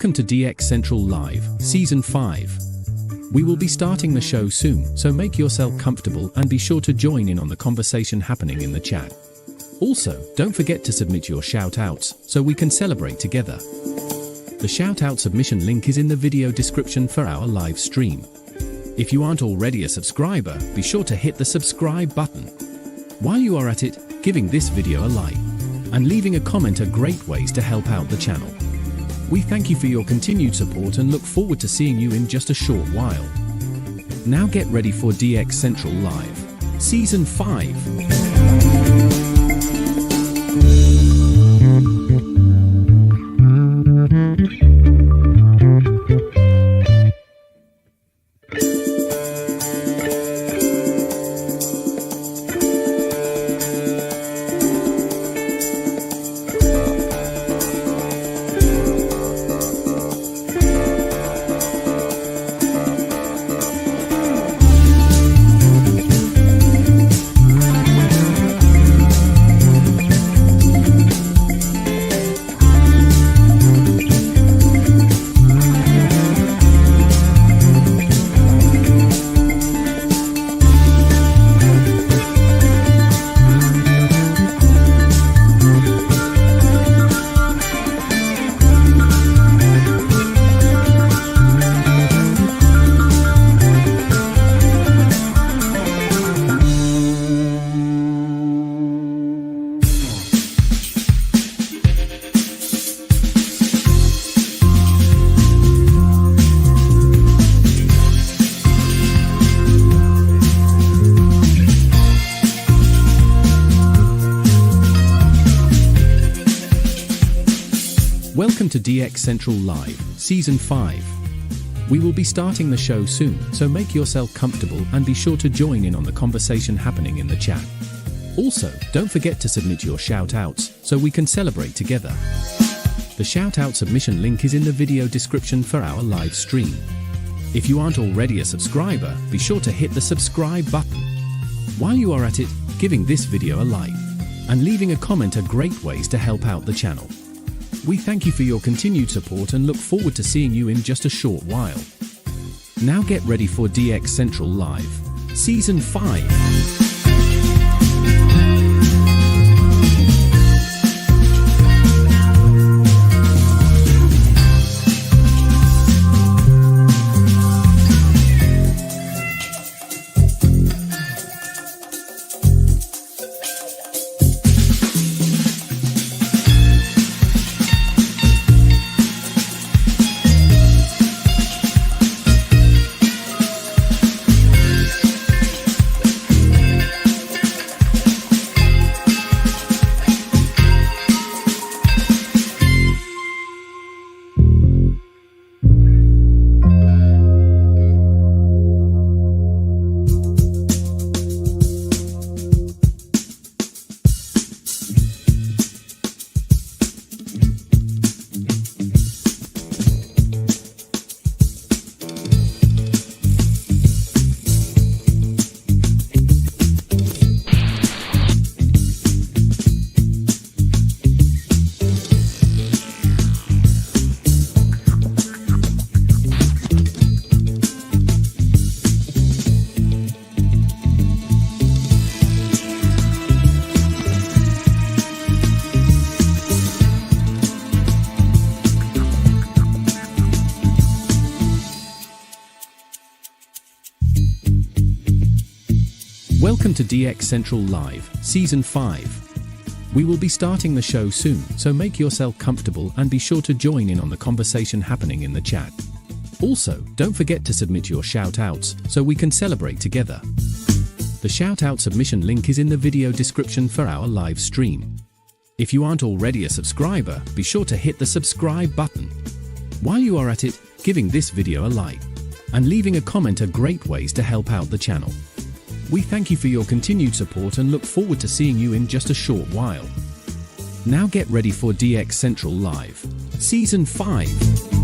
Welcome to DX Central Live, Season 5. We will be starting the show soon, so make yourself comfortable and be sure to join in on the conversation happening in the chat. Also, don't forget to submit your shout-outs so we can celebrate together. The shout-out submission link is in the video description for our live stream. If you aren't already a subscriber, be sure to hit the subscribe button. While you are at it, giving this video a like and leaving a comment are great ways to help out the channel. We thank you for your continued support and look forward to seeing you in just a short while. Now get ready for DX Central Live, Season 5. Welcome to DX Central Live, Season 5. We will be starting the show soon, so make yourself comfortable and be sure to join in on the conversation happening in the chat. Also, don't forget to submit your shout-outs so we can celebrate together. The shout-out submission link is in the video description for our live stream. If you aren't already a subscriber, be sure to hit the subscribe button. While you are at it, giving this video a like and leaving a comment are great ways to help out the channel. We thank you for your continued support and look forward to seeing you in just a short while. Now get ready for DX Central Live, Season 5. Welcome to DX Central Live, Season 5. We will be starting the show soon, so make yourself comfortable and be sure to join in on the conversation happening in the chat. Also, don't forget to submit your shout-outs so we can celebrate together. The shout-out submission link is in the video description for our live stream. If you aren't already a subscriber, be sure to hit the subscribe button. While you are at it, giving this video a like and leaving a comment are great ways to help out the channel. We thank you for your continued support and look forward to seeing you in just a short while. Now get ready for DX Central Live, Season 5.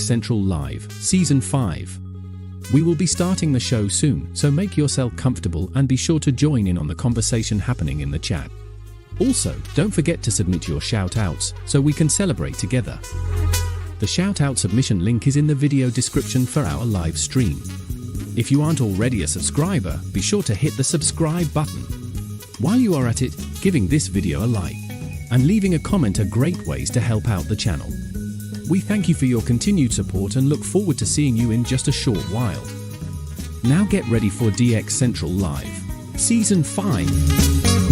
Central Live, Season 5. We will be starting the show soon, so make yourself comfortable and be sure to join in on the conversation happening in the chat. Also, don't forget to submit your shoutouts so we can celebrate together. The shoutout submission link is in the video description for our live stream. If you aren't already a subscriber, be sure to hit the subscribe button. While you are at it, giving this video a like and leaving a comment are great ways to help out the channel. We thank you for your continued support and look forward to seeing you in just a short while. Now get ready for DX Central Live, Season 5.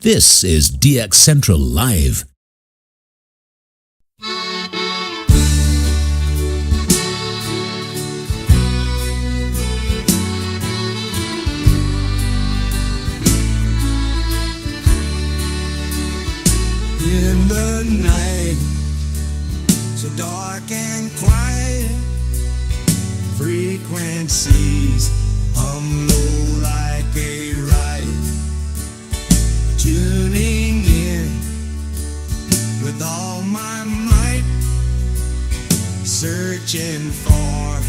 This is DX Central Live. In the night, so dark and quiet, frequencies hum low like a riot. Tuning in with all my might, searching for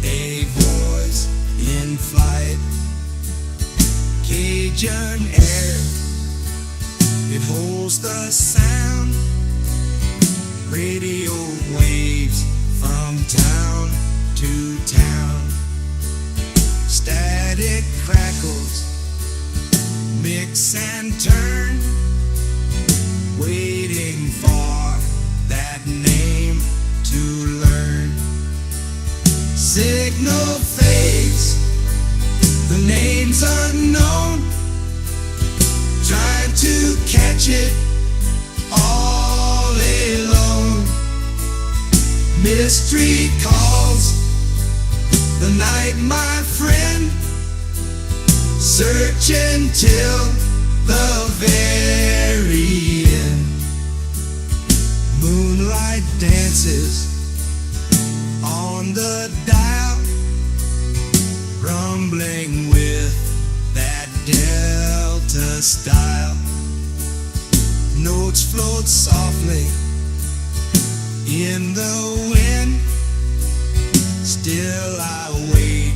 a voice in flight. Cajun air, it holds the sound. Radio waves from town to town. Static crackles, mix and turn, waiting for that name to learn. Signal fades, the name's unknown, trying to catch it all alone. Mystery calls, the night, my friend, searching till the very end. Moonlight dances on the dial, rumbling with that Delta style. Notes float softly in the wind, still I wait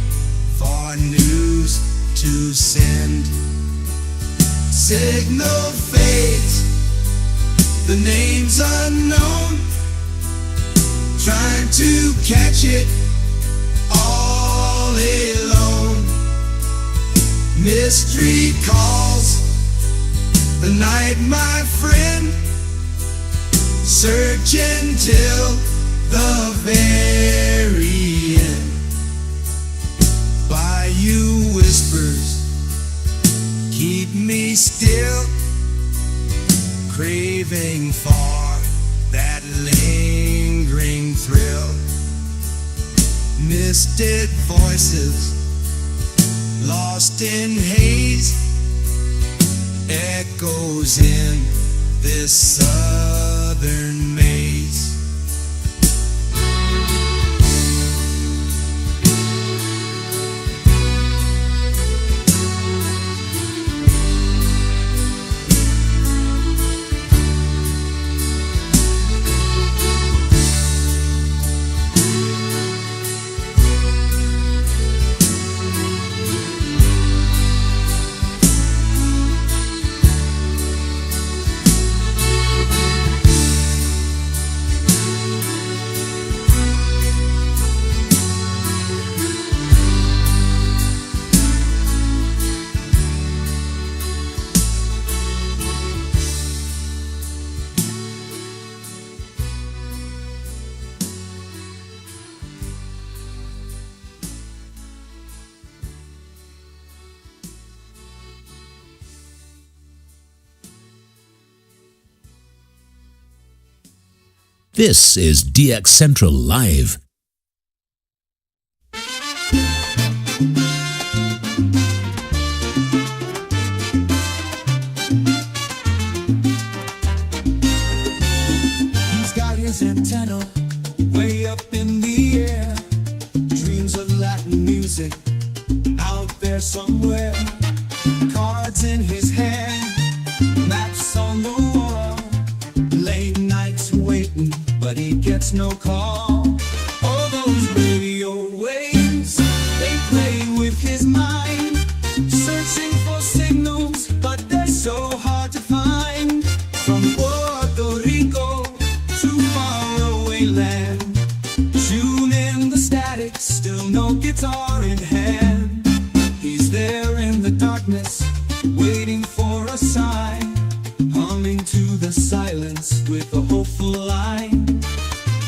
for news to send. Signal fades, the name's unknown, trying to catch it all alone. Mystery calls, the night, my friend, searching till the very end. Bayou whispers keep me still, craving for that lingering thrill. Misted voices lost in haze, echoes in this southern maze. This is DX Central Live. He's got his antenna way up in the air. Dreams of Latin music out there somewhere. Cards in his hand, maps on the wall. Late nights waiting, but he gets no call. All those radio waves, they play with his mind, searching for signals, but they're so hard to find. From Puerto Rico to faraway land, tune in the static, still no guitar in hand. He's there in the darkness, waiting for a sign, humming to the silence with a hopeful line.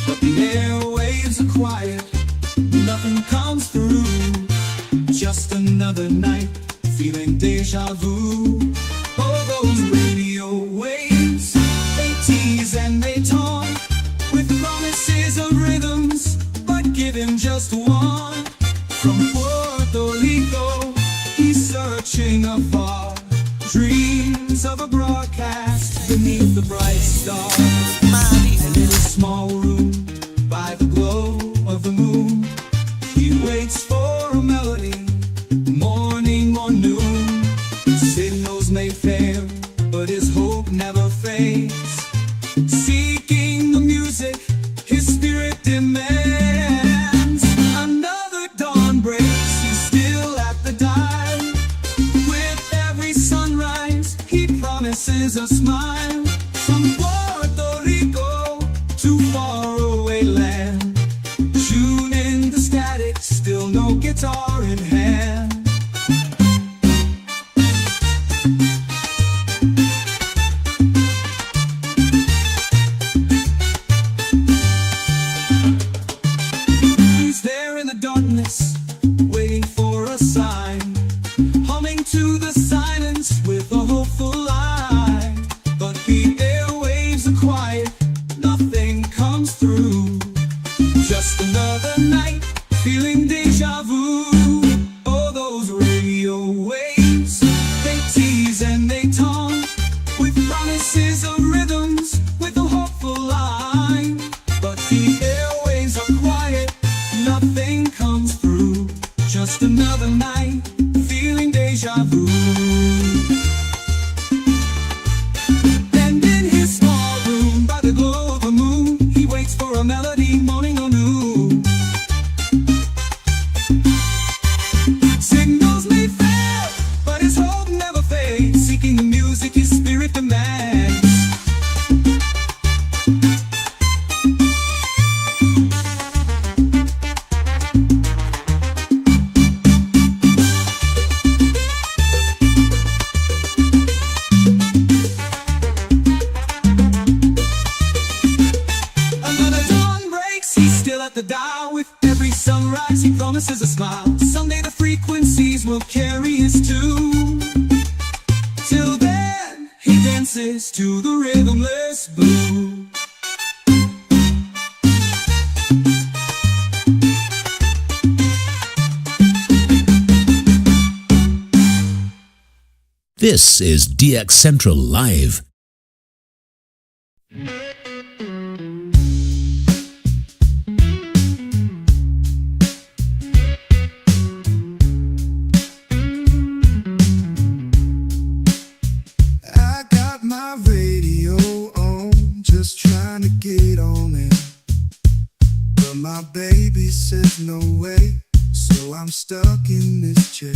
But the airwaves are quiet, nothing comes through. Just another night, feeling deja vu. All those radio waves, they tease and they taunt with promises of rhythms, but give him just one. From Puerto Rico, he's searching afar, dreams of a broadcast beneath the bright stars. And in a small room by the glow of the moon, he waits for a melody, morning or noon. Signals may fail, but his hope never fades. Seeking the music his spirit demands. Another dawn breaks, he's still at the dial. With every sunrise, he promises a smile. From Puerto Rico to faraway land, tune in the static, still no guitar in hand. He's there in the darkness, waiting for a sign, humming to the silence with a hopeful line. But the airwaves are quiet, nothing comes through. Just another night, feeling deja vu. Oh, those radio waves, they tease and they taunt with promises of rhythms, with a hopeful line. But the airwaves are quiet, nothing comes through. Just another night, feeling deja vu. And in his small room by the glow of the moon, he waits for a melody, morning or noon. Signals may fail, but his hope never fades. Seeking the music his spirit demands. Another dawn breaks, he's still at the dial. With every sunrise, he promises a smile. Someday the frequencies will carry his tune. Till then, he dances to the rhythmless blues. This is DX Central Live. I got my radio on, just trying to get on it. But my baby says no way, so I'm stuck in this chair.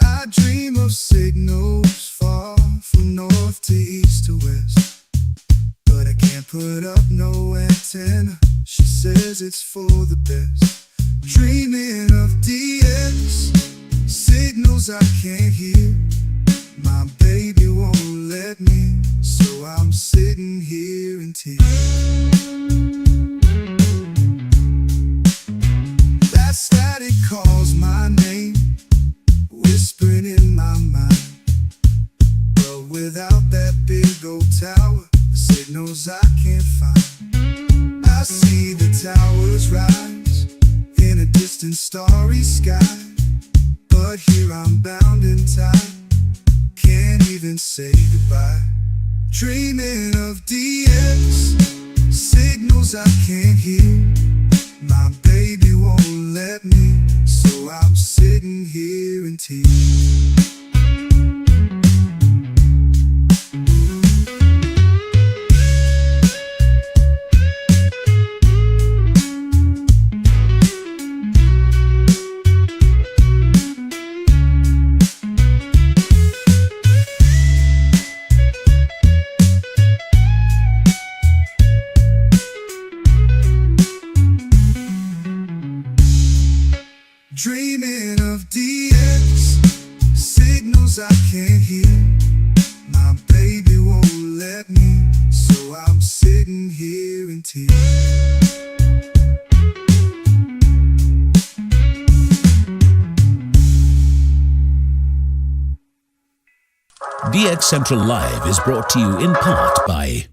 I dream of signals far from north to east to west, but I can't put up no antenna. She says it's for the best. Dreaming of DX, signals I can't hear. My baby won't let me, so I'm sitting here in tears. That static calls my name, whispering in my mind. But without that big old tower, tower, the signals I can't find. I see the towers rise in a distant starry sky, but here I'm bound and tied, can't even say goodbye. Dreaming of DX, signals I can't hear. My baby won't let me, so I'm sitting here in tears. Dreaming of DX, signals I can't hear. My baby won't let me, so I'm sitting here in tears. DX Central Live is brought to you in part by...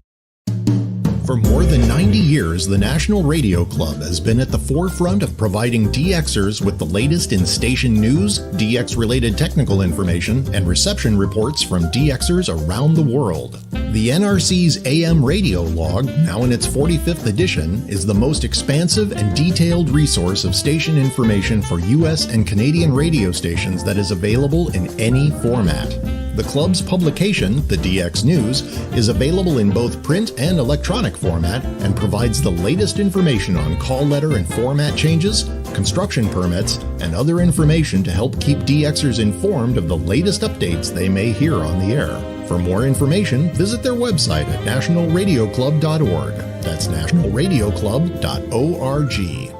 For more than 90 years, the National Radio Club has been at the forefront of providing DXers with the latest in station news, DX-related technical information, and reception reports from DXers around the world. The NRC's AM radio log, now in its 45th edition, is the most expansive and detailed resource of station information for US and Canadian radio stations that is available in any format. The club's publication, the DX News, is available in both print and electronic format and provides the latest information on call letter and format changes, construction permits, and other information to help keep DXers informed of the latest updates they may hear on the air. For more information, visit their website at nationalradioclub.org. That's nationalradioclub.org.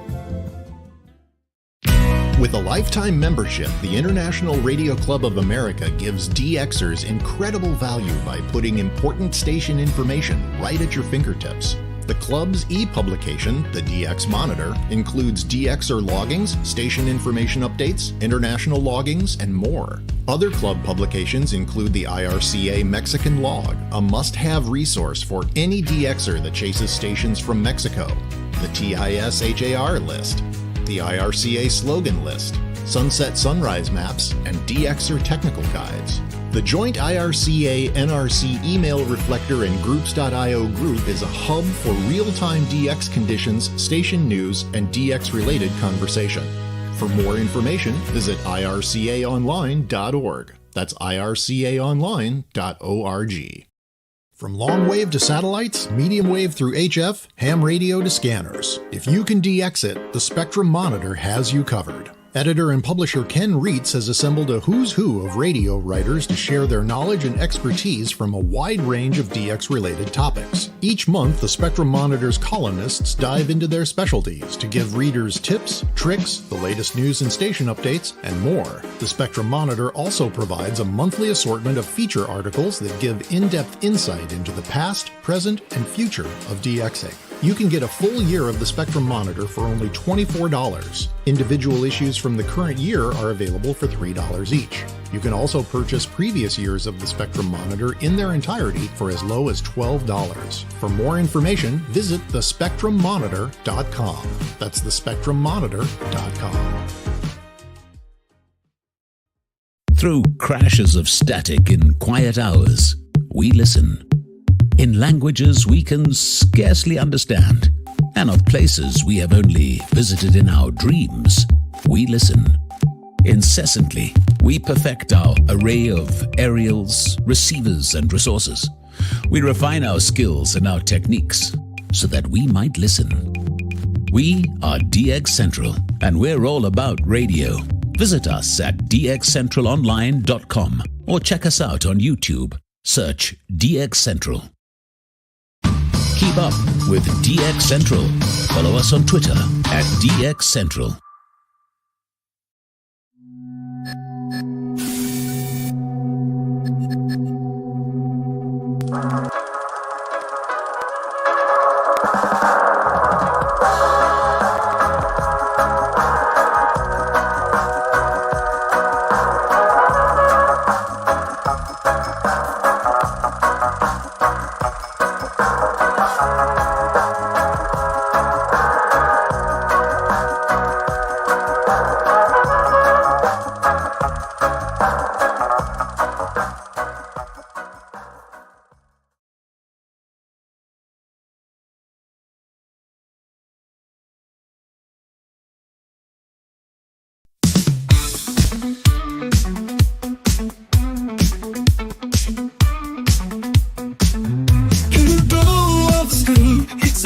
With a lifetime membership, the International Radio Club of America gives DXers incredible value by putting important station information right at your fingertips. The club's e-publication, the DX Monitor, includes DXer loggings, station information updates, international loggings, and more. Other club publications include the IRCA Mexican Log, a must-have resource for any DXer that chases stations from Mexico, the TIS-HAR list, the IRCA slogan list, sunset sunrise maps, and DXer technical guides. The joint IRCA-NRC email reflector and groups.io group is a hub for real-time DX conditions, station news, and DX-related conversation. For more information, visit ircaonline.org. That's ircaonline.org. From long wave to satellites, medium wave through HF, ham radio to scanners. If you can DX it, the Spectrum Monitor has you covered. Editor and publisher Ken Reitz has assembled a who's who of radio writers to share their knowledge and expertise from a wide range of DX-related topics. Each month, the Spectrum Monitor's columnists dive into their specialties to give readers tips, tricks, the latest news and station updates, and more. The Spectrum Monitor also provides a monthly assortment of feature articles that give in-depth insight into the past, present, and future of DXing. You can get a full year of the Spectrum Monitor for only $24. Individual issues from the current year are available for $3 each. You can also purchase previous years of the Spectrum Monitor in their entirety for as low as $12. For more information, visit thespectrummonitor.com. That's thespectrummonitor.com. Through crashes of static in quiet hours, we listen. In languages we can scarcely understand, and of places we have only visited in our dreams, we listen. Incessantly, we perfect our array of aerials, receivers, and resources. We refine our skills and our techniques so that we might listen. We are DX Central, and we're all about radio. Visit us at dxcentralonline.com or check us out on YouTube. Search DX Central. Keep up with DX Central. Follow us on Twitter at DX Central.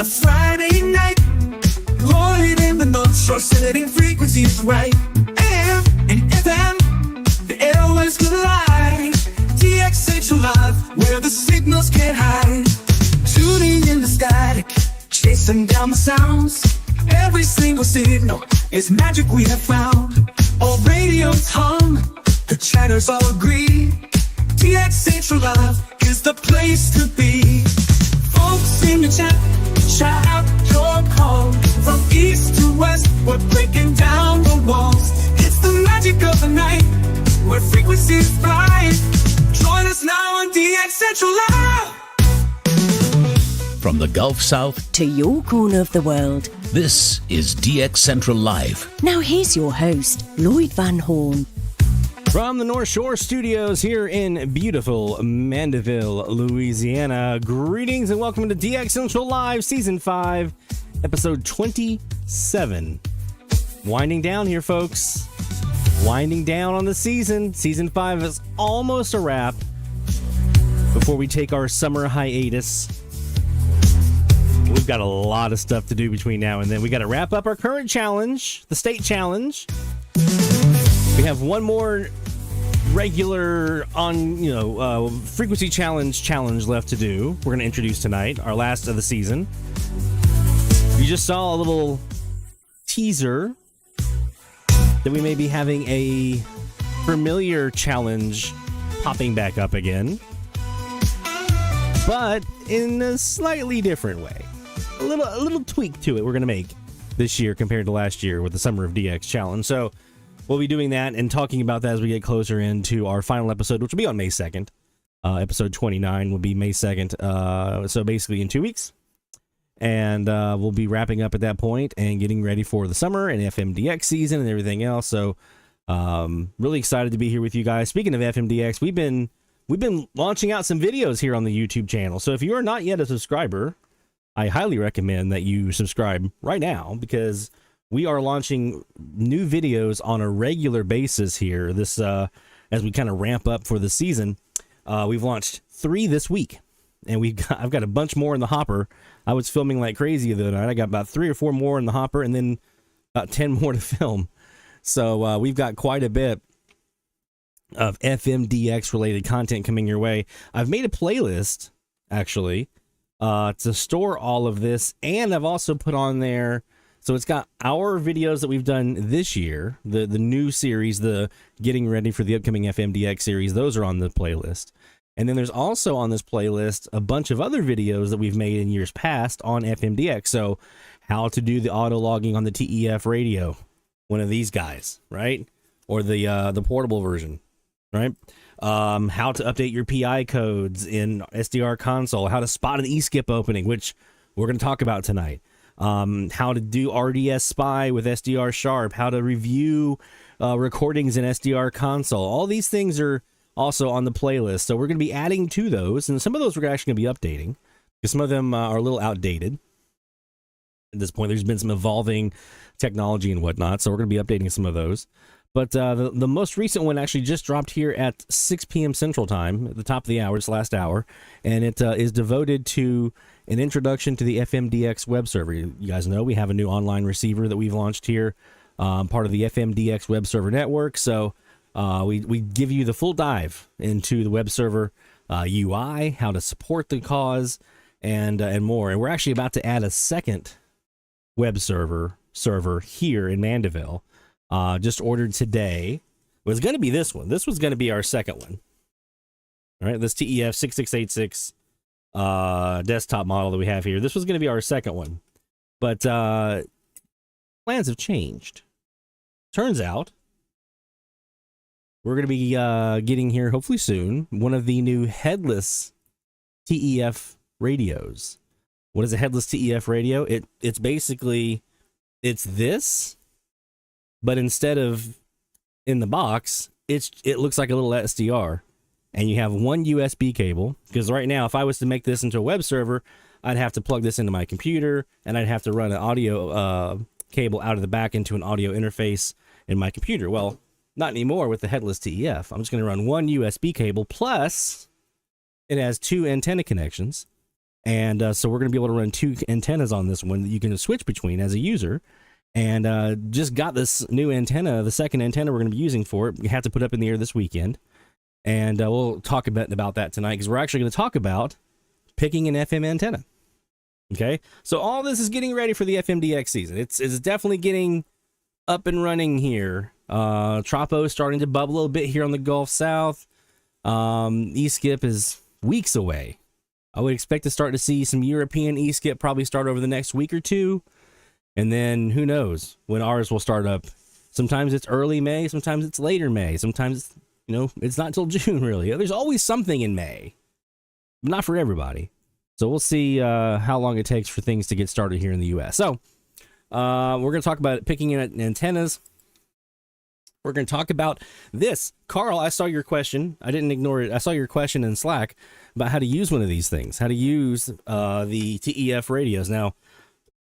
a Friday night. Lloyd in the North Shore, setting frequencies right. AM and FM, the airwaves collide. DX Central Live, where the signals can't hide. Tuning in the static, chasing down the sounds. Every single signal is magic we have found. All radios hum, the chatters all agree. DX Central Live is the place to be. Folks in the chat, shout out your call. From east to west, we're breaking down the walls. It's the magic of the night, where frequencies fly. Join us now on DX Central Live. From the Gulf South to your corner of the world. This is DX Central Live. Now here's your host, Lloyd Van Horn. From the North Shore Studios here in beautiful Mandeville, Louisiana. Greetings and welcome to DX Central Live, Season 5, Episode 27. Winding down here, folks. Winding down on the season. Season 5 is almost a wrap before we take our summer hiatus. We've got a lot of stuff to do between now and then. We got to wrap up our current challenge, the state challenge. We have one more regular frequency challenge left to do. We're going to introduce tonight, our last of the season. You just saw a little teaser that we may be having a familiar challenge popping back up again, but in a slightly different way. A little tweak to it we're going to make this year compared to last year with the Summer of DX challenge. So we'll be doing that and talking about that as we get closer into our final episode, which will be on May 2nd. Episode 29 will be May 2nd. So basically in 2 weeks. And we'll be wrapping up at that point and getting ready for the summer and FMDX season and everything else. So really excited to be here with you guys. Speaking of FMDX, we've been launching out some videos here on the YouTube channel. So if you are not yet a subscriber, I highly recommend that you subscribe right now, because we are launching new videos on a regular basis here. This as we kind of ramp up for the season. We've launched 3 this week, and I've got a bunch more in the hopper. I was filming like crazy the other night. I got about 3 or 4 more in the hopper, and then about 10 more to film. So we've got quite a bit of FMDX related content coming your way. I've made a playlist actually to store all of this, and I've also put on there, so it's got our videos that we've done this year, the new series, the getting ready for the upcoming FMDX series. Those are on the playlist. And then there's also on this playlist a bunch of other videos that we've made in years past on FMDX. So how to do the auto logging on the TEF radio, one of these guys, right? Or the portable version, right? How to update your PI codes in SDR console, how to spot an eSkip opening, which we're going to talk about tonight. How to do RDS spy with SDR sharp, how to review recordings in SDR console. All these things are also on the playlist. So we're going to be adding to those, and some of those we're actually going to be updating, because some of them are a little outdated at this point. There's been some evolving technology and whatnot, so we're going to be updating some of those. But the most recent one actually just dropped here at 6 p.m. Central Time, at the top of the hour, it's last hour, and it is devoted to an introduction to the FMDX web server. You guys know we have a new online receiver that we've launched here, part of the FMDX web server network. So we give you the full dive into the web server UI, how to support the cause, and more. And we're actually about to add a second web server here in Mandeville. Just ordered today. It was going to be this one. This was going to be our second one. All right, this TEF 6686 desktop model that we have here. This was going to be our second one. But plans have changed. Turns out we're going to be getting here hopefully soon one of the new headless TEF radios. What is a headless TEF radio? It's basically, it's this, but instead of in the box, it looks like a little SDR, and you have one USB cable. Because right now, if I was to make this into a web server, I'd have to plug this into my computer, and I'd have to run an audio cable out of the back into an audio interface in my computer. Well, not anymore with the headless TEF. I'm just going to run one USB cable, plus it has 2 antenna connections, And so we're going to be able to run 2 antennas on this one that you can switch between as a user. And just got this new antenna, the second antenna we're going to be using for it. We have to put up in the air this weekend. And we'll talk a bit about that tonight because we're actually going to talk about picking an FM antenna. Okay, so all this is getting ready for the FMDX season. It's definitely getting up and running here. Tropo is starting to bubble a little bit here on the Gulf South. E-skip is weeks away. I would expect to start to see some European e-skip probably start over the next week or two. And then who knows when ours will start up. Sometimes it's early May, sometimes it's later May, sometimes it's not till June really. There's always something in May, but not for everybody. So we'll see how long it takes for things to get started here in the U.S. So we're going to talk about picking antennas. We're going to talk about this. Carl, I saw your question. I didn't ignore it. I saw your question in Slack about how to use one of these things, how to use the TEF radios. Now,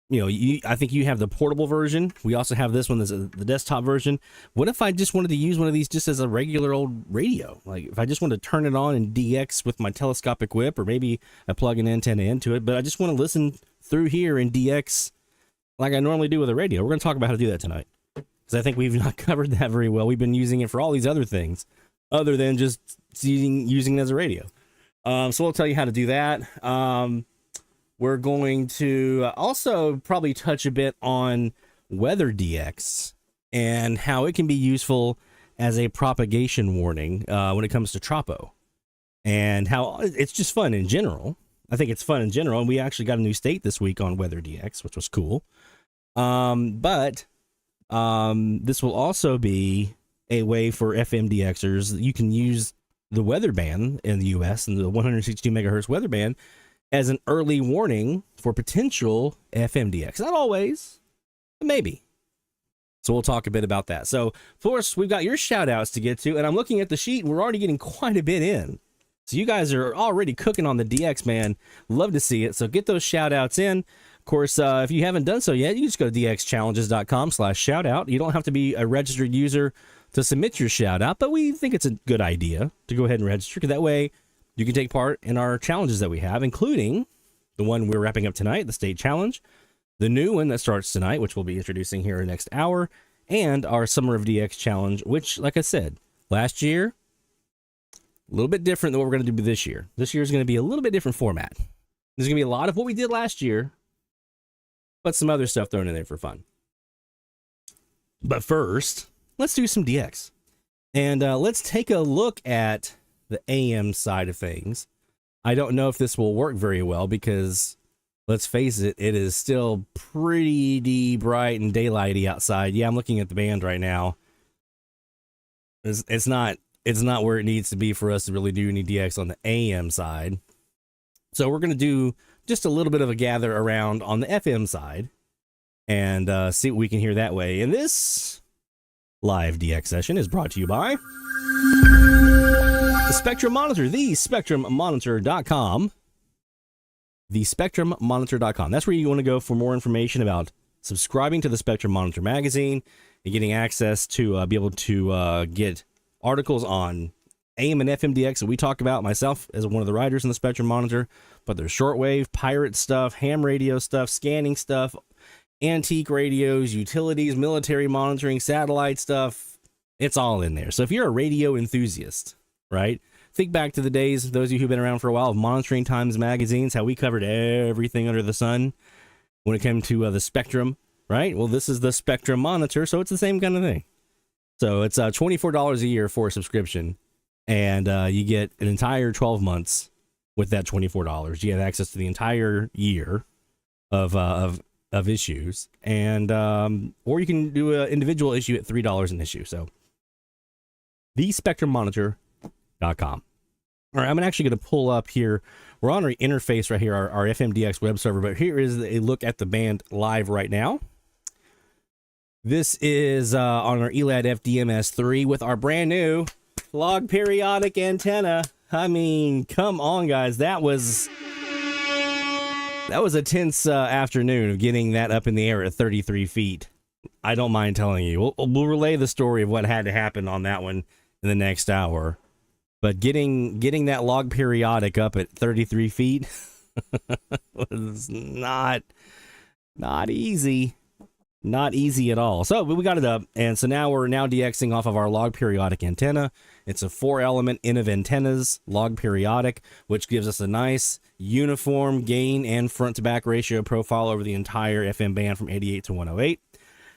I think you have the portable version. We also have this one, the desktop version. What if I just wanted to use one of these just as a regular old radio? Like if I just wanted to turn it on and DX with my telescopic whip, or maybe I plug an antenna into it, but I just want to listen through here and DX like I normally do with a radio. We're going to talk about how to do that tonight because I think we've not covered that very well. We've been using it for all these other things other than just using it as a radio. So we'll tell you how to do that. We're going to also probably touch a bit on weather DX and how it can be useful as a propagation warning when it comes to Tropo, and how it's just fun in general. I think it's fun in general, and we actually got a new state this week on weather DX, which was cool. But this will also be a way for FMDXers. You can use the weather band in the US and the 162 megahertz weather band as an early warning for potential FMDX. Not always, but maybe. So we'll talk a bit about that. So, of course, we've got your shout outs to get to, and I'm looking at the sheet. We're already getting quite a bit in. So you guys are already cooking on the DX, man. Love to see it. So get those shout outs in. Of course, if you haven't done so yet, you just go to dxchallenges.com/shoutout. You don't have to be a registered user to submit your shout out, but we think it's a good idea to go ahead and register, because that way you can take part in our challenges that we have, including the one we're wrapping up tonight, the state challenge, the new one that starts tonight, which we'll be introducing here in the next hour, and our Summer of DX challenge, which, like I said, last year, a little bit different than what we're going to do this year. This year is going to be a little bit different format. There's going to be a lot of what we did last year, but some other stuff thrown in there for fun. But first, let's do some DX. And let's take a look at the AM side of things. I don't know if this will work very well because, let's face it, it is still pretty bright and daylighty outside. Yeah, I'm looking at the band right now. It's not where it needs to be for us to really do any DX on the AM side. So we're going to do just a little bit of a gather around on the FM side and see what we can hear that way. And this live DX session is brought to you by the Spectrum Monitor, thespectrummonitor.com. Thespectrummonitor.com. That's where you want to go for more information about subscribing to the Spectrum Monitor magazine and getting access to be able to get articles on AM and FM DX that we talk about, myself as one of the writers in the Spectrum Monitor. But there's shortwave, pirate stuff, ham radio stuff, scanning stuff, antique radios, utilities, military monitoring, satellite stuff. It's all in there. So if you're a radio enthusiast, right? Think back to the days, those of you who've been around for a while, of Monitoring Times magazines, how we covered everything under the sun when it came to the Spectrum, right? Well, this is the Spectrum Monitor, so it's the same kind of thing. So it's $24 a year for a subscription, and you get an entire 12 months with that $24. You have access to the entire year of issues, and or you can do an individual issue at $3 an issue. So thespectrummonitor.com. All right, I'm actually going to pull up here. We're on our interface right here, our FMDX web server, but here is a look at the band live right now. This is on our ELAD FDMS3 with our brand new log periodic antenna. I mean, come on, guys. That was a tense afternoon of getting that up in the air at 33 feet. I don't mind telling you. We'll relay the story of what had to happen on that one in the next hour. But getting that log periodic up at 33 feet, It's not easy. Not easy at all. So we got it up, and so now we're DXing off of our log periodic antenna. It's a 4-element N of antennas, log periodic, which gives us a nice uniform gain and front to back ratio profile over the entire FM band from 88 to 108.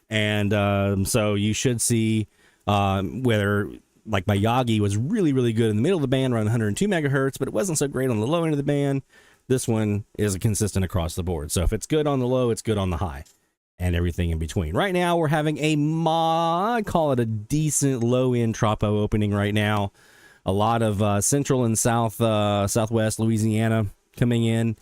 And so you should see whether, like my Yagi was really, really good in the middle of the band around 102 megahertz, but it wasn't so great on the low end of the band. This one is consistent across the board. So if it's good on the low, it's good on the high, and everything in between. Right now, we're having I call it a decent low-end tropo opening right now. A lot of central and southwest Louisiana coming in.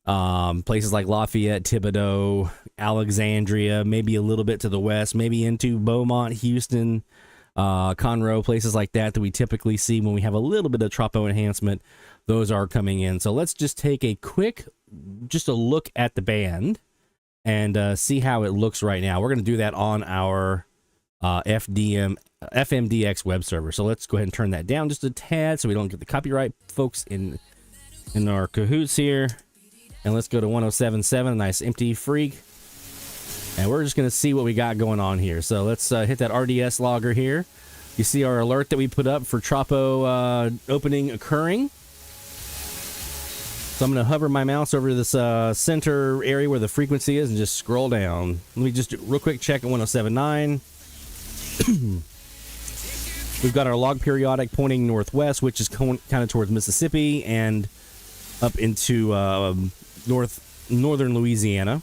Places like Lafayette, Thibodaux, Alexandria, maybe a little bit to the west, maybe into Beaumont, Houston, Conroe, places like that we typically see when we have a little bit of tropo enhancement. Those are coming in. So let's just take a look at the band and see how it looks right now. We're going to do that on our FMDX web server. So let's go ahead and turn that down just a tad so we don't get the copyright folks in our cahoots here. And let's go to 107.7, a nice empty freak. And we're just going to see what we got going on here. So let's hit that RDS logger here. You see our alert that we put up for tropo opening occurring. So I'm going to hover my mouse over this center area where the frequency is and just scroll down. Let me just real quick check at 107.9. We've got our log periodic pointing northwest, which is kind of towards Mississippi and up into northern Louisiana.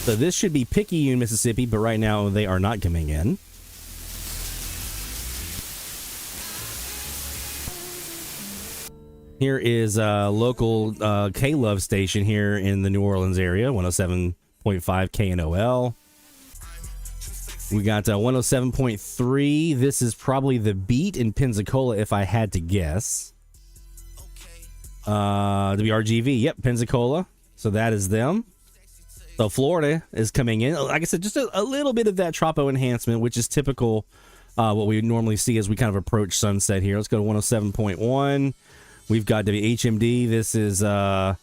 So this should be Picayune, Mississippi, but right now they are not coming in. Here is a local K-Love station here in the New Orleans area, 107.5 KNOL. We got 107.3. This is probably the beat in Pensacola, if I had to guess. WRGV, yep, Pensacola. So that is them. So Florida is coming in. Like I said, just a little bit of that tropo enhancement, which is typical what we normally see as we kind of approach sunset here. Let's go to 107.1. We've got WHMD. This is the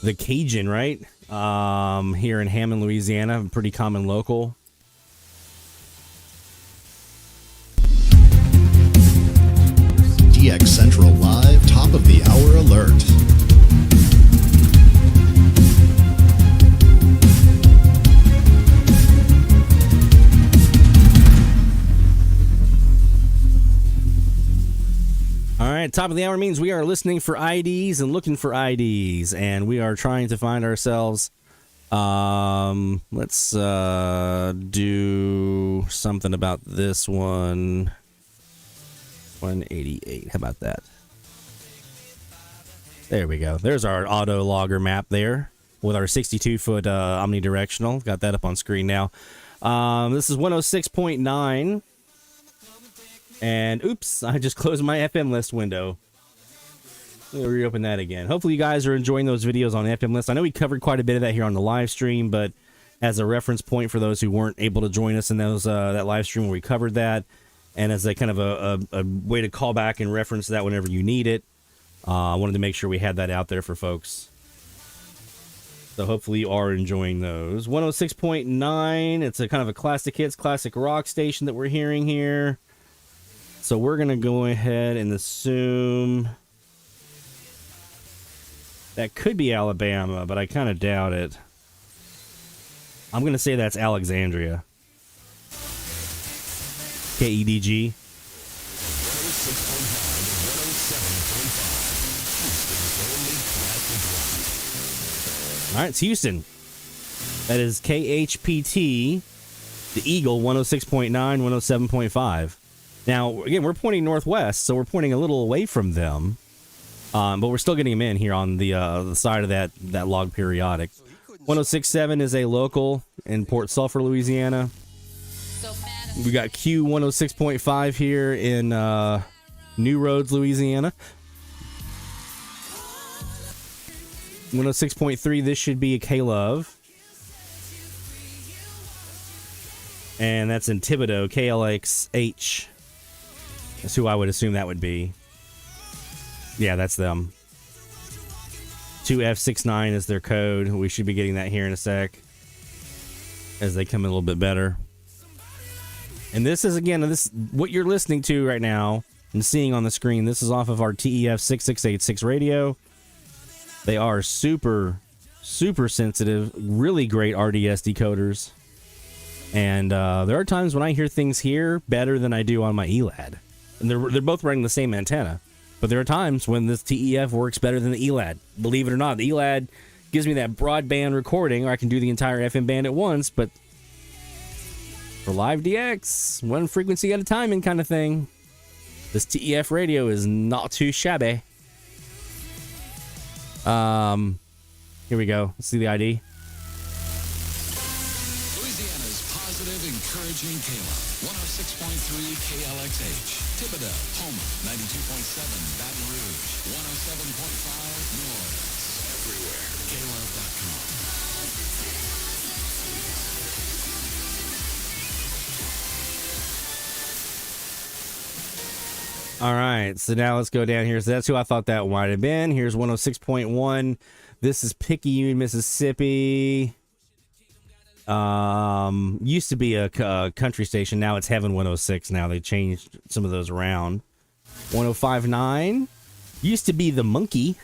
Cajun, right? Here in Hammond, Louisiana, pretty common local. DX Central Live, top of the hour alert. All right, top of the hour means we are listening for IDs and looking for IDs, and we are trying to find ourselves. Let's do something about this one. 188. How about that? There we go. There's our auto logger map there with our 62-foot omnidirectional. Got that up on screen now. This is 106.9. And oops, I just closed my FM list window. Let me reopen that again. Hopefully you guys are enjoying those videos on FM list. I know we covered quite a bit of that here on the live stream, but as a reference point for those who weren't able to join us in those that live stream where we covered that, and as a kind of a way to call back and reference that whenever you need it, I wanted to make sure we had that out there for folks. So hopefully you are enjoying those. 106.9, it's a kind of a classic hits, classic rock station that we're hearing here. So we're going to go ahead and assume that could be Alabama, but I kind of doubt it. I'm going to say that's Alexandria. KEDG. All right, it's Houston. That is KHPT, the Eagle, 106.9, 107.5. Now, again, we're pointing northwest, so we're pointing a little away from them, but we're still getting them in here on the side of that log periodic. 106.7 is a local in Port Sulphur, Louisiana. We got Q 106.5 here in New Roads, Louisiana. 106.3, this should be a K-Love. And that's in Thibodaux, KLXH. That's who I would assume that would be. Yeah, that's them. 2F69 is their code. We should be getting that here in a sec as they come in a little bit better. And this is, again, this what you're listening to right now and seeing on the screen. This is off of our TEF 6686 radio. They are super, super sensitive, really great RDS decoders. And there are times when I hear things here better than I do on my ELAD. And they're both running the same antenna. But there are times when this TEF works better than the ELAD. Believe it or not, the ELAD gives me that broadband recording, or I can do the entire FM band at once, but for live DX, one frequency at a time and kind of thing, this TEF radio is not too shabby. Here we go. Let's see the ID. Louisiana's positive, encouraging KLOL. 106.3 KLXH. Thibodaux, Houma. 92.7 Baton Rouge. 107.5 New Orleans. Everywhere. KLOL.com. All right, so now let's go down here. So that's who I thought that might have been. Here's 106.1. This is Picayune, Mississippi. Used to be a country station. Now it's Heaven 106. Now they changed some of those around. 105.9 used to be the Monkey.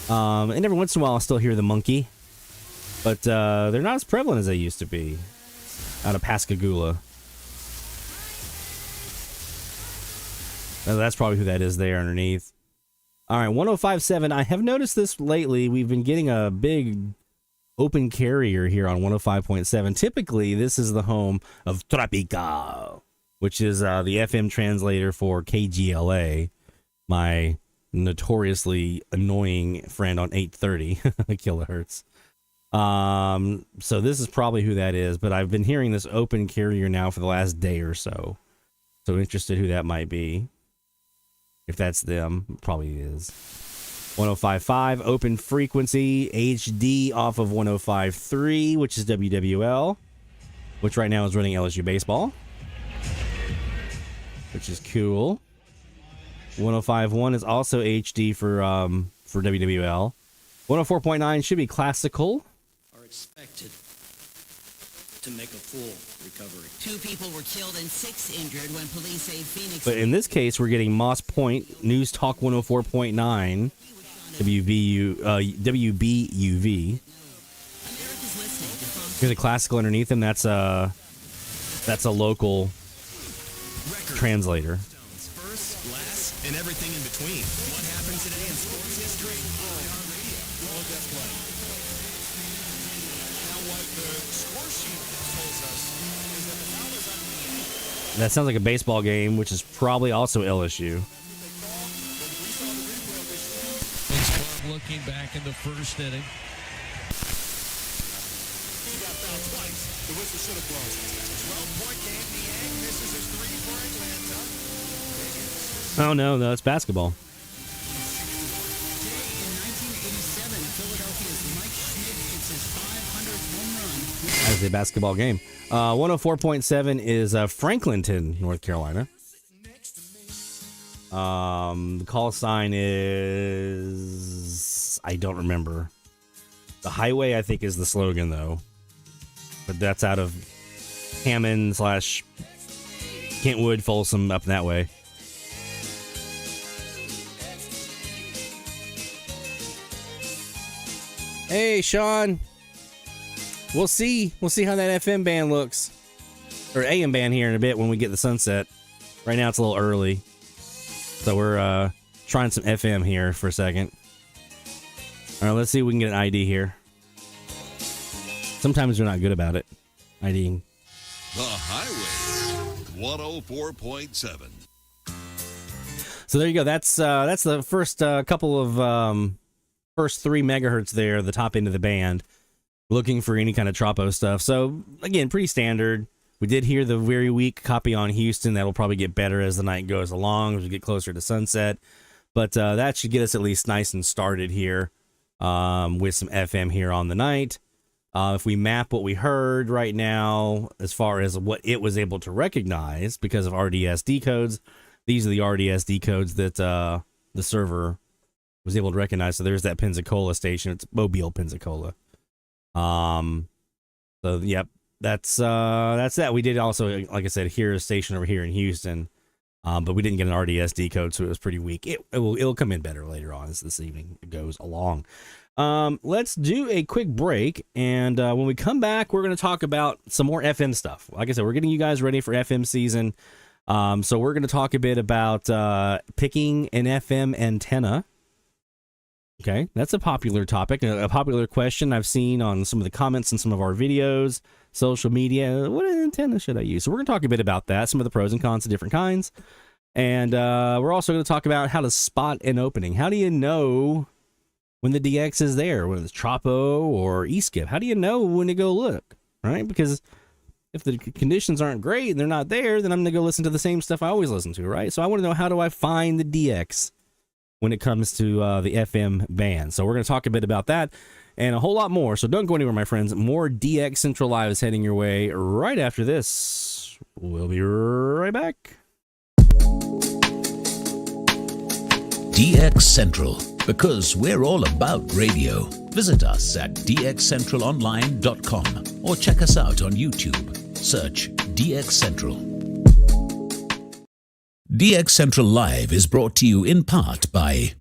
And every once in a while I'll still hear the Monkey. But they're not as prevalent as they used to be. Out of Pascagoula. That's probably who that is there underneath. All right, 105.7. I have noticed this lately. We've been getting a big open carrier here on 105.7. Typically, this is the home of Tropical, which is the FM translator for KGLA, my notoriously annoying friend on 830 kilohertz. So this is probably who that is, but I've been hearing this open carrier now for the last day or so. So interested who that might be. If that's them, probably is. 105.5, open frequency, HD off of 105.3, which is WWL, which right now is running LSU baseball, which is cool. 105.1 is also HD for WWL. 104.9 should be classical. Are expected to make a full recovery. 2 people were killed and 6 injured when police say Phoenix. But in this case, we're getting Moss Point, News Talk 104.9, WBUV. Here's a classical underneath him. That's a local translator. First, last, and everything in between. What happened today in sports history? IR Radio. Well, that's play. Now, what the score sheet tells us is that the foul is on the That sounds like a baseball game, which is probably also LSU. Looking back in the first inning. He got fouled twice. The whistle should have blown. 12-point game. Niang misses his 3 for Atlanta. Oh, no, it's basketball. That is a basketball game. 104.7 is Franklinton, North Carolina. The call sign is... I don't remember. The highway, I think, is the slogan, though. But that's out of Hammond / Kentwood, Folsom, up that way. Hey, Sean. We'll see how that FM band looks. Or AM band here in a bit when we get the sunset. Right now it's a little early. So we're trying some FM here for a second. All right, let's see if we can get an ID here. Sometimes we're not good about it. IDing. The Highway 104.7. So there you go. That's the first couple of first 3 megahertz there, the top end of the band. Looking for any kind of Tropo stuff. So again, pretty standard. We did hear the very weak copy on Houston. That'll probably get better as the night goes along, as we get closer to sunset. But that should get us at least nice and started here with some FM here on the night. If we map what we heard right now, as far as what it was able to recognize because of RDS decodes, these are the RDS decodes that the server was able to recognize. So there's that Pensacola station. It's Mobile, Pensacola. So yep, that's that. We did also, like I said, hear a station over here in Houston, but we didn't get an RDSD code, so it was pretty weak. It'll come in better later on as this evening goes along. Let's do a quick break, and when we come back, we're going to talk about some more FM stuff. Like I said, we're getting you guys ready for FM season. So we're going to talk a bit about picking an FM antenna. Okay, that's a popular topic, a popular question I've seen on some of the comments in some of our videos, social media. What antenna should I use? So we're going to talk a bit about that, some of the pros and cons of different kinds. And we're also going to talk about how to spot an opening. How do you know when the DX is there, whether it's Tropo or E-Skip? How do you know when to go look, right? Because if the conditions aren't great and they're not there, then I'm going to go listen to the same stuff I always listen to, right? So I want to know, how do I find the DX when it comes to the FM band? So we're going to talk a bit about that and a whole lot more. So don't go anywhere, my friends. More DX Central Live is heading your way right after this. We'll be right back. DX Central, because we're all about radio. Visit us at dxcentralonline.com or check us out on YouTube. Search DX Central. DX Central Live is brought to you in part by...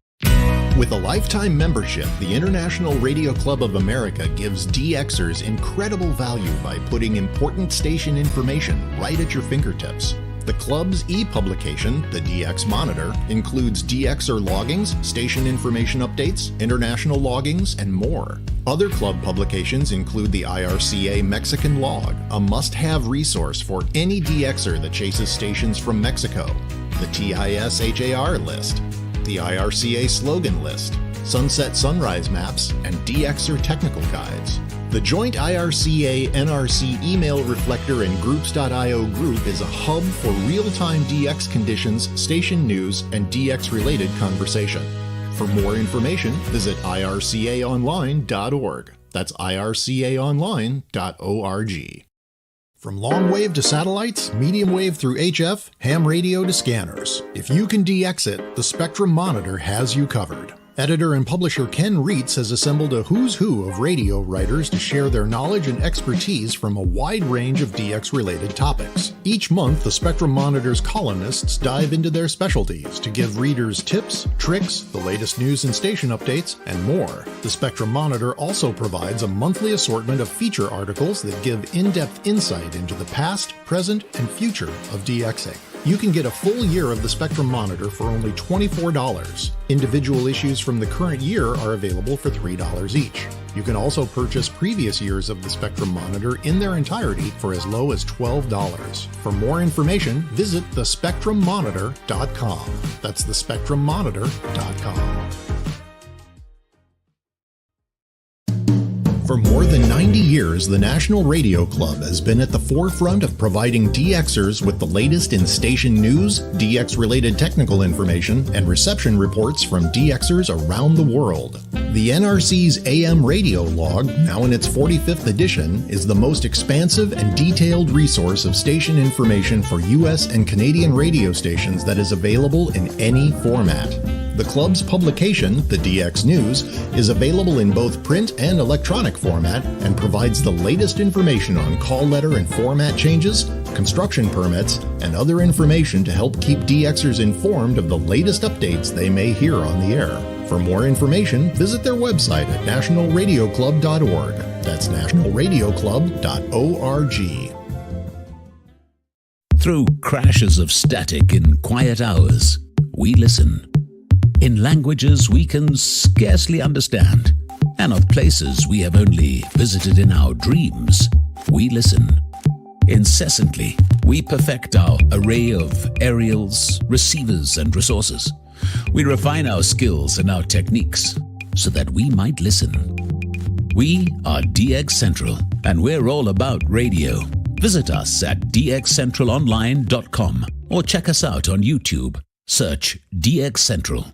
With a lifetime membership, the International Radio Club of America gives DXers incredible value by putting important station information right at your fingertips. The club's e-publication, the DX Monitor, includes DXer loggings, station information updates, international loggings, and more. Other club publications include the IRCA Mexican Log, a must-have resource for any DXer that chases stations from Mexico, the TIS HAR list, the IRCA slogan list, sunset sunrise maps, and DXer technical guides. The joint IRCA-NRC email reflector and groups.io group is a hub for real-time DX conditions, station news, and DX-related conversation. For more information, visit ircaonline.org. That's ircaonline.org. From long wave to satellites, medium wave through HF, ham radio to scanners. If you can DX it, the Spectrum Monitor has you covered. Editor and publisher Ken Reitz has assembled a who's who of radio writers to share their knowledge and expertise from a wide range of DX-related topics. Each month, the Spectrum Monitor's columnists dive into their specialties to give readers tips, tricks, the latest news and station updates, and more. The Spectrum Monitor also provides a monthly assortment of feature articles that give in-depth insight into the past, present, and future of DXing. You can get a full year of the Spectrum Monitor for only $24. Individual issues from the current year are available for $3 each. You can also purchase previous years of the Spectrum Monitor in their entirety for as low as $12. For more information, visit thespectrummonitor.com. That's thespectrummonitor.com. For more than 90 years, the National Radio Club has been at the forefront of providing DXers with the latest in station news, DX-related technical information, and reception reports from DXers around the world. The NRC's AM radio log, now in its 45th edition, is the most expansive and detailed resource of station information for U.S. and Canadian radio stations that is available in any format. The club's publication, the DX News, is available in both print and electronic format and provides the latest information on call letter and format changes, construction permits, and other information to help keep DXers informed of the latest updates they may hear on the air. For more information, visit their website at nationalradioclub.org. That's nationalradioclub.org. Through crashes of static in quiet hours, we listen. In languages we can scarcely understand, and of places we have only visited in our dreams, we listen. Incessantly, we perfect our array of aerials, receivers, and resources. We refine our skills and our techniques so that we might listen. We are DX Central, and we're all about radio. Visit us at dxcentralonline.com or check us out on YouTube. Search DX Central.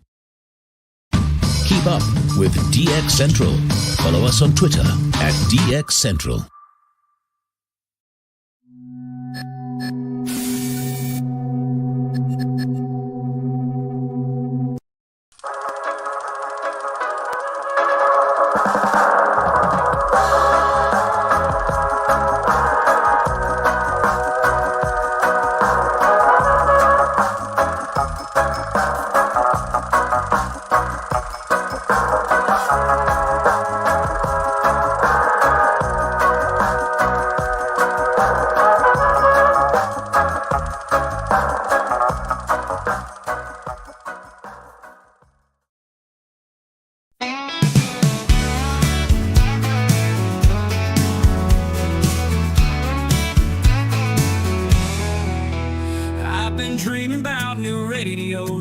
Keep up with DX Central. Follow us on Twitter at DX Central.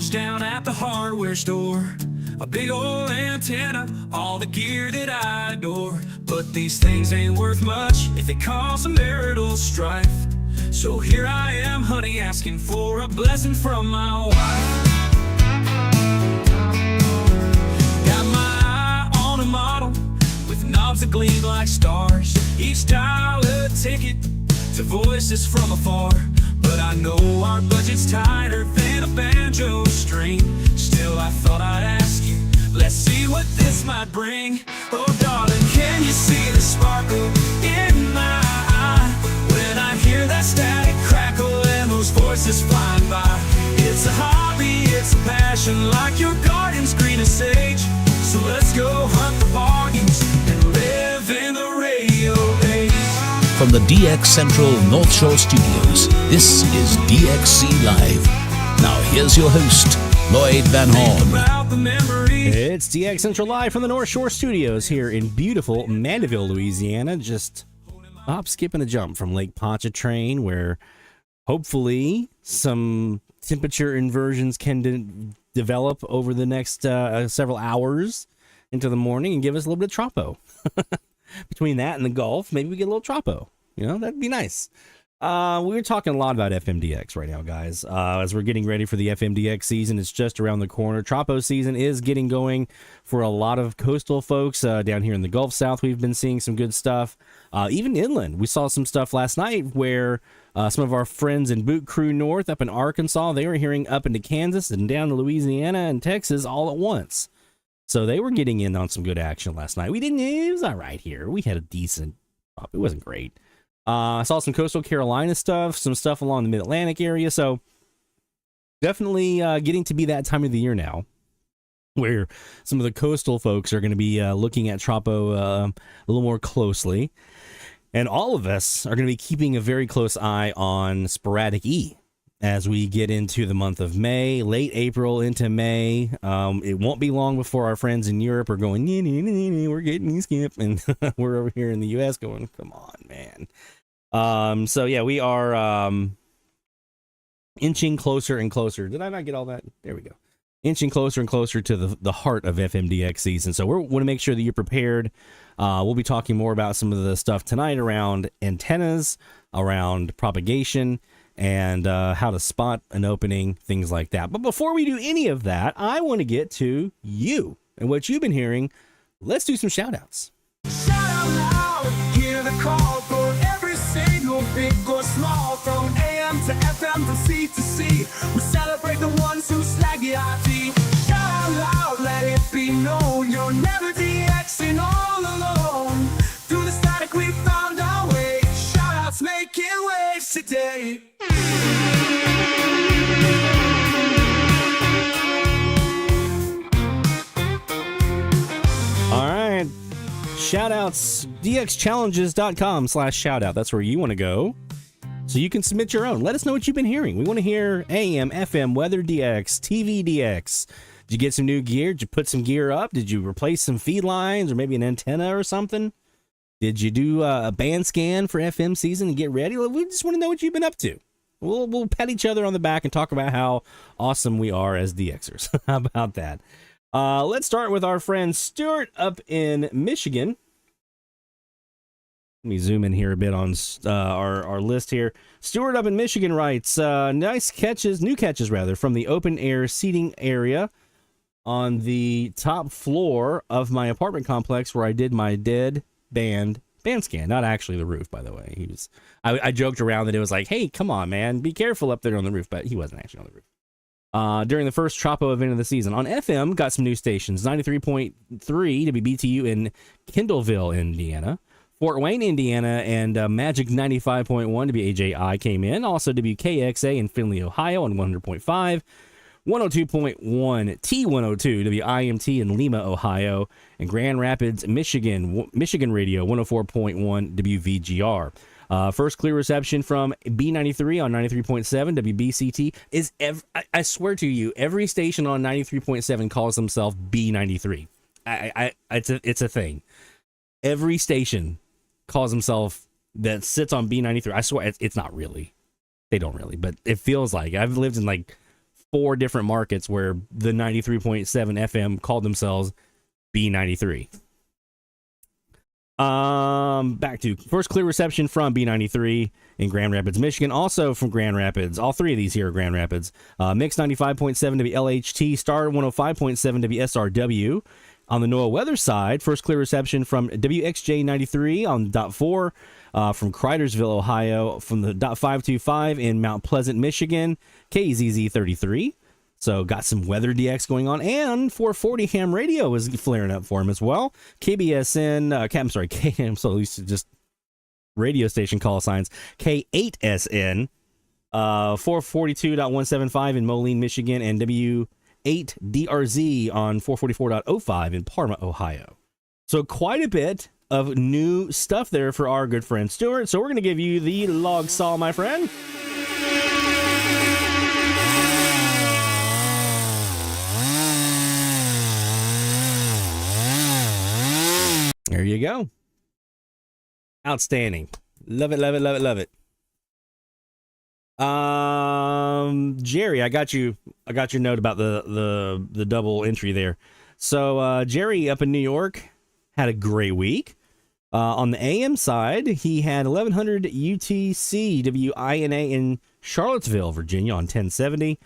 radios down at the hardware store. A big old antenna, all the gear that I adore. But these things ain't worth much if they cause a marital strife. So here I am, honey, asking for a blessing from my wife. Got my eye on a model with knobs that gleam like stars. Each dial a ticket to voices from afar. But I know our budget's tighter than a banjo string. Still, I thought I'd ask you, let's see what this might bring. Oh, darling, can you see the sparkle in my eye when I hear that static crackle and those voices flying by? It's a hobby, it's a passion, like your garden's green as sage. So let's go hunt the bargains and live in the radio age. From the DX Central North Shore Studios, this is DXC Live. Now here's your host, Lloyd Van Horn. It's DX Central Live from the North Shore Studios here in beautiful Mandeville, Louisiana. Just hop, skip, and a jump from Lake Pontchartrain, where hopefully some temperature inversions can develop over the next several hours into the morning and give us a little bit of tropo. Between that and the Gulf, maybe we get a little tropo. You know, that'd be nice. We're talking a lot about FMDX right now, guys. As we're getting ready for the FMDX season, it's just around the corner. Tropo season is getting going for a lot of coastal folks down here in the Gulf South. We've been seeing some good stuff. Even inland, we saw some stuff last night where some of our friends in Boot Crew North up in Arkansas, they were hearing up into Kansas and down to Louisiana and Texas all at once. So they were getting in on some good action last night. It was all right here. We had a decent drop. It wasn't great. I saw some coastal Carolina stuff, some stuff along the Mid-Atlantic area. So definitely getting to be that time of the year now where some of the coastal folks are going to be looking at Tropo a little more closely. And all of us are going to be keeping a very close eye on Sporadic E as we get into the month of May, late April into May. It won't be long before our friends in Europe are going, we're getting skip, and we're over here in the U.S. going, come on, man. So yeah, we are inching closer and closer. Did I not get all that? There we go. Inching closer and closer to the heart of FMDX season. So we want to make sure that you're prepared. We'll be talking more about some of the stuff tonight around antennas, around propagation, and how to spot an opening, things like that. But before we do any of that, I want to get to you and what you've been hearing. Let's do some shout-outs. Shout out loud, hear the call for every single big or small, from AM to FM, from C to C. We celebrate the ones who slag the IT. Shout out loud, let it be known, you're never DXing all alone. Through the static we found our way. Shout outs making waves today. All right. Shoutouts, dxchallenges.com/shoutout. That's where you want to go. So you can submit your own. Let us know what you've been hearing. We want to hear AM, FM, weather DX, TV DX. Did you get some new gear? Did you put some gear up? Did you replace some feed lines or maybe an antenna or something? Did you do a band scan for FM season and get ready? We just want to know what you've been up to. We'll pat each other on the back and talk about how awesome we are as DXers. How about that? Let's start with our friend Stuart up in Michigan. Let me zoom in here a bit on our list here. Stuart up in Michigan writes, nice catches, new catches rather, from the open air seating area on the top floor of my apartment complex where I did my dead band scan. Not actually the roof, by the way. I joked around that it was like, hey, come on, man, be careful up there on the roof, but he wasn't actually on the roof. During the first Tropo event of the season. On FM, got some new stations. 93.3 WBTU in Kendallville, Indiana. Fort Wayne, Indiana, and Magic 95.1 WAJI came in. Also WKXA in Findlay, Ohio on 100.5. 102.1 T102 WIMT in Lima, Ohio. And Grand Rapids, Michigan Radio 104.1 WVGR. First clear reception from B93 on 93.7 WBCT is I swear to you, every station on 93.7 calls themselves B93. It's a thing. Every station calls themselves that sits on B93. I swear it's not really. They don't really, but it feels like. I've lived in like 4 different markets where the 93.7 FM called themselves B93. Back to first clear reception from B93 in Grand Rapids, Michigan. Also from Grand Rapids. All 3 of these here are Grand Rapids. Mix 95.7 WLHT, Star 105.7 WSRW. On the NOAA weather side, first clear reception from WXJ 93 on .4, from Cridersville, Ohio, from the .525 in Mount Pleasant, Michigan, KZZ 33. So got some weather DX going on, and 440 ham radio is flaring up for him as well. I'm so used to just radio station call signs. K8SN, 442.175 in Moline, Michigan, and W8DRZ on 444.05 in Parma, Ohio. So quite a bit of new stuff there for our good friend Stuart. So we're going to give you the log saw, my friend. There you go. Outstanding. Love it, love it, love it, love it. Jerry, I got your note about the double entry there. So Jerry up in New York had a great week. On the AM side, he had 1100 UTC WINA in Charlottesville, Virginia on 1070.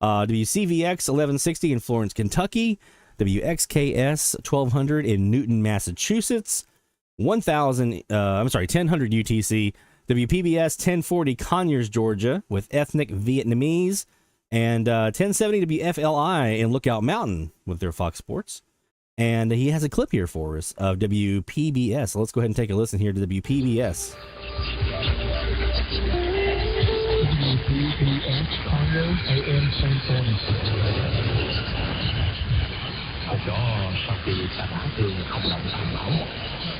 WCVX 1160 in Florence, Kentucky. WXKS 1200 in Newton, Massachusetts. 1000 UTC. WPBS 1040 Conyers, Georgia with ethnic Vietnamese. And 1070 WFLI in Lookout Mountain with their Fox Sports. And he has a clip here for us of WPBS. So let's go ahead and take a listen here to WPBS. WPBS Conyers AM 1040. Thật đó, sau khi xã Bá Thương không đồng thành mẫu,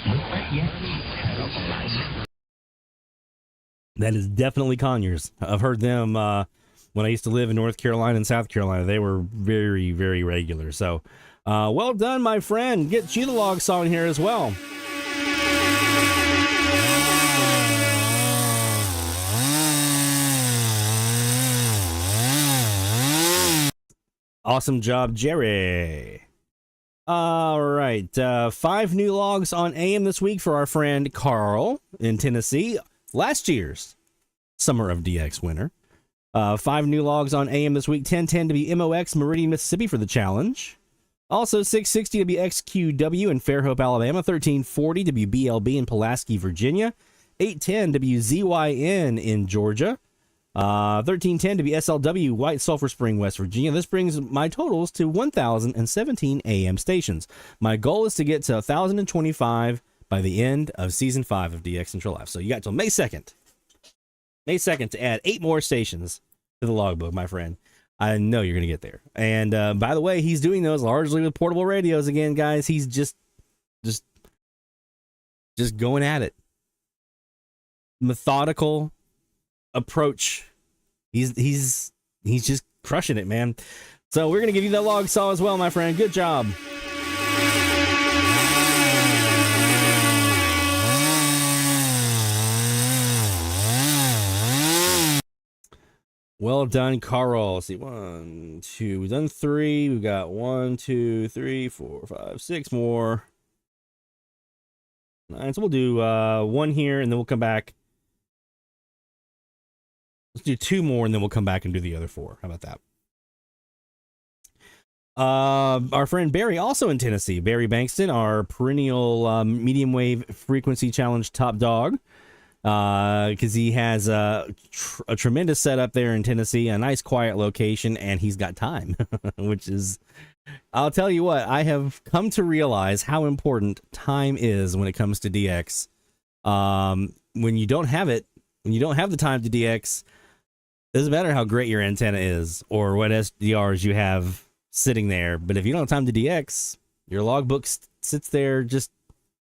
mới phát giác hai đầu còn lại. That is definitely Conyers. I've heard them when I used to live in North Carolina and South Carolina. They were very, very regular. So, well done, my friend. Get you the log saw in here as well. Awesome job, Jerry. All right. 5 new logs on AM this week for our friend Carl in Tennessee. Last year's Summer of DX winner. 5 new logs on AM this week. 1010 WMOX Meridian, Mississippi for the challenge. Also 660 WXQW in Fairhope, Alabama. 1340 WBLB in Pulaski, Virginia. 810 WZYN in Georgia. 1310 WSLW White Sulphur Spring, West Virginia. This brings my totals to 1,017 AM stations. My goal is to get to 1,025 by the end of Season 5 of DX Central Live. So you got till May 2nd. May 2nd to add 8 more stations to the logbook, my friend. I know you're going to get there. And by the way, he's doing those largely with portable radios again, guys. He's just going at it. Methodical approach. He's just crushing it, man. So we're gonna give you that log saw as well, my friend. Good job. Well done, Carl. Let's see, 1, 2. We've done 3. We've got 1, 2, 3, 4, 5, 6 more. 9. So we'll do 1 here, and then we'll come back. Let's do 2 more, and then we'll come back and do the other 4. How about that? Our friend Barry, also in Tennessee. Barry Bankston, our perennial medium wave frequency challenge top dog. Because he has a tremendous setup there in Tennessee, a nice quiet location, and he's got time, which is, I'll tell you what, I have come to realize how important time is when it comes to DX. When you don't have it, when you don't have the time to DX, it doesn't matter how great your antenna is or what SDRs you have sitting there. But if you don't have time to DX, your logbook sits there just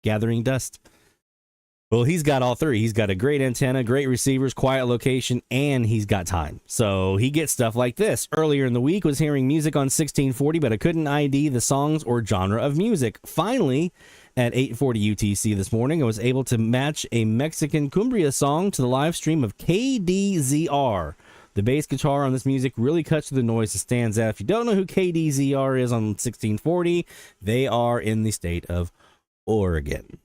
gathering dust. Well, he's got all 3. He's got a great antenna, great receivers, quiet location, and he's got time. So he gets stuff like this. Earlier in the week, was hearing music on 1640, but I couldn't ID the songs or genre of music. Finally, at 840 UTC this morning, I was able to match a Mexican cumbia song to the live stream of KDZR. The bass guitar on this music really cuts through the noise and stands out. If you don't know who KDZR is on 1640, they are in the state of Oregon.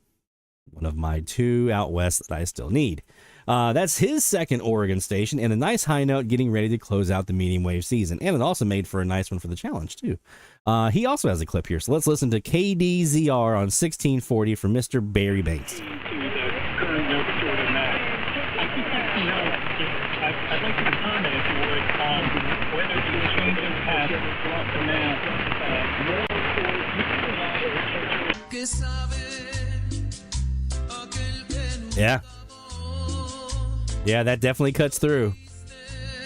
One of my 2 out west that I still need. That's his second Oregon station, and a nice high note getting ready to close out the medium wave season. And it also made for a nice one for the challenge, too. He also has a clip here, so let's listen to KDZR on 1640 from Mr. Barry Banks. I'd like you to comment, if you would, on whether these changes have brought the Yeah. Yeah, that definitely cuts through.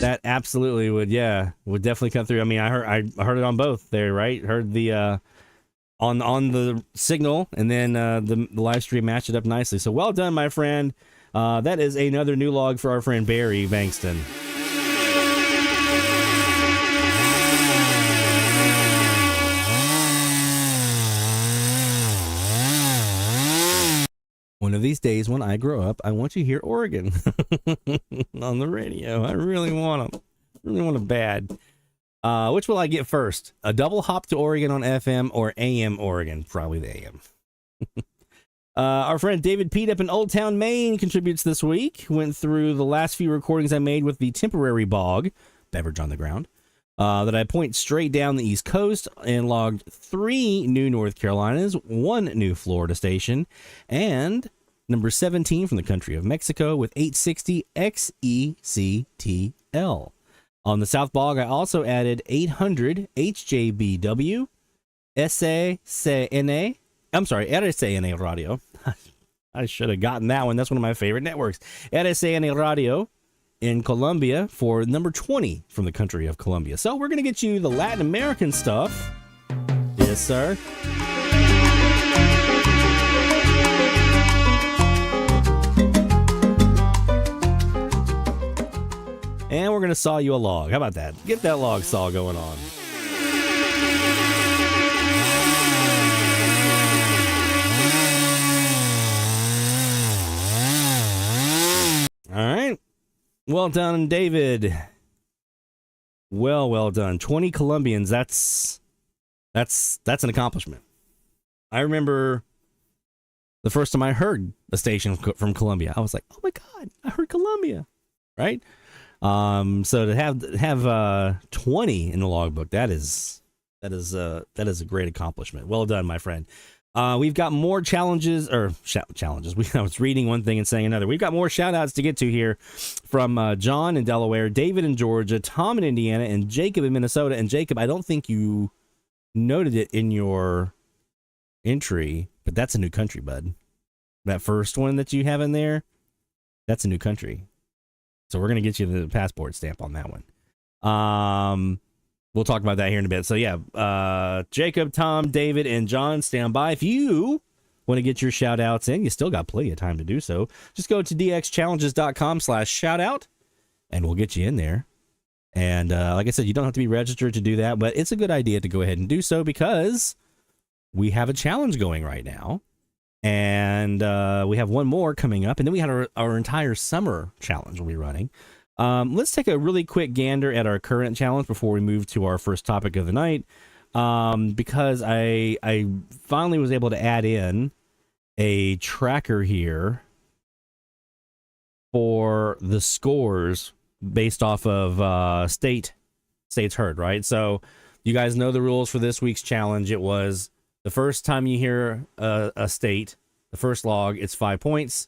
That absolutely would definitely come through. I mean, I heard it on both there, right? Heard the on the signal, and then the live stream matched it up nicely. So well done, my friend. That is another new log for our friend Barry Bankston. One of these days when I grow up, I want you to hear Oregon on the radio. I really want them. Really want it bad. Which will I get first? A double hop to Oregon on FM or AM Oregon? Probably the AM. Our friend David Pete up in Old Town, Maine contributes this week. Went through the last few recordings I made with the temporary bog, beverage on the ground, that I point straight down the East Coast and logged 3 new North Carolinas, 1 new Florida station, and number 17 from the country of Mexico with 860 XECTL. On the South Bog, I also added 800 HJBW, SACNA. I'm sorry, RSANA Radio. I should have gotten that one. That's one of my favorite networks. RSANA Radio in Colombia for number 20 from the country of Colombia. So we're going to get you the Latin American stuff. Yes, sir. And we're going to saw you a log. How about that? Get that log saw going on. All right. Well done, David. Well done. 20 Colombians. That's an accomplishment. I remember the first time I heard a station from Colombia. I was like, "Oh my God, I heard Colombia!" Right? So to have 20 in the logbook, that is a great accomplishment. Well done, my friend. We've got more challenges. I was reading one thing and saying another. We've got more shout outs to get to here from John in Delaware, David in Georgia, Tom in Indiana, and Jacob in Minnesota. And Jacob, I don't think you noted it in your entry, but that's a new country, bud. That first one that you have in there, that's a new country. So we're going to get you the passport stamp on that one. We'll talk about that here in a bit. So yeah, Jacob, Tom, David, and John, stand by. If you want to get your shout outs in, you still got plenty of time to do so. Just go to dxchallenges.com/shoutout and we'll get you in there. And like I said, you don't have to be registered to do that, but it's a good idea to go ahead and do so because we have a challenge going right now. And we have one more coming up, and then we had our entire summer challenge we'll be running. Let's take a really quick gander at our current challenge before we move to our first topic of the night, because I finally was able to add in a tracker here for the scores based off of states heard, right? So you guys know the rules for this week's challenge. It was the first time you hear a state, the first log, it's 5 points.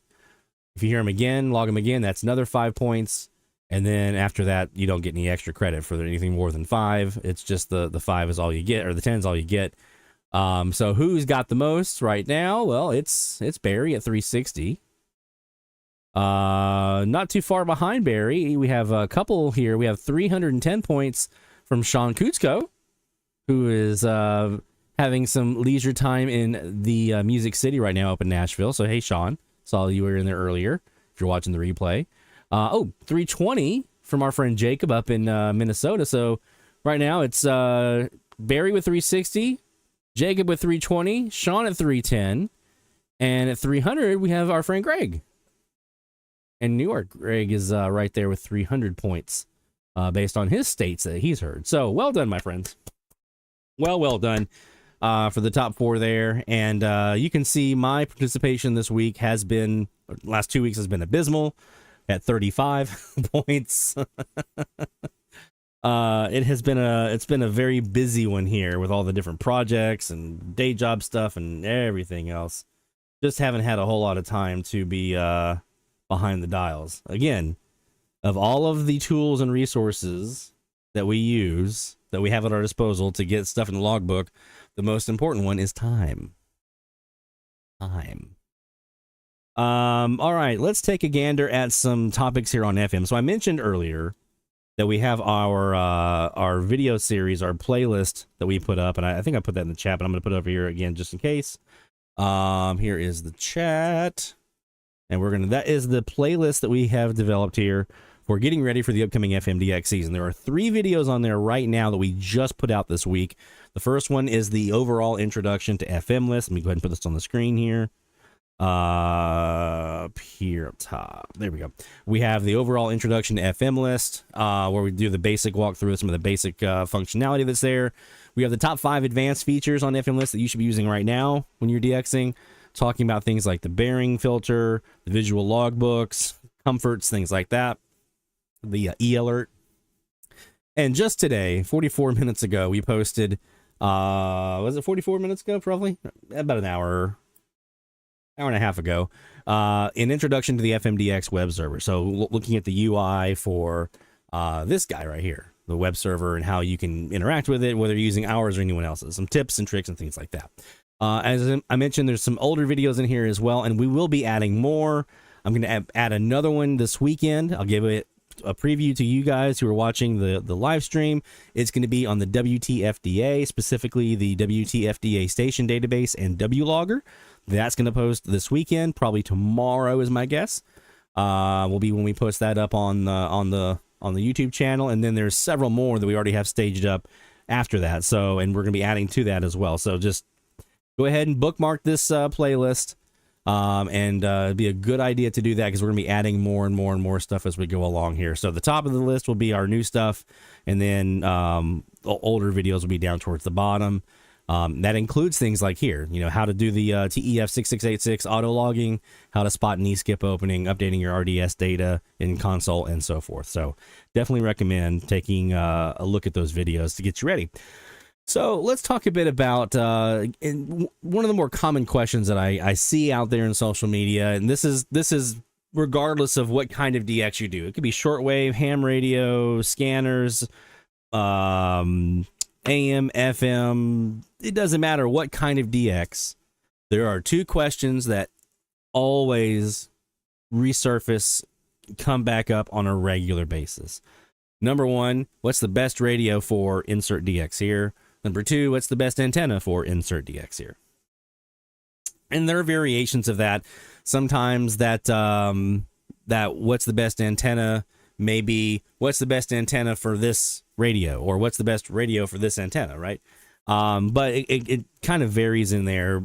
If you hear them again, log them again, that's another 5 points. And then after that, you don't get any extra credit for anything more than 5. It's just the 5 is all you get, or the 10 is all you get. So who's got the most right now? Well, it's Barry at 360. Not too far behind Barry. We have a couple here. We have 310 points from Sean Kutsko, who is having some leisure time in the Music City right now up in Nashville. So, hey, Sean, saw you were in there earlier if you're watching the replay. 320 from our friend Jacob up in Minnesota. So right now it's Barry with 360, Jacob with 320, Sean at 310, and at 300 we have our friend Greg in New York. Greg is right there with 300 points based on his states that he's heard. So well done, my friends. Well done for the top 4 there. And you can see my participation this week last 2 weeks has been abysmal at 35 points. It's been a very busy one here with all the different projects and day job stuff and everything else. Just haven't had a whole lot of time to be behind the dials. Again, of all of the tools and resources that we use, that we have at our disposal to get stuff in the logbook, the most important one is time. All right, let's take a gander at some topics here on FM. So I mentioned earlier that we have our video series, our playlist that we put up, and I think I put that in the chat, but I'm going to put it over here again just in case. Here is the chat, and that is the playlist that we have developed here for getting ready for the upcoming FMDX season. There are 3 videos on there right now that we just put out this week. The first one is the overall introduction to FM list. Let me go ahead and put this on the screen here. Here up top, there we go. We have the overall introduction to FM list, where we do the basic walkthrough of some of the basic functionality that's there. We have the top 5 advanced features on FM list that you should be using right now when you're DXing, talking about things like the bearing filter, the visual logbooks, comforts, things like that, the e-alert. And just today, 44 minutes ago, we posted, was it 44 minutes ago, probably? About an hour and a half ago, an introduction to the FMDX web server. So looking at the UI for this guy right here, the web server, and how you can interact with it, whether you're using ours or anyone else's, some tips and tricks and things like that. As I mentioned, there's some older videos in here as well, and we will be adding more. I'm going to add another one this weekend. I'll give it a preview to you guys who are watching the live stream. It's going to be on the WTFDA, specifically the WTFDA station database and WLogger. That's going to post this weekend, probably tomorrow is my guess. Will be when we post that up on the YouTube channel, and then there's several more that we already have staged up after that. So, and we're going to be adding to that as well. So just go ahead and bookmark this playlist, and it'd be a good idea to do that because we're going to be adding more and more stuff as we go along here. So the top of the list will be our new stuff, and then the older videos will be down towards the bottom. That includes things like here, how to do the TEF6686 auto logging, how to spot an e-skip opening, updating your RDS data in console, and so forth. So definitely recommend taking a look at those videos to get you ready. So let's talk a bit about one of the more common questions that I see out there in social media, and this is regardless of what kind of DX you do. It could be shortwave, ham radio, scanners, AM, FM, it doesn't matter what kind of DX. There are 2 questions that always resurface, come back up on a regular basis. Number 1, what's the best radio for insert DX here? Number 2, what's the best antenna for insert DX here? And there are variations of that. Sometimes that what's the best antenna may be what's the best antenna for this radio, or what's the best radio for this antenna, right? But it kind of varies in there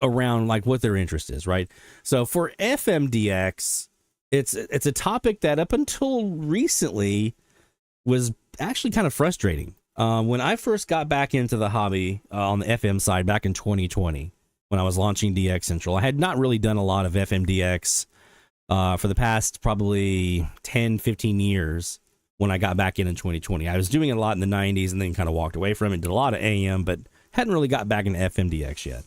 around like what their interest is, right? So for FMDX, it's a topic that up until recently was actually kind of frustrating. When I first got back into the hobby on the FM side back in 2020, when I was launching DX Central, I had not really done a lot of FMDX for the past probably 10, 15 years. When I got back in 2020, I was doing it a lot in the 90s and then kind of walked away from it, did a lot of AM, but hadn't really got back into FMDX yet.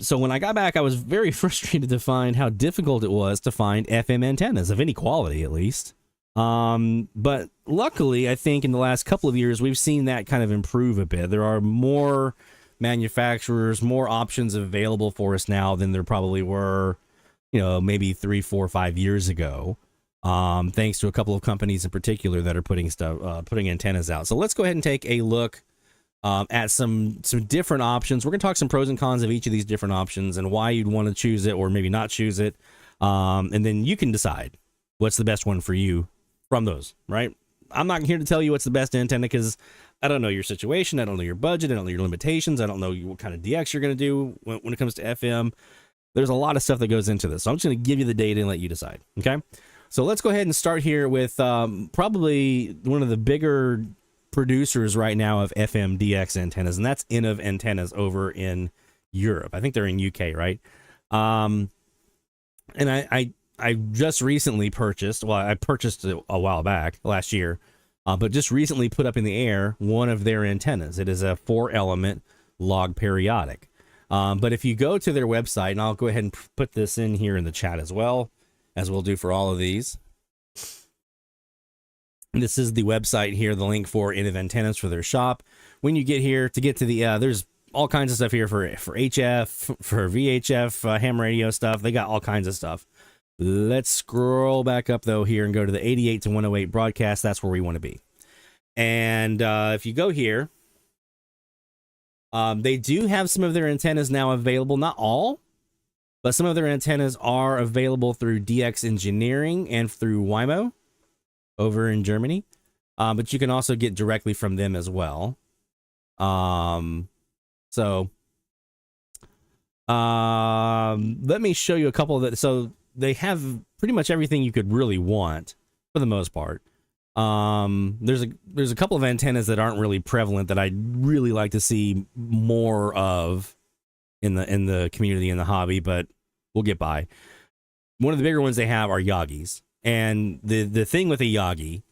So when I got back, I was very frustrated to find how difficult it was to find FM antennas of any quality, at least. But luckily, I think in the last couple of years, we've seen that kind of improve a bit. There are more manufacturers, more options available for us now than there probably were, maybe 3, 4, 5 years ago. Thanks to a couple of companies in particular that are putting antennas out. So let's go ahead and take a look at some different options. We're going to talk some pros and cons of each of these different options and why you'd want to choose it or maybe not choose it. And then you can decide what's the best one for you from those, right? I'm not here to tell you what's the best antenna because I don't know your situation. I don't know your budget. I don't know your limitations. I don't know what kind of DX you're going to do when it comes to FM. There's a lot of stuff that goes into this. So I'm just going to give you the data and let you decide. Okay. So let's go ahead and start here with probably one of the bigger producers right now of FM DX antennas, and that's Innov Antennas over in Europe. I think they're in UK, right? And I just recently purchased, well, I purchased it a while back, last year, but just recently put up in the air one of their antennas. It is a 4-element log periodic. But if you go to their website, and I'll go ahead and put this in here in the chat as well, as we'll do for all of these. This is the website here, the link for Innov Antennas for their shop. When you get here, to get to the, there's all kinds of stuff here for HF, for VHF, ham radio stuff. They got all kinds of stuff. Let's scroll back up, though, here and go to the 88 to 108 broadcast. That's where we want to be. And if you go here, they do have some of their antennas now available. Not all, but some of their antennas are available through DX Engineering and through Wimo over in Germany. But you can also get directly from them as well. So let me show you a couple of that. So they have pretty much everything you could really want for the most part. There's a couple of antennas that aren't really prevalent that I'd really like to see more of in the community, in the hobby, but we'll get by. One of the bigger ones they have are Yagis. And the thing with a Yagi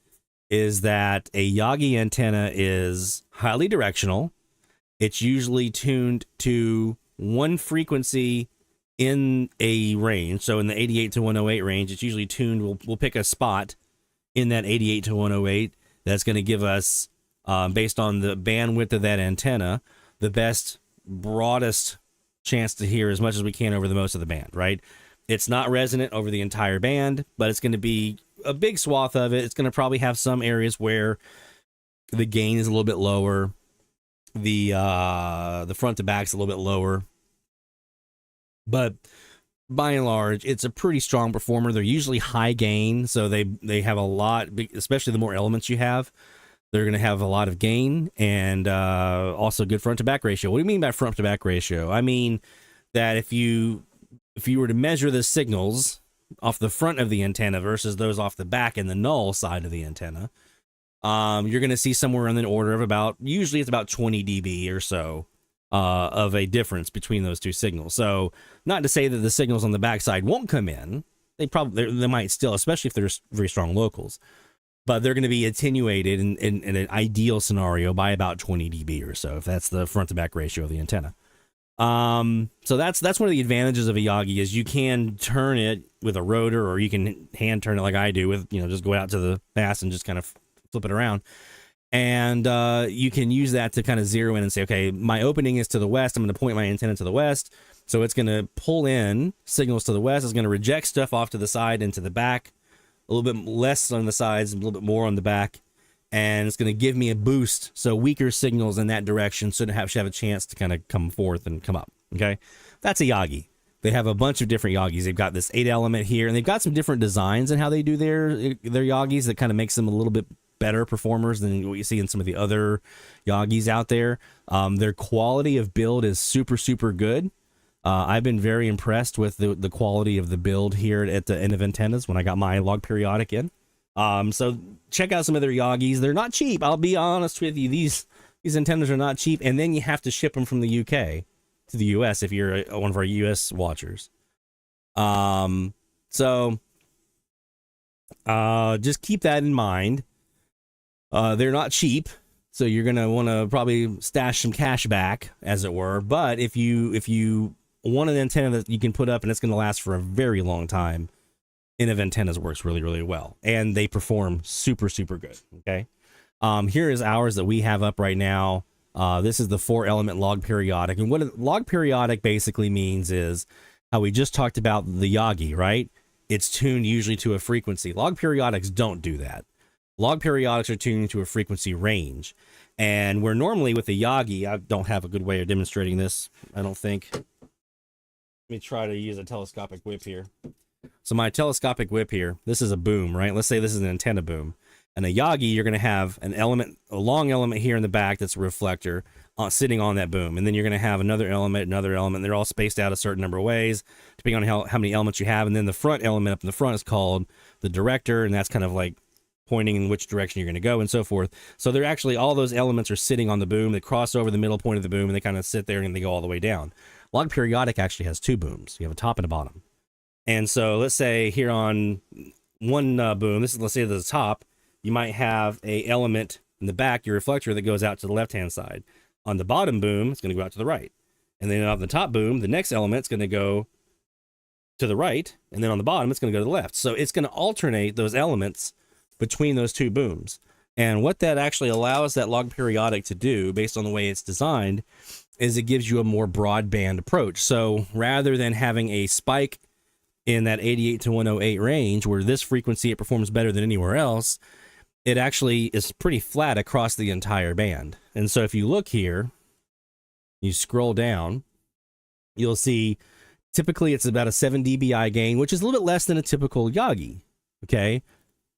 is that a Yagi antenna is highly directional. It's usually tuned to one frequency in a range. So in the 88 to 108 range, it's usually tuned. We'll pick a spot in that 88 to 108 that's going to give us, based on the bandwidth of that antenna, the best, broadest chance to hear as much as we can over the most of the band, right? It's not resonant over the entire band, but it's going to be a big swath of it. It's going to probably have some areas where the gain is a little bit lower. The front to back's a little bit lower. But by and large, it's a pretty strong performer. They're usually high gain, so they have a lot, especially the more elements you have. They're going to have a lot of gain and also good front to back ratio. What do you mean by front to back ratio? I mean that if you were to measure the signals off the front of the antenna versus those off the back and the null side of the antenna, you're going to see somewhere in the order of usually it's about 20 dB or so of a difference between those two signals. So not to say that the signals on the backside won't come in. They might still, especially if they're very strong locals, but they're going to be attenuated in an ideal scenario by about 20 dB or so, if that's the front to back ratio of the antenna. So that's one of the advantages of a Yagi is you can turn it with a rotor, or you can hand turn it like I do with, just go out to the mast and just kind of flip it around. And you can use that to kind of zero in and say, okay, my opening is to the west. I'm going to point my antenna to the west. So it's going to pull in signals to the west. It's going to reject stuff off to the side and to the back, a little bit less on the sides, a little bit more on the back. And it's going to give me a boost. So weaker signals in that direction should have a chance to kind of come forth and come up. Okay. That's a Yagi. They have a bunch of different Yagis. They've got this 8-element here, and they've got some different designs in how they do their Yagis that kind of makes them a little bit better performers than what you see in some of the other Yagis out there. Their quality of build is super, super good. I've been very impressed with the quality of the build here at the Innov Antennas when I got my log periodic in. So check out some of their Yagis. They're not cheap. I'll be honest with you. These antennas are not cheap, and then you have to ship them from the UK to the US if you're one of our US watchers. So just keep that in mind. They're not cheap, so you're going to want to probably stash some cash back, as it were. But if you want an antenna that you can put up and it's going to last for a very long time, Innov Antennas works really, really well. And they perform super, super good, okay? Here is ours that we have up right now. This is the 4-element log periodic. And what a log periodic basically means is how we just talked about the Yagi, right? It's tuned usually to a frequency. Log periodics don't do that. Log periodics are tuned to a frequency range. And where normally with the Yagi, I don't have a good way of demonstrating this, I don't think. Let me try to use a telescopic whip here. So my telescopic whip here, this is a boom, right? Let's say this is an antenna boom. And a Yagi, you're going to have a long element here in the back that's a reflector, sitting on that boom. And then you're going to have another element. They're all spaced out a certain number of ways, depending on how many elements you have. And then the front element up in the front is called the director, and that's kind of like pointing in which direction you're going to go and so forth. So they're actually, all those elements are sitting on the boom. They cross over the middle point of the boom, and they kind of sit there and they go all the way down. Log periodic actually has two booms. You have a top and a bottom. And so let's say here on one boom, let's say the top, you might have a element in the back, your reflector, that goes out to the left-hand side. On the bottom boom, it's going to go out to the right. And then on the top boom, the next element's going to go to the right. And then on the bottom, it's going to go to the left. So it's going to alternate those elements between those two booms. And what that actually allows that log periodic to do, based on the way it's designed, is it gives you a more broadband approach. So rather than having a spike in that 88 to 108 range, where this frequency, it performs better than anywhere else, it actually is pretty flat across the entire band. And so if you look here, you scroll down, you'll see typically it's about a 7 dBi gain, which is a little bit less than a typical Yagi, okay?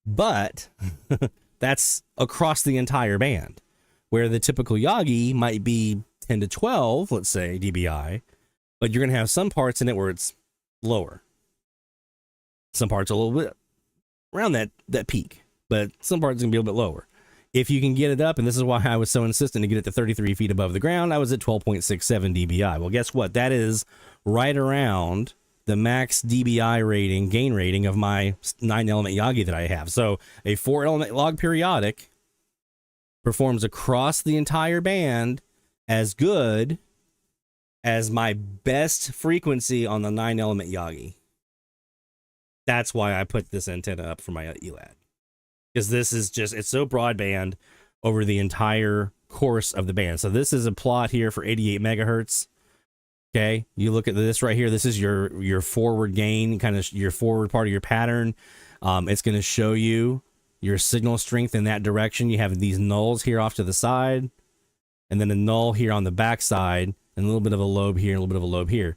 But that's across the entire band, where the typical Yagi might be 10 to 12, let's say, dBi, but you're going to have some parts in it where it's lower. Some parts a little bit around that peak, but some parts are going to be a little bit lower. If you can get it up, and this is why I was so insistent to get it to 33 feet above the ground, I was at 12.67 dBi. Well, guess what? That is right around the max dBi rating, gain rating of my 9-element Yagi that I have. So a 4-element log periodic performs across the entire band as good as my best frequency on the 9-element Yagi. That's why I put this antenna up for my ELAD. Because this is just, it's so broadband over the entire course of the band. So this is a plot here for 88 megahertz. Okay, you look at this right here. This is your forward gain, kind of your forward part of your pattern. It's going to show you your signal strength in that direction. You have these nulls here off to the side, and then a null here on the back side, and a little bit of a lobe here, and a little bit of a lobe here.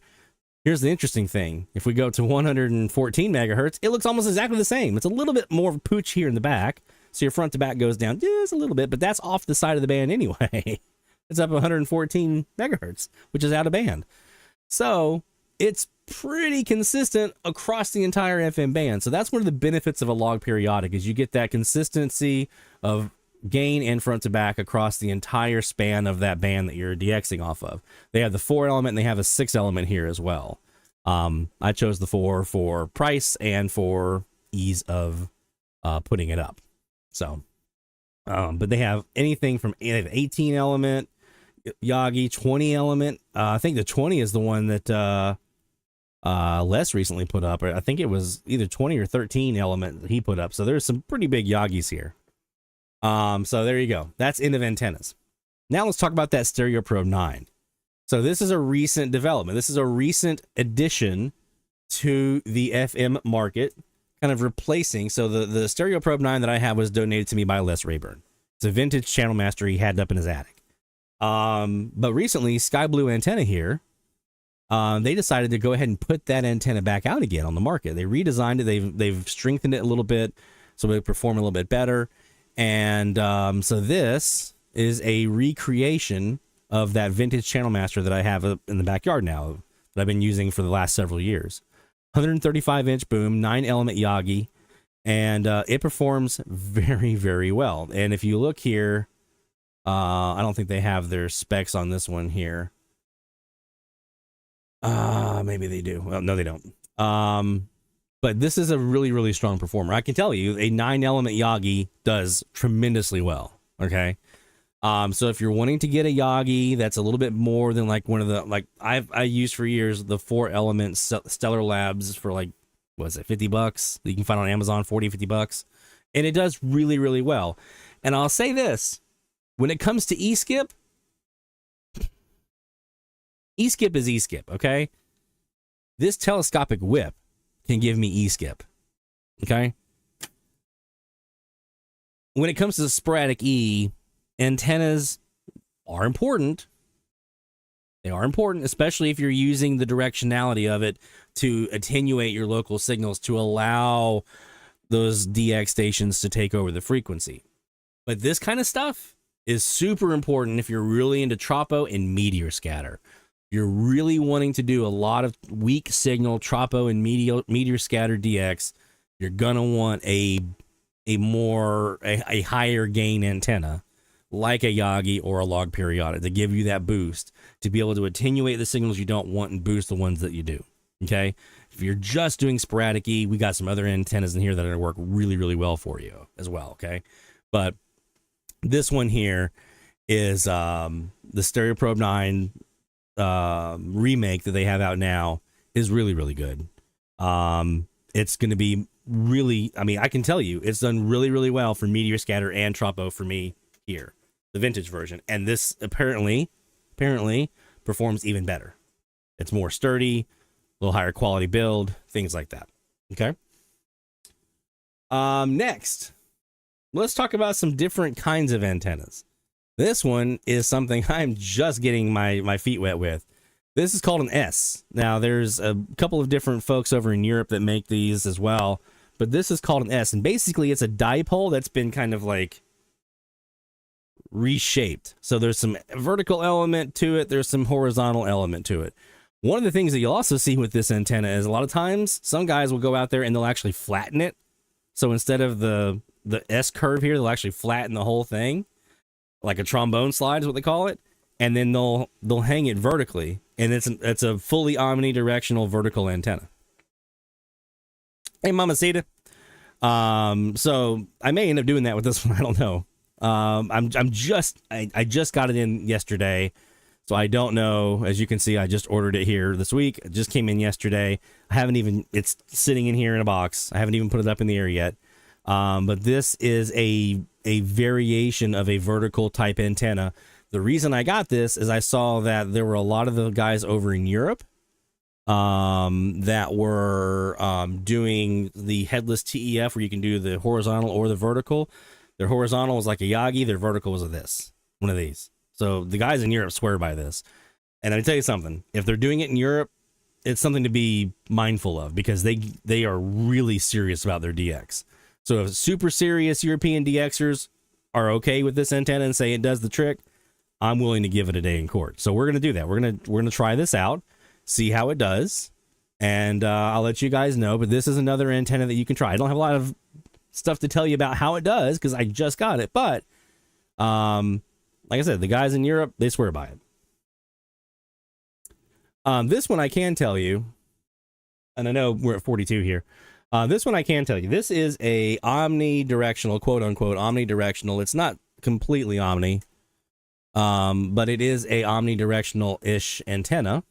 Here's the interesting thing. If we go to 114 megahertz, it looks almost exactly the same. It's a little bit more pooch here in the back. So your front to back goes down just a little bit, but that's off the side of the band anyway. It's up 114 megahertz, which is out of band. So it's pretty consistent across the entire FM band. So that's one of the benefits of a log periodic, is you get that consistency of gain and front to back across the entire span of that band that you're DXing off of. They have the 4-element and they have a 6-element here as well. I chose the 4 for price and for ease of putting it up. So, but they have anything from 18-element Yagi, 20-element. I think the 20 is the one that Les recently put up. I think it was either 20 or 13-element that he put up. So there's some pretty big Yagis here. So there you go. That's end of antennas. Now let's talk about that Stereo Probe 9. So this is a recent development. This is a recent addition to the FM market, kind of replacing. So the Stereo Probe 9 that I have was donated to me by Les Rayburn. It's a vintage channel master he had up in his attic. But recently, Sky Blue Antenna here, they decided to go ahead and put that antenna back out again on the market. They redesigned it. They've strengthened it a little bit so it perform a little bit better. And so this is a recreation of that vintage channel master that I have in the backyard now that I've been using for the last several years. 135-inch boom, 9-element Yagi, and it performs very, very well. And if you look here, I don't think they have their specs on this one here. Maybe they do. Well, no, they don't. But this is a really, really strong performer. I can tell you, a 9-element Yagi does tremendously well. Okay. So if you're wanting to get a Yagi that's a little bit more than like one of the, like I used for years, the 4-element Stellar Labs for like, what is it, $50? You can find on Amazon, $40-50. And it does really, really well. And I'll say this, when it comes to E-Skip is E-Skip, okay? This telescopic whip can give me E-Skip, okay? When it comes to sporadic E, antennas are important. They are important, especially if you're using the directionality of it to attenuate your local signals to allow those DX stations to take over the frequency. But this kind of stuff is super important if you're really into tropo and meteor scatter. You're really wanting to do a lot of weak signal tropo and meteor scatter DX. You're gonna want a higher gain antenna like a Yagi or a log periodic to give you that boost, to be able to attenuate the signals you don't want and boost the ones that you do. Okay, if you're just doing sporadic E, we got some other antennas in here that are gonna work really, really well for you as well. Okay, but this one here is the Stereo Probe 9 remake that they have out now is really, really good. It's going to be really, I mean, I can tell you it's done really, really well for meteor scatter and tropo for me here, the vintage version. And this apparently performs even better. It's more sturdy, a little higher quality build, things like that. Okay. Next, let's talk about some different kinds of antennas. This one is something I'm just getting my feet wet with. This is called an S. Now, there's a couple of different folks over in Europe that make these as well, but this is called an S, and basically it's a dipole that's been kind of like reshaped. So there's some vertical element to it, there's some horizontal element to it. One of the things that you'll also see with this antenna is a lot of times some guys will go out there and they'll actually flatten it. So instead of the S curve here, they'll actually flatten the whole thing, like a trombone slide is what they call it, and then they'll hang it vertically, and it's a fully omnidirectional vertical antenna. Hey, Mamacita. So I may end up doing that with this one. I don't know. I just got it in yesterday, so I don't know. As you can see, I just ordered it here this week. It just came in yesterday. It's sitting in here in a box. I haven't even put it up in the air yet. But this is a variation of a vertical type antenna. The reason I got this is I saw that there were a lot of the guys over in Europe that were doing the headless TEF, where you can do the horizontal or the vertical. Their horizontal was like a Yagi, their vertical was one of these. So the guys in Europe swear by this. And let me tell you something, if they're doing it in Europe, it's something to be mindful of, because they are really serious about their DX. So if super serious European DXers are okay with this antenna and say it does the trick, I'm willing to give it a day in court. So we're going to do that. We're going to try this out, see how it does, and I'll let you guys know. But this is another antenna that you can try. I don't have a lot of stuff to tell you about how it does because I just got it. But like I said, the guys in Europe, they swear by it. This one I can tell you, and I know we're at 42 here. This one I can tell you. This is a omnidirectional, quote unquote, omnidirectional. It's not completely omni, but it is a omnidirectional-ish antenna.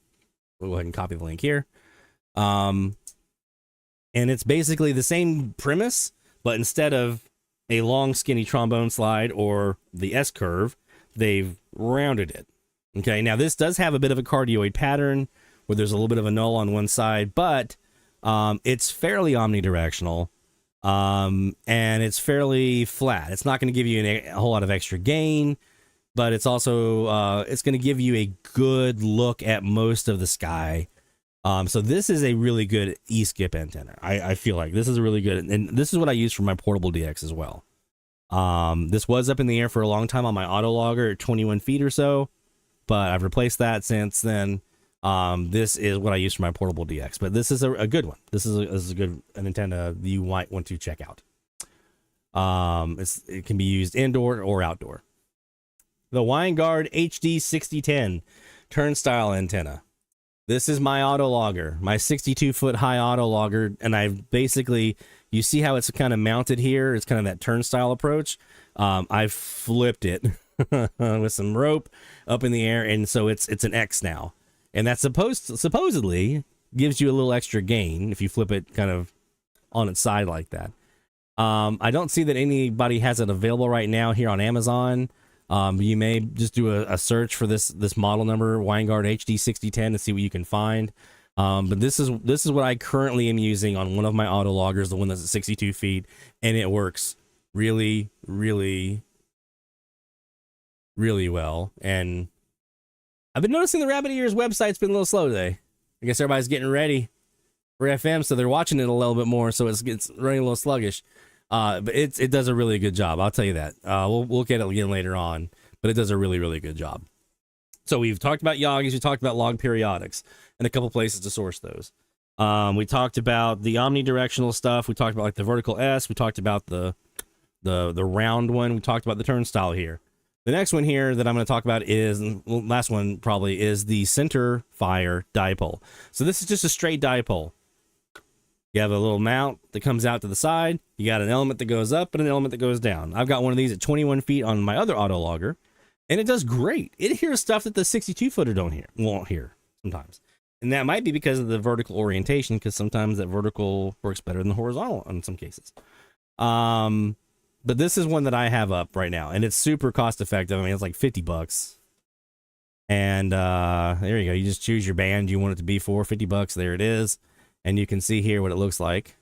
We'll go ahead and copy the link here. And it's basically the same premise, but instead of a long, skinny trombone slide or the S curve, they've rounded it. Okay, now this does have a bit of a cardioid pattern where there's a little bit of a null on one side, but it's fairly omnidirectional, and it's fairly flat. It's not going to give you a whole lot of extra gain, but it's also it's going to give you a good look at most of the sky. So this is a really good E-skip antenna. I feel like this is a really good, and this is what I use for my portable DX as well. This was up in the air for a long time on my autologger at 21 feet or so, but I've replaced that since then. This is what I use for my portable DX, but this is a good one. This is a good antenna that you might want to check out. It can be used indoor or outdoor. The Winegard HD 6010 turnstile antenna. This is my autologger, my 62-foot high autologger, and I've basically, you see how it's kind of mounted here? It's kind of that turnstile approach. I've flipped it with some rope up in the air, and so it's an X now. And that supposedly gives you a little extra gain if you flip it kind of on its side like that. I don't see that anybody has it available right now here on Amazon. You may just do a search for this model number, Winegard HD 6010, to see what you can find. But this is what I currently am using on one of my autologgers, the one that's at 62 feet, and it works really, really, really well. And I've been noticing the Rabbit Ears website's been a little slow today. I guess everybody's getting ready for FM, so they're watching it a little bit more, so it's running a little sluggish. But it does a really good job, I'll tell you that. We'll get it again later on. but it does a really, really good job. So we've talked about Yagis, we talked about log periodics, and a couple places to source those. We talked about the omnidirectional stuff. We talked about like the vertical S. We talked about the round one. We talked about the turnstile here. The next one here that I'm going to talk about is, last one probably, is the center fire dipole. So this is just a straight dipole. You have a little mount that comes out to the side. You got an element that goes up and an element that goes down. I've got one of these at 21 feet on my other autologger, and it does great. It hears stuff that the 62-footer won't hear sometimes. And that might be because of the vertical orientation, because sometimes that vertical works better than the horizontal in some cases. But this is one that I have up right now, and it's super cost effective. I mean, it's like $50. And there you go. You just choose your band you want it to be for, $50. There it is. And you can see here what it looks like.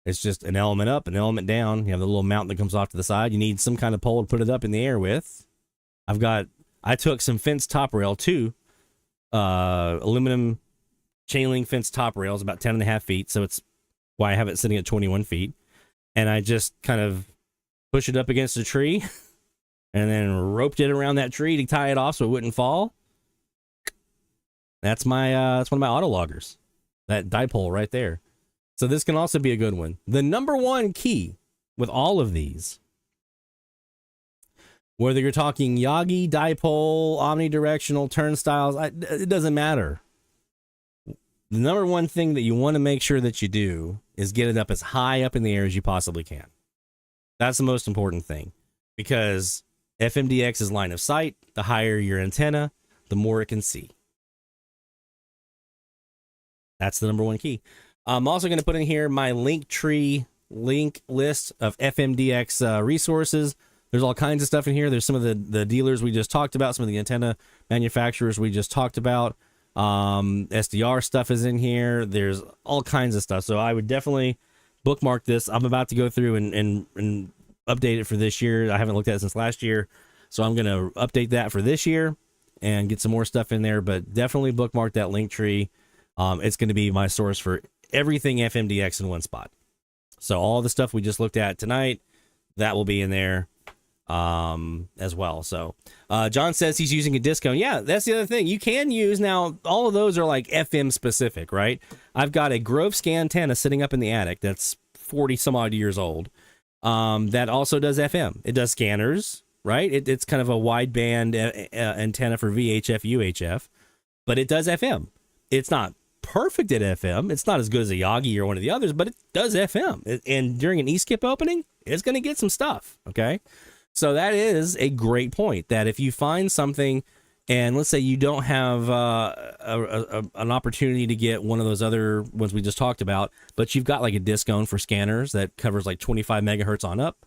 It's just an element up, an element down. You have the little mount that comes off to the side. You need some kind of pole to put it up in the air with. I took some fence top rail too. Aluminum chain link fence top rails, about 10.5 feet. So it's why I have it sitting at 21 feet. And I just kind of push it up against a tree and then roped it around that tree to tie it off so it wouldn't fall. That's one of my autologgers. That dipole right there. So this can also be a good one. The number one key with all of these, whether you're talking Yagi, dipole, omnidirectional, turnstiles, it doesn't matter. The number one thing that you want to make sure that you do is get it up as high up in the air as you possibly can. That's the most important thing, because FMDX is line of sight. The higher your antenna, the more it can see. That's the number one key. I'm also going to put in here my Linktree link list of FMDX resources. There's all kinds of stuff in here. There's some of the dealers we just talked about, some of the antenna manufacturers we just talked about. SDR stuff is in here. There's all kinds of stuff. So I would definitely bookmark this. I'm about to go through and update it for this year. I haven't looked at it since last year. So I'm going to update that for this year and get some more stuff in there. But definitely bookmark that Linktree. It's going to be my source for everything FMDX in one spot. So all the stuff we just looked at tonight, that will be in there as well. So John says he's using a disc cone. Yeah, that's the other thing. You can use, now all of those are like FM specific, right? I've got a Grove Scan antenna sitting up in the attic that's 40 some odd years old. That also does FM. It does scanners, right? It's kind of a wideband antenna for VHF, UHF, but it does FM. It's not perfect at FM. It's not as good as a Yagi or one of the others, but it does FM. And during an E-skip opening, it's going to get some stuff, okay? So that is a great point, that if you find something, and let's say you don't have an opportunity to get one of those other ones we just talked about, but you've got like a disc cone for scanners that covers like 25 megahertz on up,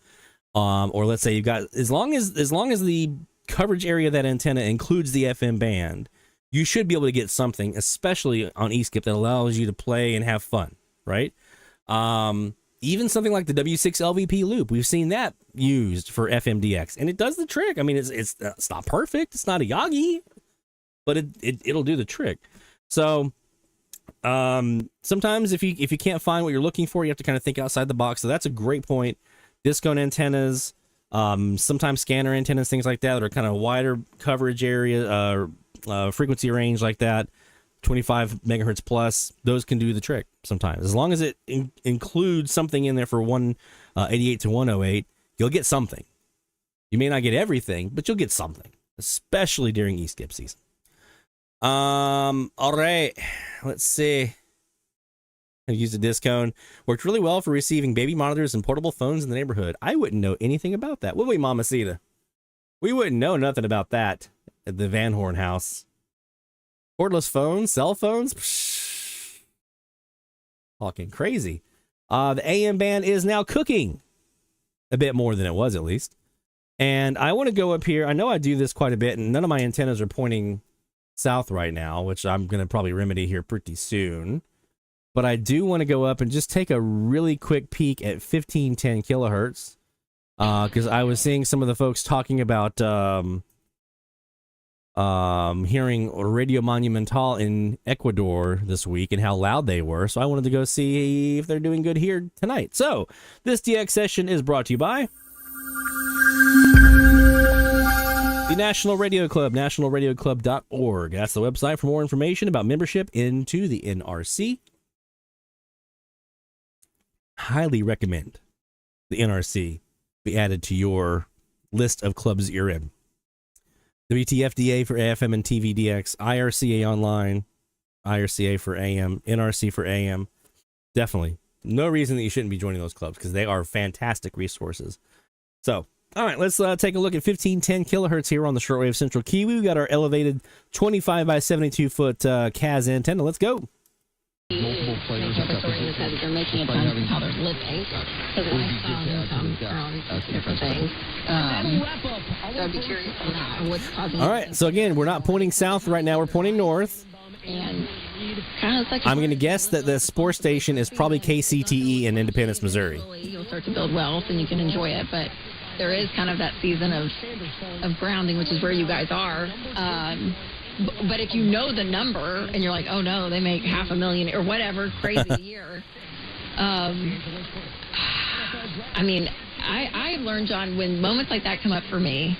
or let's say you've got, as long as the coverage area of that antenna includes the FM band, you should be able to get something, especially on E-skip, that allows you to play and have fun, right? Even something like the W6 LVP loop, we've seen that used for FMDX, and it does the trick. I mean, it's not perfect, it's not a Yagi, but it'll do the trick. So sometimes if you can't find what you're looking for, you have to kind of think outside the box. So that's a great point. Disc cone antennas, sometimes scanner antennas, things like that are kind of wider coverage area, frequency range like that, 25 megahertz plus, those can do the trick sometimes. As long as it includes something in there for 188 to 108, you'll get something. You may not get everything, but you'll get something, especially during E-skip season. All right, let's see. I used a disc cone. Worked really well for receiving baby monitors and portable phones in the neighborhood. I wouldn't know anything about that, would we, Mamacita? We wouldn't know nothing about that at the Van Horn house. Cordless phones, cell phones, psh, talking crazy. The AM band is now cooking a bit more than it was, at least. And I want to go up here. I know I do this quite a bit, and none of my antennas are pointing south right now, which I'm going to probably remedy here pretty soon. But I do want to go up and just take a really quick peek at 1510 kilohertz, because I was seeing some of the folks talking about hearing Radio Monumental in Ecuador this week and how loud they were. So I wanted to go see if they're doing good here tonight. So this DX session is brought to you by The National Radio Club, nationalradioclub.org. That's the website for more information about membership into the NRC. Highly recommend the NRC be added to your list of clubs that you're in. WTFDA for AFM and TVDX, IRCA Online, IRCA for AM, NRC for AM. Definitely. No reason that you shouldn't be joining those clubs because they are fantastic resources. So, all right, let's take a look at 1510 kilohertz here on the shortwave Central Kiwi. We got our elevated 25 by 72 foot CAS antenna. Let's go. Multiple players they're making a ton of how they're living. So the lifestyle income around different things. So I'd be curious on that. What's causing all right, so again, we're not pointing south right now. We're pointing north. And kind of like I'm going to guess that the sports station is probably KCTE in Independence, Missouri. You'll start to build wealth and you can enjoy it, but there is kind of that season of grounding, which is where you guys are. But if you know the number and you're like, oh no, they make $500,000 or whatever crazy a year. I mean, I've learned, John, when moments like that come up for me,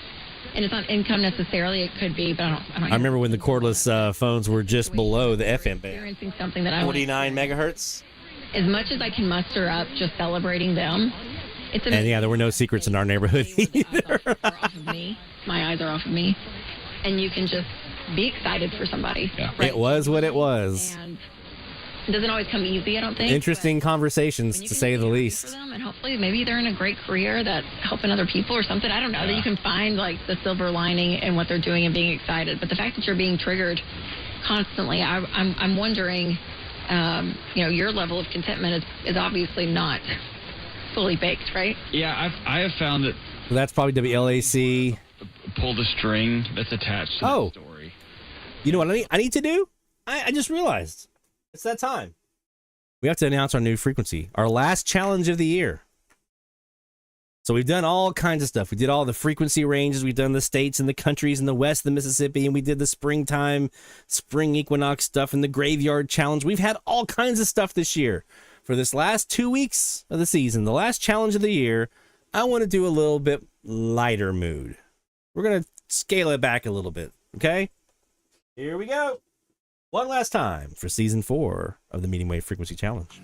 and it's not income necessarily, it could be, but I don't. I remember when the cordless phones were just below the FM band. Experiencing something that I 49 megahertz. As much as I can muster up, just celebrating them. It's and yeah, there were no secrets in our neighborhood either. Off of me. My eyes are off of me, and you can just be excited for somebody. Yeah. Right? It was what it was. And it doesn't always come easy, I don't think. Interesting conversations, to say the least. For them, and hopefully maybe they're in a great career that's helping other people or something. I don't know, that you can find like the silver lining in what they're doing and being excited. But the fact that you're being triggered constantly, I'm wondering, your level of contentment is obviously not fully baked, right? Yeah, I have found that. So that's probably WLAC. Pull the string that's attached to that story. You know what I need to do? I just realized. It's that time. We have to announce our new frequency, our last challenge of the year. So we've done all kinds of stuff. We did all the frequency ranges. We've done the states and the countries in the west, the Mississippi, and we did the spring equinox stuff and the graveyard challenge. We've had all kinds of stuff this year. For this last 2 weeks of the season, the last challenge of the year, I want to do a little bit lighter mood. We're going to scale it back a little bit, okay? Here we go. One last time for Season 4 of the Medium Wave Frequency Challenge.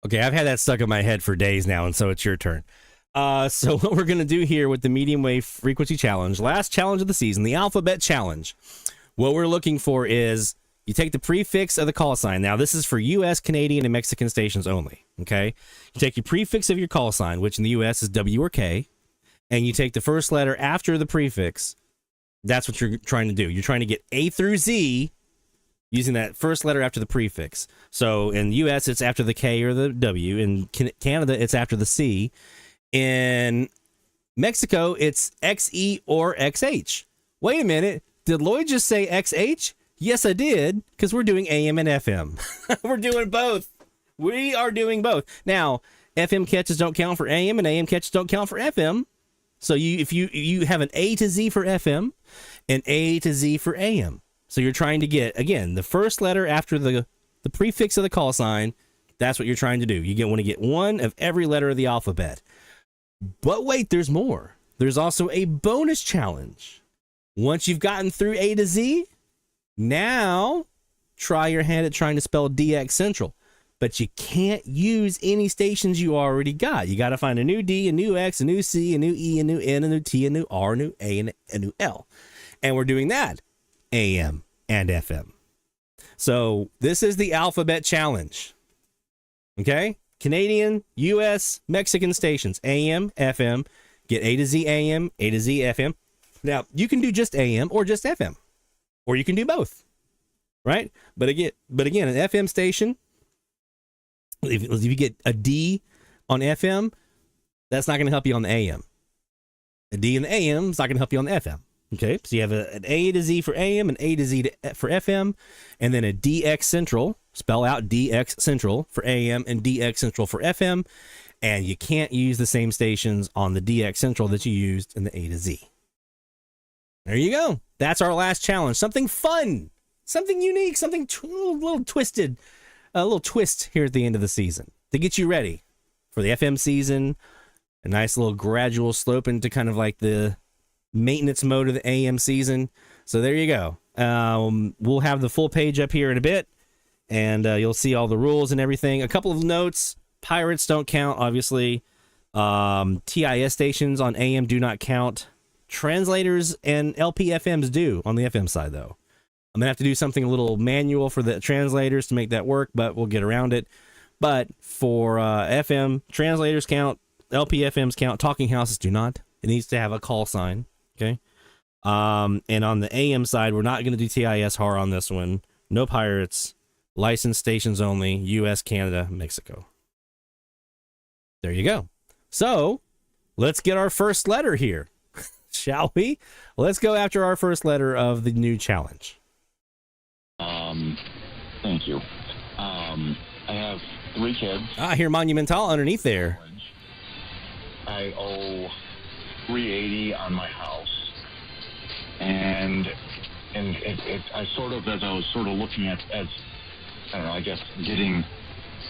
Okay, I've had that stuck in my head for days now, and so it's your turn. So what we're going to do here with the Medium Wave Frequency Challenge, last challenge of the season, the Alphabet Challenge. What we're looking for is you take the prefix of the call sign. Now, this is for U.S., Canadian, and Mexican stations only, okay? You take your prefix of your call sign, which in the U.S. is W or K, and you take the first letter after the prefix. That's what you're trying to do. You're trying to get A through Z using that first letter after the prefix. So in the U.S., it's after the K or the W. In Canada, it's after the C. In Mexico, it's XE or XH. Wait a minute. Did Lloyd just say XH? Yes, I did, because we're doing AM and FM. We're doing both. We are doing both. Now, FM catches don't count for AM, and AM catches don't count for FM. So if you have an A to Z for FM and A to Z for AM. So you're trying to get, again, the first letter after the prefix of the call sign. That's what you're trying to do. You want to get one of every letter of the alphabet. But wait, there's more. There's also a bonus challenge. Once you've gotten through A to Z, now try your hand at trying to spell DX Central. But you can't use any stations you already got. You got to find a new D, a new X, a new C, a new E, a new N, a new T, a new R, a new A, and a new L. And we're doing that AM and FM. So this is the Alphabet Challenge. Okay? Canadian, U.S., Mexican stations, AM, FM, get A to Z AM, A to Z FM. Now, you can do just AM or just FM, or you can do both, right? But again, an FM station, if you get a D on FM, that's not going to help you on the AM. A D in the AM is not going to help you on the FM. Okay, so you have an A to Z for AM, an A to Z for FM, and then a DX Central, spell out DX Central for AM and DX Central for FM, and you can't use the same stations on the DX Central that you used in the A to Z. There you go. That's our last challenge. Something fun, something unique, something a little twisted, a little twist here at the end of the season to get you ready for the FM season. A nice little gradual slope into kind of like the maintenance mode of the AM season. So there you go. We'll have the full page up here in a bit, and you'll see all the rules and everything. A couple of notes. Pirates don't count, obviously. TIS stations on AM do not count. Translators and LPFMs do on the FM side, though. I'm going to have to do something a little manual for the translators to make that work, but we'll get around it. But for FM, translators count, LPFMs count, talking houses do not. It needs to have a call sign, okay? And on the AM side, we're not going to do TIS-HAR on this one. No pirates, licensed stations only, U.S., Canada, Mexico. There you go. So, let's get our first letter here, shall we? Let's go after our first letter of the new challenge. Thank you. I have 3 kids. I hear Monumental underneath there. I owe $380 on my house, and I sort of, as I was sort of looking at, as I don't know, I guess getting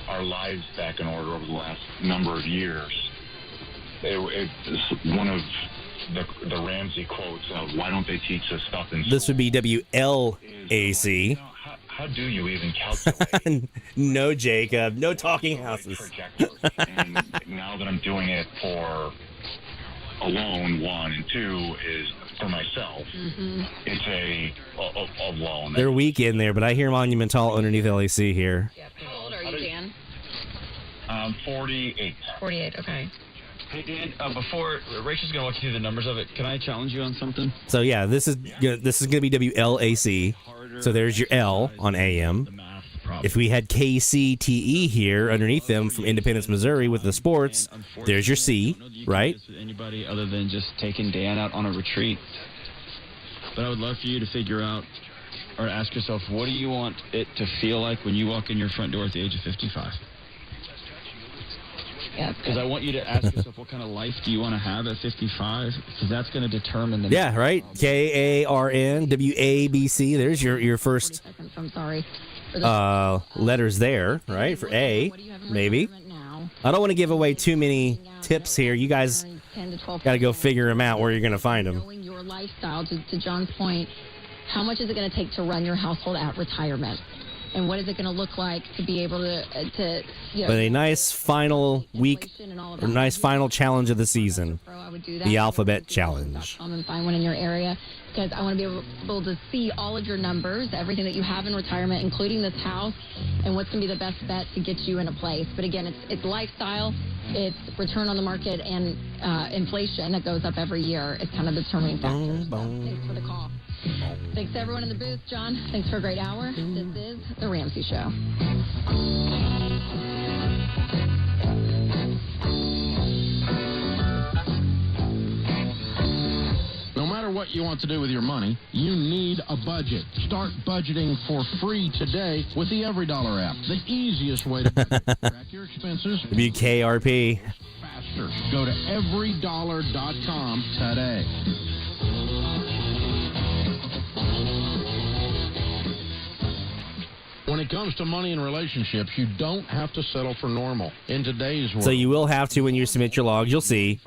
our lives back in order over the last number of years. It's one of the Ramsey quotes of "Why don't they teach this stuff in school?" This would be WLAC. How do you even calculate? No, Jacob. No talking houses. And now that I'm doing it for alone, 1, and 2 is for myself. Mm-hmm. It's a loan. They're weak in there, but I hear Monumental underneath LAC here. How old are you, Dan? 48. 48, okay. Hey, Dan, before Rachel's going to walk you through the numbers of it, can I challenge you on something? So, yeah, this is going to be WLAC. So there's your L on AM. If we had KCTE here underneath them from Independence, Missouri with the sports, there's your C, right? Anybody other than just taking Dan out on a retreat. But I would love for you to figure out or ask yourself, what do you want it to feel like when you walk in your front door at the age of 55? Because I want you to ask yourself, what kind of life do you want to have at 55? Because that's going to determine the... Yeah, right? KARNWABC. There's your first I'm sorry. letters there, right? For A, maybe. I don't want to give away too many tips here. You guys got to go figure them out where you're going to find them. Knowing your lifestyle, to John's point, how much is it going to take to run your household at retirement? And what is it going to look like to be able to But a nice final week, or nice final challenge of the season, the Alphabet Challenge. And find one in your area, because I want to be able to see all of your numbers, everything that you have in retirement, including this house, and what's going to be the best bet to get you in a place. But again, it's lifestyle, it's return on the market, and inflation that goes up every year. It's kind of the determining factor. Thanks for the call. Thanks to everyone in the booth, John. Thanks for a great hour. This is The Ramsey Show. No matter what you want to do with your money, you need a budget. Start budgeting for free today with the EveryDollar app. The easiest way to track your expenses. WKRP. Faster. Go to everydollar.com today. When it comes to money and relationships, you don't have to settle for normal in today's world. So you will have to, when you submit your logs, you'll see,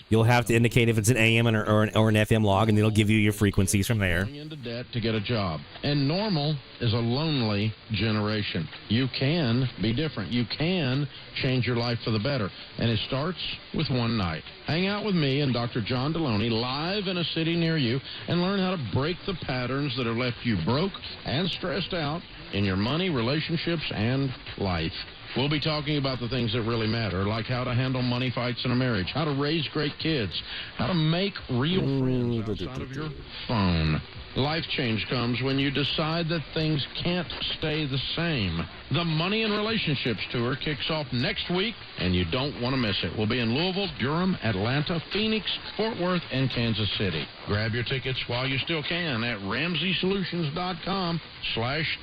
you'll have to indicate if it's an AM or an FM log, and it'll give you your frequencies from there. Into debt to get a job. And normal is a lonely generation. You can be different. You can change your life for the better. And it starts with one night. Hang out with me and Dr. John Deloney live in a city near you and learn how to break the patterns that have left you broke and stressed out in your money, relationships, and life. We'll be talking about the things that really matter, like how to handle money fights in a marriage, how to raise great kids, how to make real friends outside of your phone. Life change comes when you decide that things can't stay the same. The Money and Relationships Tour kicks off next week, and you don't want to miss it. We'll be in Louisville, Durham, Atlanta, Phoenix, Fort Worth, and Kansas City. Grab your tickets while you still can at RamseySolutions.com/tour.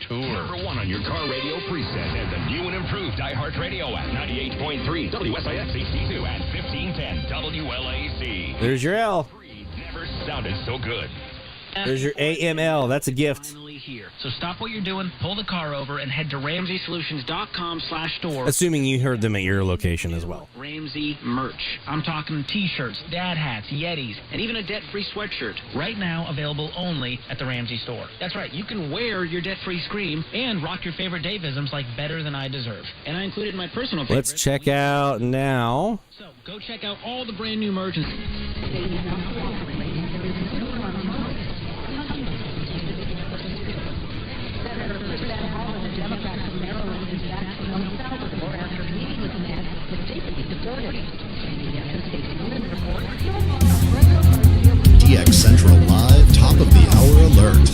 Number 1 on your car radio preset and the new and improved iHeartRadio at 98.3 WSIX HD2 and 1510 WLAC. There's your L. Never sounded so good. There's your AML. That's a gift. Here. So stop what you're doing, pull the car over, and head to RamseySolutions.com/store. Assuming you heard them at your location as well. Ramsey merch. I'm talking t-shirts, dad hats, Yetis, and even a debt-free sweatshirt. Right now, available only at the Ramsey store. That's right, you can wear your debt-free scream and rock your favorite Davisms like Better Than I Deserve. And I included my personal favorite. Let's check out now. So go check out all the brand new merch. DX Central Live, top of the hour alert.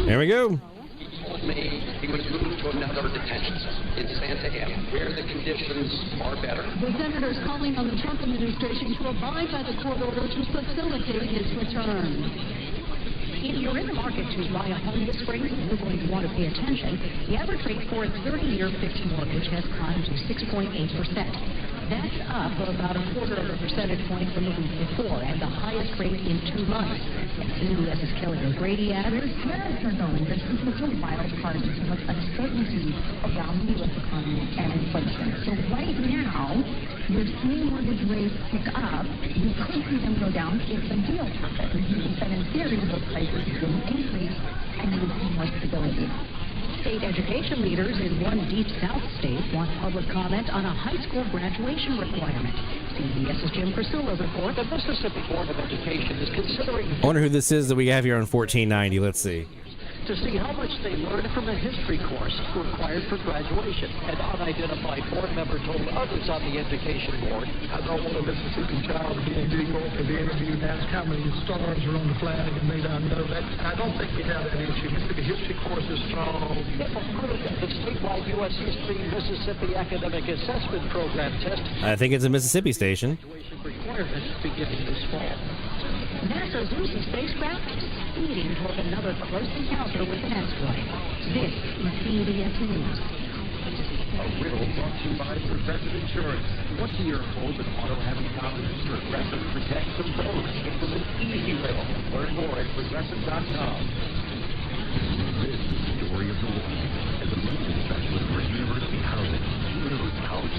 There we go. He was moved to another detention center in Santa Ana, where the conditions are better. The senator's calling on the Trump administration to abide by the court order to facilitate his return. If you're in the market to buy a home this spring, you're going to want to pay attention. The average rate for a 30-year fixed mortgage has climbed to 6.8%. That's up about a quarter of a percentage point from the week before, and the highest rate in 2 months. CBS's Kelly O'Grady added, Americans are knowing that this is a wild card of uncertainty around the U.S. economy and inflation. So right now, you're seeing mortgage rates pick up. You could see them go down if the deal happens. But in theory, the prices will increase, and you would see more stability. State education leaders in one deep South state want public comment on a high school graduation requirement. CBS's Jim Priscilla reports the Mississippi Board of Education is considering... I wonder who this is that we have here on 1490. Let's see. To see how much they learned from a history course required for graduation. An unidentified board member told others on the education board, I don't want a Mississippi child to be in New York and be interviewed and ask how many stars are on the flag and may not know that. I don't think we have that issue. Mississippi history course is strong. If approved, the statewide U.S. History Mississippi Academic Assessment Program test. I think it's a Mississippi station. Requirements beginning this fall. NASA's Lucy spacecraft is speeding toward another close encounter with an asteroid. This is CBS News. A riddle brought to you by Progressive Insurance. What's your hope in auto-having problems? Progressive protects them both. It's an easy riddle. Learn more at Progressive.com. This is the story of the world. As a maintenance specialist for university housing, you know how it's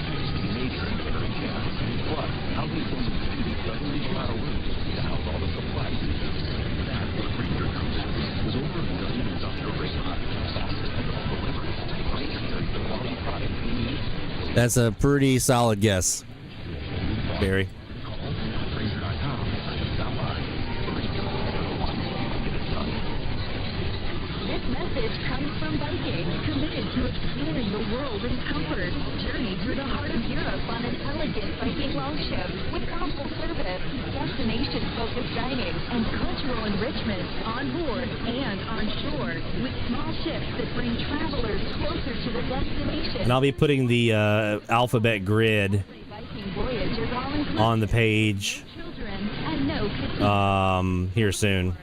major and very chaos. Plus, how many forms of students suddenly go out of room to house all the supplies. That's what Ranger comes in. There's over 1 million industrial restaurants, sauces, and all deliveries. Ranger carries the quality product we need. That's a pretty solid guess, Barry. This message comes from Viking, committed to exploring the world in comfort. Journey through the heart of Europe on an elegant Viking longship with thoughtful service, destination-focused dining, and cultural enrichment on board and on shore with small ships that bring travelers closer to the destination. And I'll be putting the alphabet grid on the page here soon.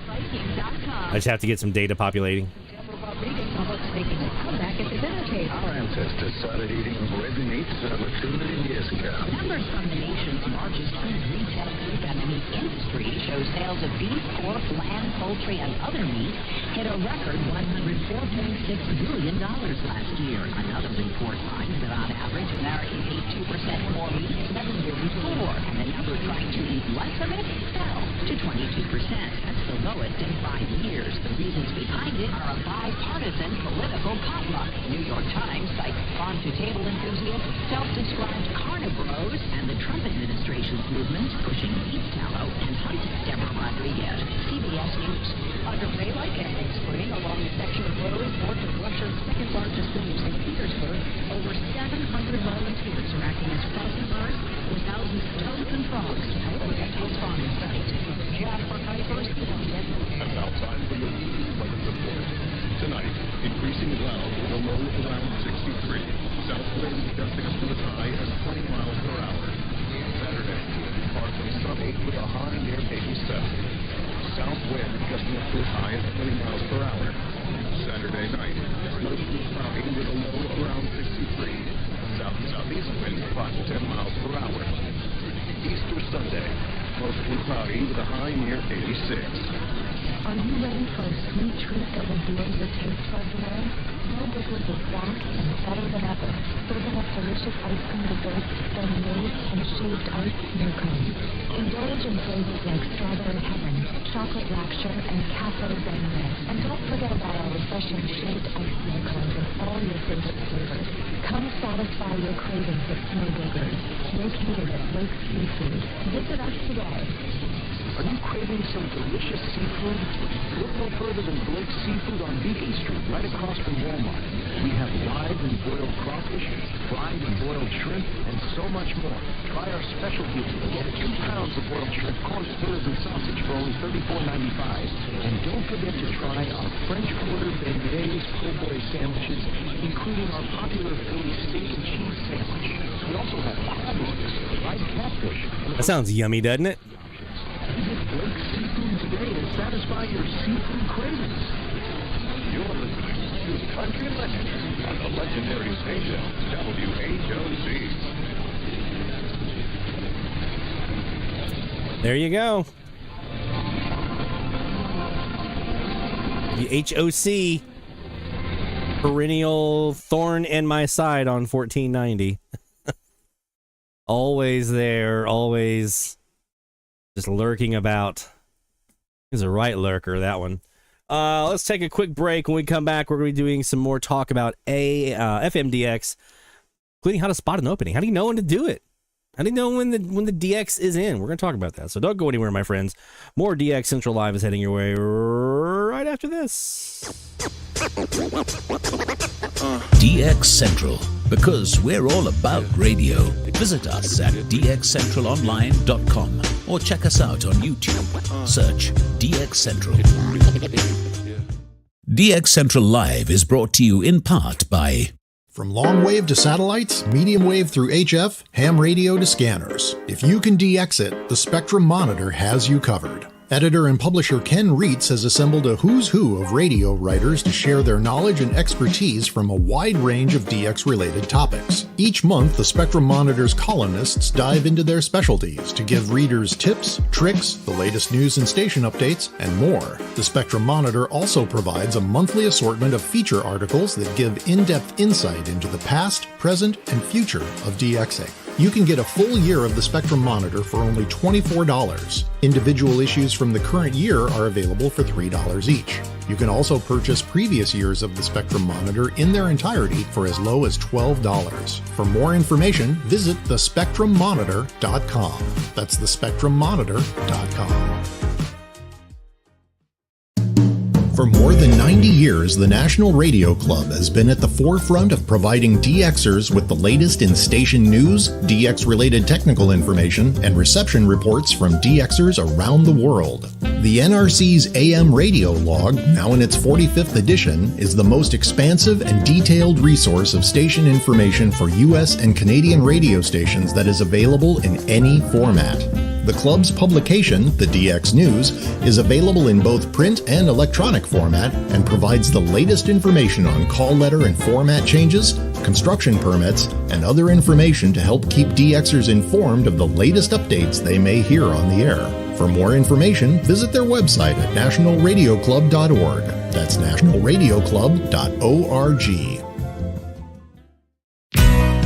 I just have to get some data populating. Our ancestors started eating red meat over 2 million years ago. Numbers from the nation's largest food retail food and meat industry show sales of beef, pork, lamb, poultry, and other meat hit a record $104.6 billion last year. Another report finds that on average, Americans eat 2% more meat than the year before, and the number trying to eat less of it fell to 22%. That's the lowest in 5 years. The reasons behind it are a bipartisan political potluck. New York Times cites farm-to-table enthusiast, self-described carnivore Senate bros and the Trump administration's movement pushing Pete Tallow and hunt Deborah Rodriguez. CBS News. Underway like every spring along the section of road north of Russia's second largest city of St. Petersburg, over 700 volunteers are acting as crossing guards with thousands of toads and frogs to help protect the spawning site. Jaguar 91st, CBS. And now time for your weather report. Tonight, increasing cloud with a low around 63. South winds gusting up to as high as 20 miles per hour. Saturday, partly sunny with a high near 87. South wind gusting up to as high as 20 miles per hour. Saturday night, mostly cloudy with a low around 63. South and southeast winds 5 to 10 miles per hour. Easter Sunday, mostly cloudy with a high near 86. Are you ready for a sweet treat that will blow your taste buds away? No liquid is back and better than ever. Serving up delicious ice cream desserts, lemonade, and shaved ice snow cones. Indulge in flavors like strawberry heaven, chocolate rapture, and cafe beignets. And don't forget about our refreshing shaved ice snow cones in all your favorite flavors. Come satisfy your cravings at Snow Diggers, located at Blake's Seafood. Visit us today. Are you craving some delicious seafood? Look no further than Blake's Seafood on Beacon Street, right across from Walmart. We have live and boiled crawfish, fried and boiled shrimp, and so much more. Try our special deal. Get 2 pounds of boiled shrimp, corn fritters, and sausage for only $34.95. And don't forget to try our French Quarter beignets po' boy sandwiches, including our popular Philly steak and cheese sandwich. We also have crab legs, fried catfish. That sounds yummy, doesn't it? Visit Blake's Seafood today to satisfy your seafood cravings. You're listening to Country Legend on the legendary station WHOC. There you go. The HOC, perennial thorn in my side on 1490. Always there, always just lurking about. He's a right lurker, that one. Let's take a quick break. When we come back, we're going to be doing some more talk about FMDX, including how to spot an opening. How do you know when to do it? How do you know when the DX is in? We're going to talk about that. So don't go anywhere, my friends. More DX Central Live is heading your way right after this. DX Central, because we're all about radio. Visit us at dxcentralonline.com or check us out on YouTube. Search DX Central. DX Central Live is brought to you in part by... From long wave to satellites, medium wave through HF, ham radio to scanners. If you can DX it, the Spectrum Monitor has you covered. Editor and publisher Ken Reitz has assembled a who's who of radio writers to share their knowledge and expertise from a wide range of DX-related topics. Each month, the Spectrum Monitor's columnists dive into their specialties to give readers tips, tricks, the latest news and station updates, and more. The Spectrum Monitor also provides a monthly assortment of feature articles that give in-depth insight into the past, present, and future of DXing. You can get a full year of the Spectrum Monitor for only $24. Individual issues from the current year are available for $3 each. You can also purchase previous years of the Spectrum Monitor in their entirety for as low as $12. For more information, visit thespectrummonitor.com. That's thespectrummonitor.com. For more than 90 years, the National Radio Club has been at the forefront of providing DXers with the latest in station news, DX-related technical information, and reception reports from DXers around the world. The NRC's AM Radio Log, now in its 45th edition, is the most expansive and detailed resource of station information for U.S. and Canadian radio stations that is available in any format. The club's publication, the DX News, is available in both print and electronic format and provides the latest information on call letter and format changes, construction permits, and other information to help keep DXers informed of the latest updates they may hear on the air. For more information, visit their website at nationalradioclub.org. That's nationalradioclub.org.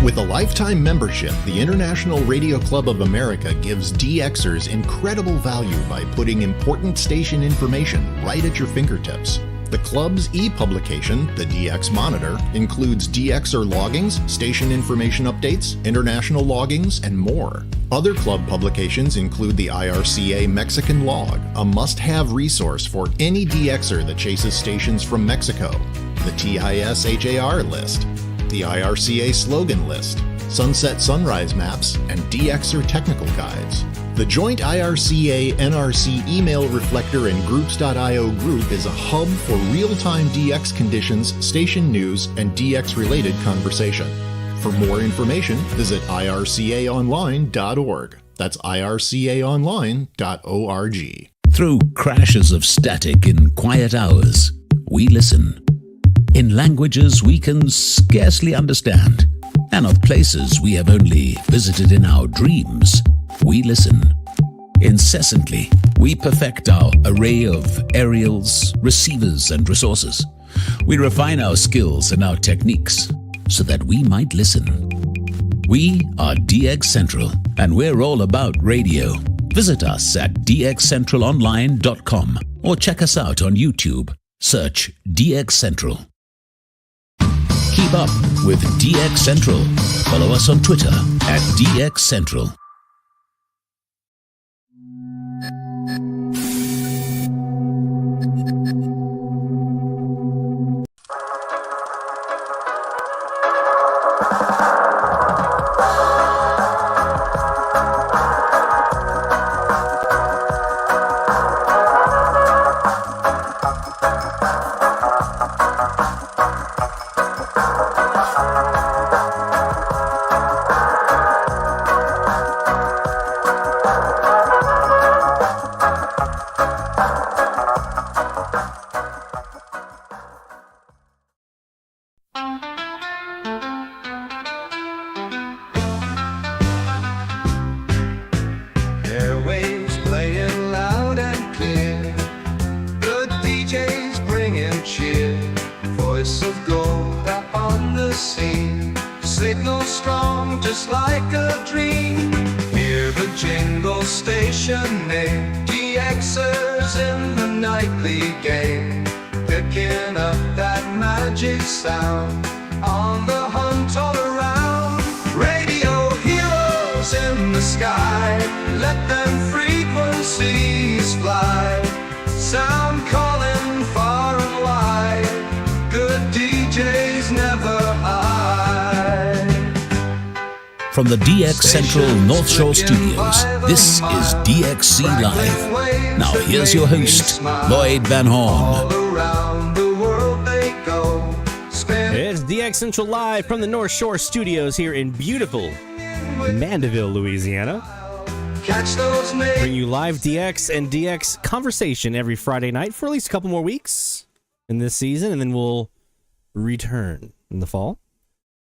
With a lifetime membership, the International Radio Club of America gives DXers incredible value by putting important station information right at your fingertips. The club's e-publication, the DX Monitor, includes DXer loggings, station information updates, international loggings, and more. Other club publications include the IRCA Mexican Log, a must-have resource for any DXer that chases stations from Mexico, the TIS-HAR list, the IRCA slogan list, sunset sunrise maps, and DXer technical guides. The joint IRCA-NRC email reflector and groups.io group is a hub for real-time DX conditions, station news, and DX-related conversation. For more information, visit ircaonline.org. That's ircaonline.org. Through crashes of static in quiet hours, we listen. In languages we can scarcely understand, and of places we have only visited in our dreams, we listen. Incessantly, we perfect our array of aerials, receivers, and resources. We refine our skills and our techniques so that we might listen. We are DX Central, and we're all about radio. Visit us at dxcentralonline.com or check us out on YouTube. Search DX Central. Keep up with DX Central. Follow us on Twitter at DX Central. Airwaves playing loud and clear. Good DJs bringing cheer. Voice of gold up on the scene. Signal strong just like a dream. Hear the jingle station name. DXers in the nightly game. Picking up that magic sound. On the hunt all around. Radio heroes in the sky. Let them frequencies fly. Sound calling far and wide. Good DJs never hide. From the DX Central North Shore Studios, this is DXC Live. Now here's your host, Lloyd Van Horn. Around the world they go. It's DX Central Live from the North Shore Studios here in beautiful Mandeville, Louisiana. Catch those Bring you live DX and DX conversation every Friday night for at least a couple more weeks in this season, and then we'll return in the fall.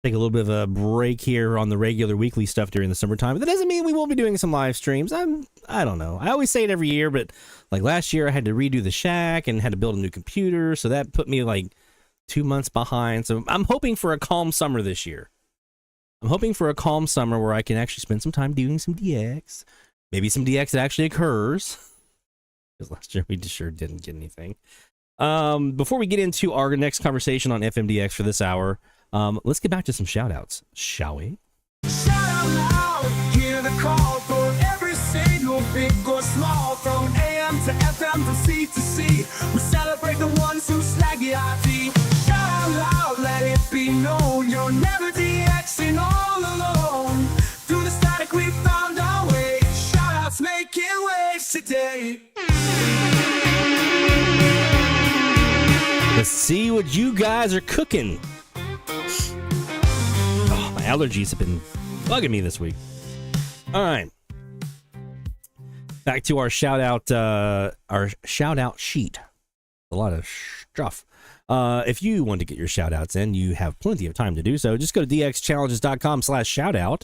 Take a little bit of a break here on the regular weekly stuff during the summertime, but that doesn't mean we won't be doing some live streams. I don't know. I always say it every year, but like last year I had to redo the shack and had to build a new computer, so that put me like 2 months behind. So I'm hoping for a calm summer this year. I'm hoping for a calm summer where I can actually spend some time doing some DX. Maybe some DX that actually occurs. Because last year we just sure didn't get anything. Before we get into our next conversation on FMDX for this hour, let's get back to some shout-outs, shall we? Shout out loud, hear the call for every single big or small. From AM to FM, from C to C. We celebrate the ones who slag the IT. Shout out loud, let it be known. You're never DXing all alone. Through the static we found our way. Shout outs making waves today. Let's see what you guys are cooking. Oh, my allergies have been bugging me this week. All right. Back to our shout out sheet. A lot of stuff. If you want to get your shout outs in, you have plenty of time to do so. Just go to dxchallenges.com/shoutout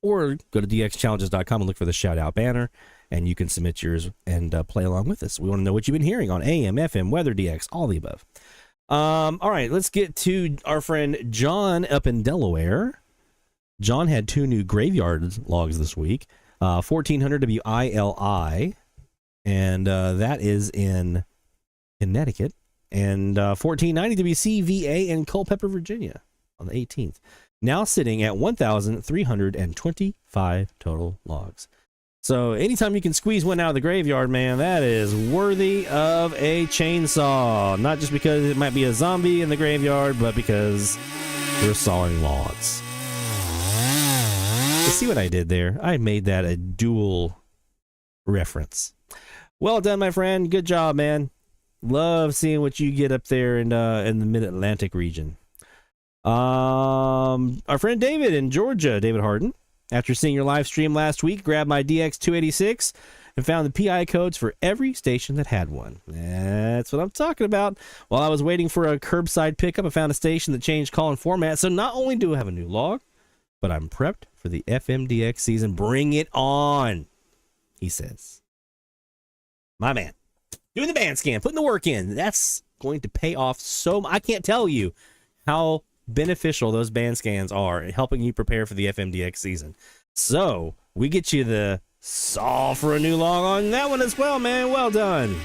or go to dxchallenges.com and look for the shout out banner, and you can submit yours and play along with us. We want to know what you've been hearing on AM, FM, weather, DX, all the above. All right, let's get to our friend John up in Delaware. John had 2 new graveyard logs this week. 1400 WILI, and that is in Connecticut. and $14.90 WCVA in Culpeper, Virginia on the 18th. Now sitting at 1,325 total logs. So anytime you can squeeze one out of the graveyard, man, that is worthy of a chainsaw. Not just because it might be a zombie in the graveyard, but because we're sawing logs. You see what I did there? I made that a dual reference. Well done, my friend. Good job, man. Love seeing what you get up there in the Mid-Atlantic region. Our friend David in Georgia, David Harden. After seeing your live stream last week, grabbed my DX286 and found the PI codes for every station that had one. That's what I'm talking about. While I was waiting for a curbside pickup, I found a station that changed call and format. So not only do I have a new log, but I'm prepped for the FMDX season. Bring it on, he says. My man. Doing the band scan, putting the work in. That's going to pay off so much. I can't tell you how beneficial those band scans are in helping you prepare for the FMDX season. So we get you the saw for a new log on that one as well, man. Well done.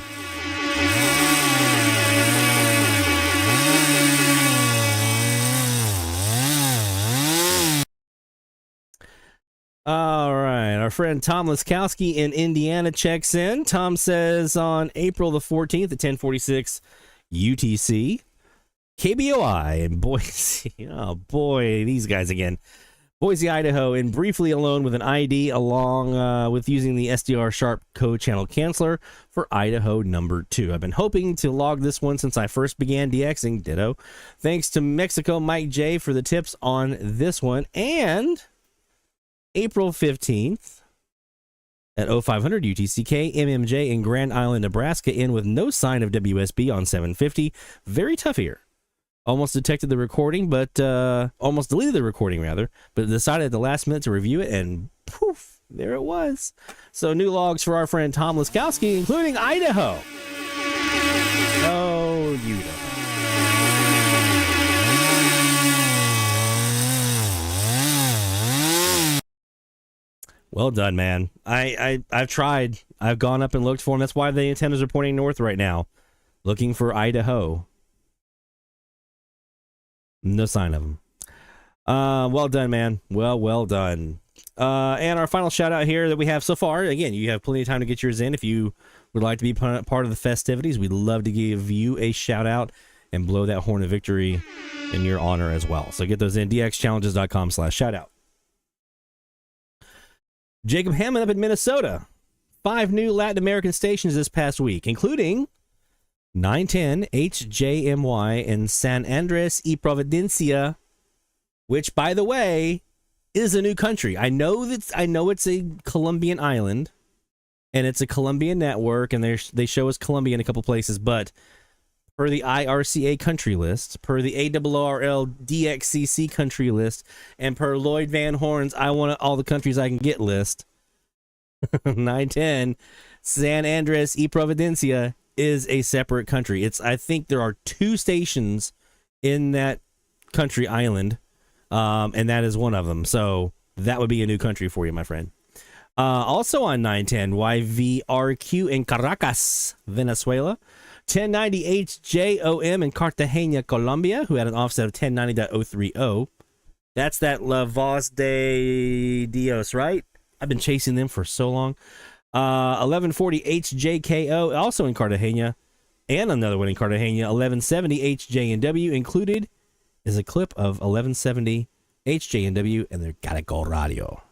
All right, our friend Tom Laskowski in Indiana checks in. Tom says on April the 14th at 10:46 UTC, KBOI in Boise. Oh boy, these guys again. Boise, Idaho, and briefly alone with an ID along with using the SDR Sharp code channel canceller for Idaho number 2. I've been hoping to log this one since I first began DXing. Ditto. Thanks to Mexico Mike J for the tips on this one. And April 15th at 0500 UTCK, MMJ in Grand Island, Nebraska, in with no sign of WSB on 750. Very tough here. Almost detected the recording, but almost deleted the recording, rather, but decided at the last minute to review it, and poof, there it was. So new logs for our friend Tom Laskowski, including Idaho. Oh, you know. Well done, man. I've tried. I've gone up and looked for them. That's why the antennas are pointing north right now, looking for Idaho. No sign of them. Well done, man. Well done. And our final shout out here that we have so far. Again, you have plenty of time to get yours in. If you would like to be part of the festivities, we'd love to give you a shout out and blow that horn of victory in your honor as well. So get those in. dxchallenges.com/shoutout. Jacob Hammond up in Minnesota. 5 new Latin American stations this past week, including 910 HJMY in San Andres y Providencia, which, by the way, is a new country. I know it's a Colombian island, and it's a Colombian network, and they show us Colombia in a couple places, but per the IRCA country list, per the ARRL DXCC country list, and per Lloyd Van Horn's I want all the countries I can get list, 910 San Andres y Providencia is a separate country. I think there are 2 stations in that country island, and that is one of them. So that would be a new country for you, my friend. Also on 910 YVRQ in Caracas, Venezuela. 1090 HJOM in Cartagena, Colombia, who had an offset of 1090.030. That's that La Voz de Dios, right? I've been chasing them for so long. 1140 HJKO, also in Cartagena, and another one in Cartagena. 1170 HJNW. Included is a clip of 1170 HJNW and their Caracol Radio.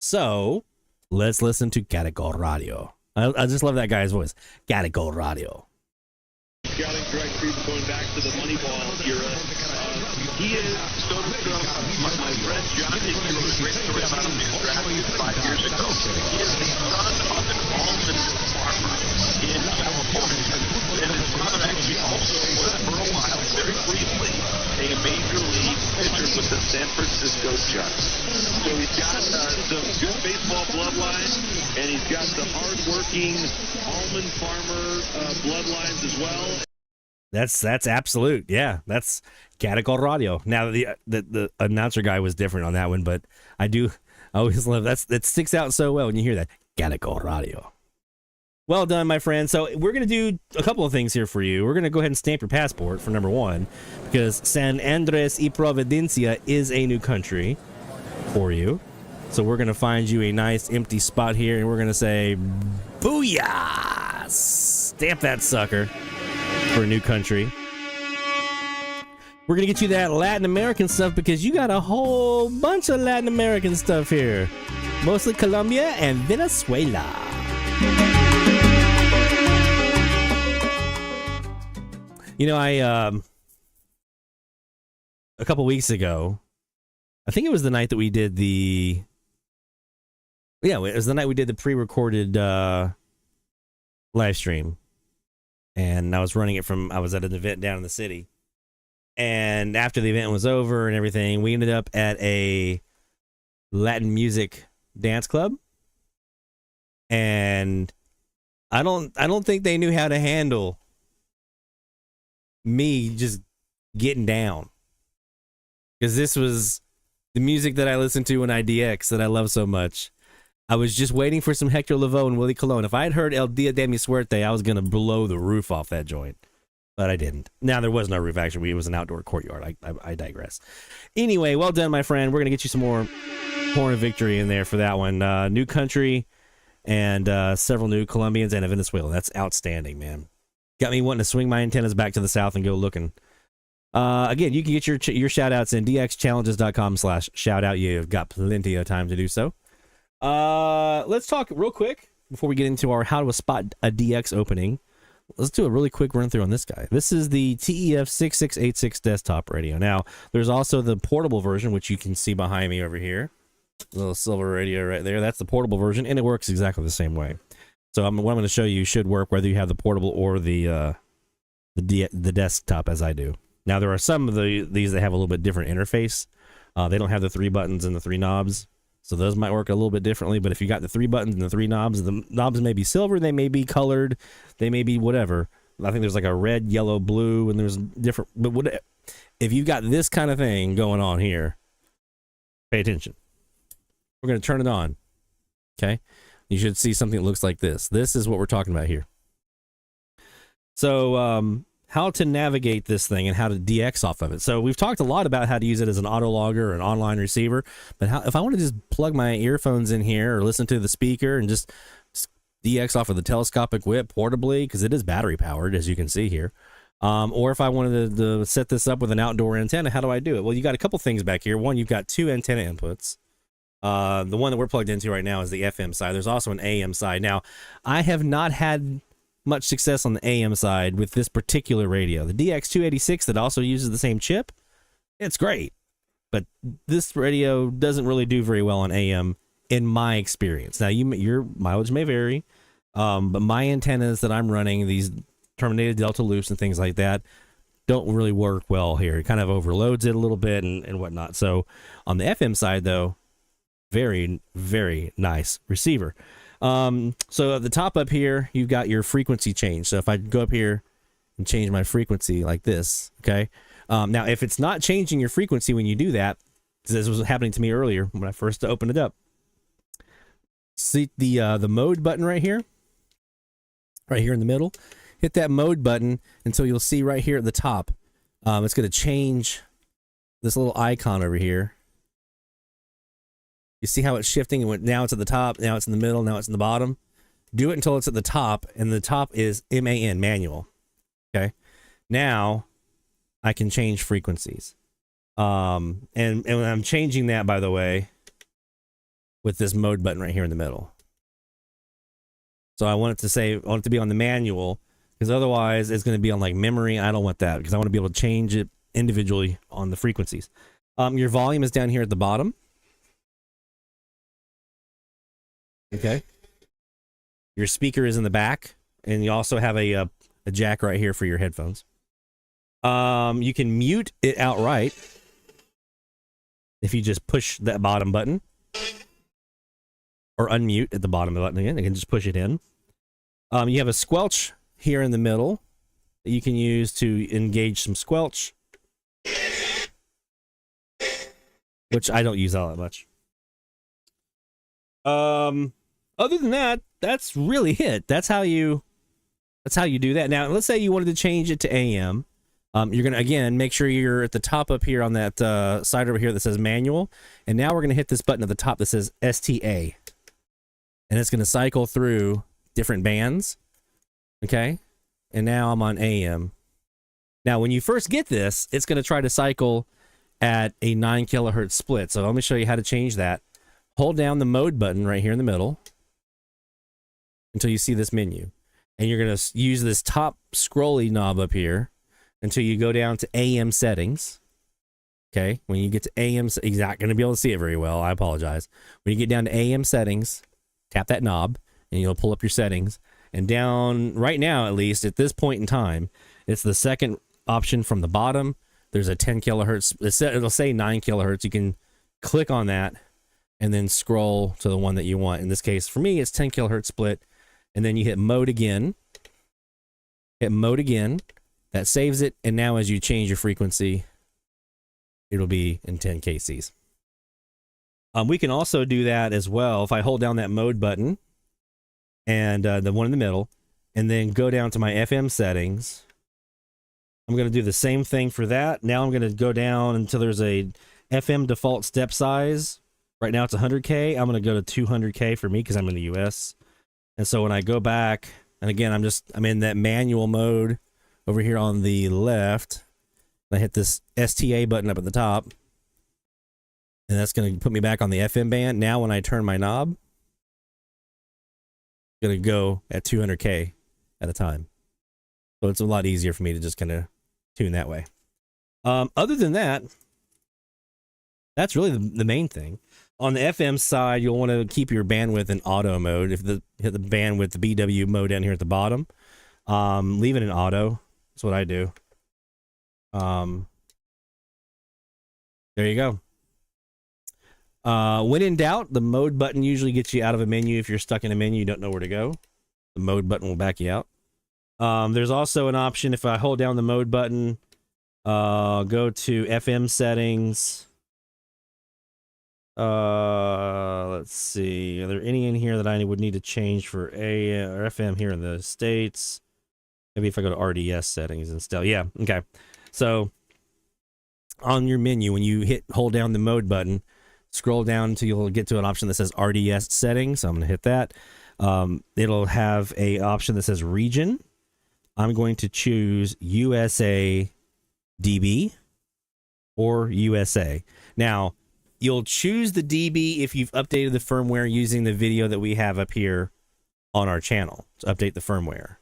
So let's listen to Caracol Radio. I just love that guy's voice. Caracol Radio. Scouting director, going back to the Moneyball era. He is, so to speak, my friend John is a great story about him. He was drafted 5 years ago. He is the son of an almond farmer in California. And his father actually also was, for a while, very briefly, a major league pitcher with the San Francisco Giants. So he's got some good baseball bloodline, and he's got the hard-working almond farmer bloodlines as well. That's absolute. Yeah, that's Caracol Radio. Now the announcer guy was different on that one, but I always love that sticks out so well when you hear that Caracol Radio. Well done, my friend. So we're going to do a couple of things here for you. We're going to go ahead and stamp your passport for number one, because San Andres y Providencia is a new country for you. So we're going to find you a nice empty spot here, and we're going to say, booyah! Stamp that sucker for a new country. We're going to get you that Latin American stuff, because you got a whole bunch of Latin American stuff here. Mostly Colombia and Venezuela. You know, a couple weeks ago, I think it was the night that we did it was the night we did the pre-recorded live stream. And I was running it I was at an event down in the city. And after the event was over and everything, we ended up at a Latin music dance club. And I don't think they knew how to handle me just getting down, because this was the music that I listened to when I DX that I love so much. I was just waiting for some Hector Lavoe and Willie Colon. If I had heard El Dia de mi Suerte, I was going to blow the roof off that joint, but I didn't. Now, there was no roof, actually. It was an outdoor courtyard. I digress. Anyway, well done, my friend. We're going to get you some more Horn of Victory in there for that one. New country and several new Colombians and a Venezuela. That's outstanding, man. Got me wanting to swing my antennas back to the south and go looking. Again, you can get your shout-outs in dxchallenges.com/shoutout. You've got plenty of time to do so. Let's talk real quick before we get into our how to spot a DX opening. Let's do a really quick run through on this guy. This is the TEF 6686 desktop radio. Now, there's also the portable version, which you can see behind me over here. Little silver radio right there. That's the portable version, and it works exactly the same way. So what I'm going to show you should work whether you have the portable or the desktop, as I do. Now, there are some of these that have a little bit different interface. They don't have the 3 buttons and the 3 knobs, so those might work a little bit differently. But if you got the 3 buttons and the 3 knobs, the knobs may be silver, they may be colored, they may be whatever. I think there's like a red, yellow, blue, and there's different. But if you've got this kind of thing going on here, pay attention. We're going to turn it on. Okay. You should see something that looks like this. This is what we're talking about here. So, how to navigate this thing and how to DX off of it. So we've talked a lot about how to use it as an auto logger or an online receiver, but if I want to just plug my earphones in here or listen to the speaker and just DX off of the telescopic whip portably, because it is battery powered, as you can see here, or if I wanted to set this up with an outdoor antenna, how do I do it? Well, you got a couple things back here. One, you've got 2 antenna inputs. The one that we're plugged into right now is the FM side. There's also an AM side. Now, I have not had much success on the AM side with this particular radio. The DX286 that also uses the same chip, it's great. But this radio doesn't really do very well on AM in my experience. Now, your mileage may vary, but my antennas that I'm running, these terminated delta loops and things like that, don't really work well here. It kind of overloads it a little bit and whatnot. So on the FM side, though, very, very nice receiver. So at the top up here, you've got your frequency change. So if I go up here and change my frequency like this, okay. Now, if it's not changing your frequency when you do that, this was happening to me earlier when I first opened it up. See the mode button right here in the middle. Hit that mode button until you'll see right here at the top. It's going to change this little icon over here. You see how it's shifting? Now it's at the top, now it's in the middle, now it's in the bottom. Do it until it's at the top, and the top is MAN, manual. Okay. Now I can change frequencies. And I'm changing that, by the way, with this mode button right here in the middle. So I want it to be on the manual, because otherwise it's going to be on like memory. I don't want that, because I want to be able to change it individually on the frequencies. Your volume is down here at the bottom. Okay. Your speaker is in the back, and you also have a jack right here for your headphones. You can mute it outright if you just push that bottom button, or unmute at the bottom of the button again. You can just push it in. You have a squelch here in the middle that you can use to engage some squelch, which I don't use all that much. other than that, that's really it. That's how you do that. Now, let's say you wanted to change it to AM. You're going to, again, make sure you're at the top up here on that side over here that says manual. And now we're going to hit this button at the top that says STA. And it's going to cycle through different bands. Okay. And now I'm on AM. Now, when you first get this, it's going to try to cycle at a 9 kilohertz split. So let me show you how to change that. Hold down the mode button right here in the middle until you see this menu. And you're going to use this top scrolly knob up here until you go down to AM settings. Okay. When you get to AM, you're not going to be able to see it very well. I apologize. When you get down to AM settings, tap that knob and you'll pull up your settings. And down right now, at least at this point in time, it's the second option from the bottom. There's a 10 kilohertz. It'll say 9 kilohertz. You can click on that and then scroll to the one that you want. In this case, for me, it's 10 kilohertz split. And then you hit mode again. Hit mode again. That saves it. And now as you change your frequency, it'll be in 10 kcs. We can also do that as well. If I hold down that mode button and the one in the middle, and then go down to my FM settings, I'm going to do the same thing for that. Now I'm going to go down until there's a FM default step size. Right now it's 100K. I'm going to go to 200K for me because I'm in the US. And so when I go back, and again, I'm in that manual mode over here on the left. I hit this STA button up at the top. And that's going to put me back on the FM band. Now when I turn my knob, it's going to go at 200K at a time. So it's a lot easier for me to just kind of tune that way. Other than that, that's really the main thing. On the FM side, you'll want to keep your bandwidth in auto mode. If hit the bandwidth, the BW mode down here at the bottom, leave it in auto. That's what I do. There you go. When in doubt, the mode button usually gets you out of a menu. If you're stuck in a menu, you don't know where to go, the mode button will back you out. There's also an option if I hold down the mode button, go to FM settings. Let's see. Are there any in here that I would need to change for AM or FM here in the States? Maybe if I go to RDS settings instead. Yeah. Okay. So on your menu, when you hold down the mode button, scroll down until you'll get to an option that says RDS settings. So I'm going to hit that. It'll have a option that says region. I'm going to choose USA DB or USA. Now, you'll choose the DB if you've updated the firmware using the video that we have up here on our channel to update the firmware.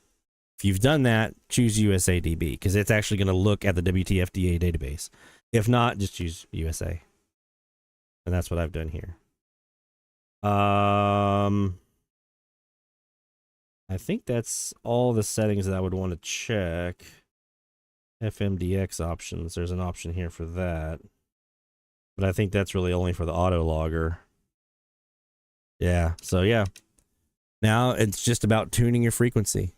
If you've done that, choose USA DB because it's actually going to look at the WTFDA database. If not, just choose USA. And that's what I've done here. I think that's all the settings that I would want to check. FMDX options. There's an option here for that. But I think that's really only for the auto logger. Yeah, so yeah. Now it's just about tuning your frequency.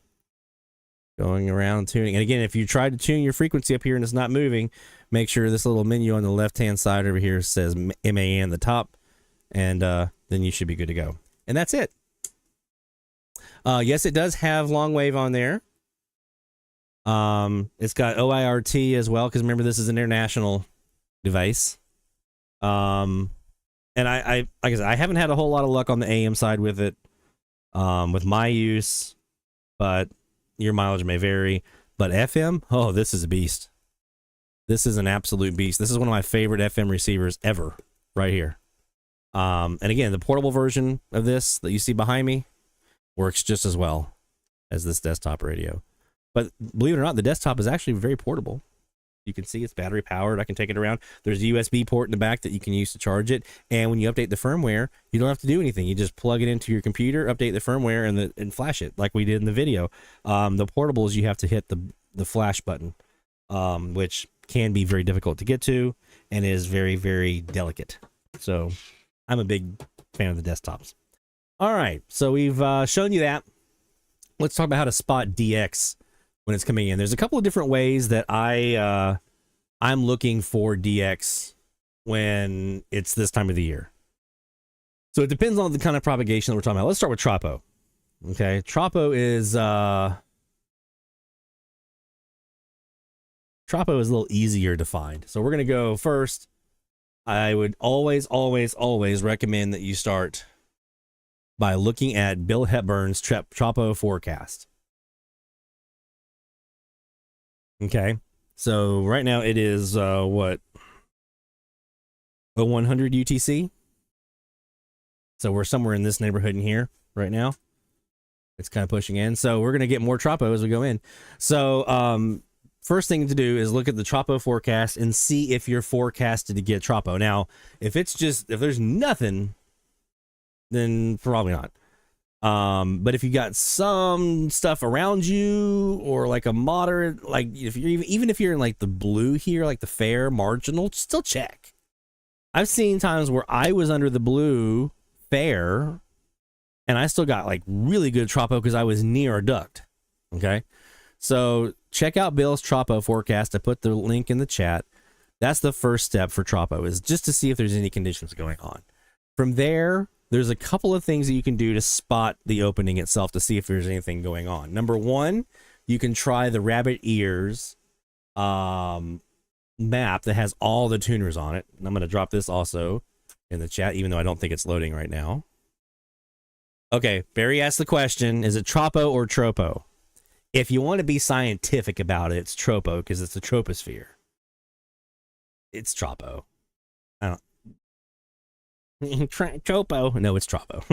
Going around tuning. And again, if you try to tune your frequency up here and it's not moving, make sure this little menu on the left-hand side over here says MAN at the top. And then you should be good to go. And that's it. Yes, it does have long wave on there. It's got OIRT as well, because remember, this is an international device. And like I said, I haven't had a whole lot of luck on the AM side with it, with my use, but your mileage may vary. But FM, oh, this is a beast. This is an absolute beast. This is one of my favorite FM receivers ever, right here. And again, the portable version of this that you see behind me works just as well as this desktop radio. But believe it or not, the desktop is actually very portable. You can see it's battery powered. I can take it around. There's a USB port in the back that you can use to charge it. And when you update the firmware, you don't have to do anything. You just plug it into your computer, update the firmware, and flash it like we did in the video. The portables, you have to hit the flash button, which can be very difficult to get to and is very, very delicate. So I'm a big fan of the desktops. All right, so we've shown you that. Let's talk about how to spot DX when it's coming in. There's a couple of different ways that I'm looking for DX when it's this time of the year. So it depends on the kind of propagation that we're talking about. Let's start with Tropo. Okay, Tropo is a little easier to find. So we're going to go first. I would always recommend that you start by looking at Bill Hepburn's Tropo forecast. Okay, so right now it is what, 0100 UTC. So we're somewhere in this neighborhood in here right now. It's kind of pushing in. So we're going to get more Tropo as we go in. So first thing to do is look at the Tropo forecast and see if you're forecasted to get Tropo. Now, if there's nothing, then probably not. But if you got some stuff around you, or like a moderate, like if you're even if you're in like the blue here, like the fair marginal, still check. I've seen times where I was under the blue fair and I still got like really good Tropo because I was near a duct. Okay, so check out Bill's Tropo forecast. I put the link in the chat. That's the first step for Tropo, is just to see if there's any conditions going on. From there, there's a couple of things that you can do to spot the opening itself to see if there's anything going on. Number one, you can try the rabbit ears map that has all the tuners on it. And I'm going to drop this also in the chat, even though I don't think it's loading right now. Okay, Barry asked the question, is it Tropo or Tropo? If you want to be scientific about it, it's Tropo because it's the troposphere. It's Tropo. I don't... Tropo. No, it's Tropo.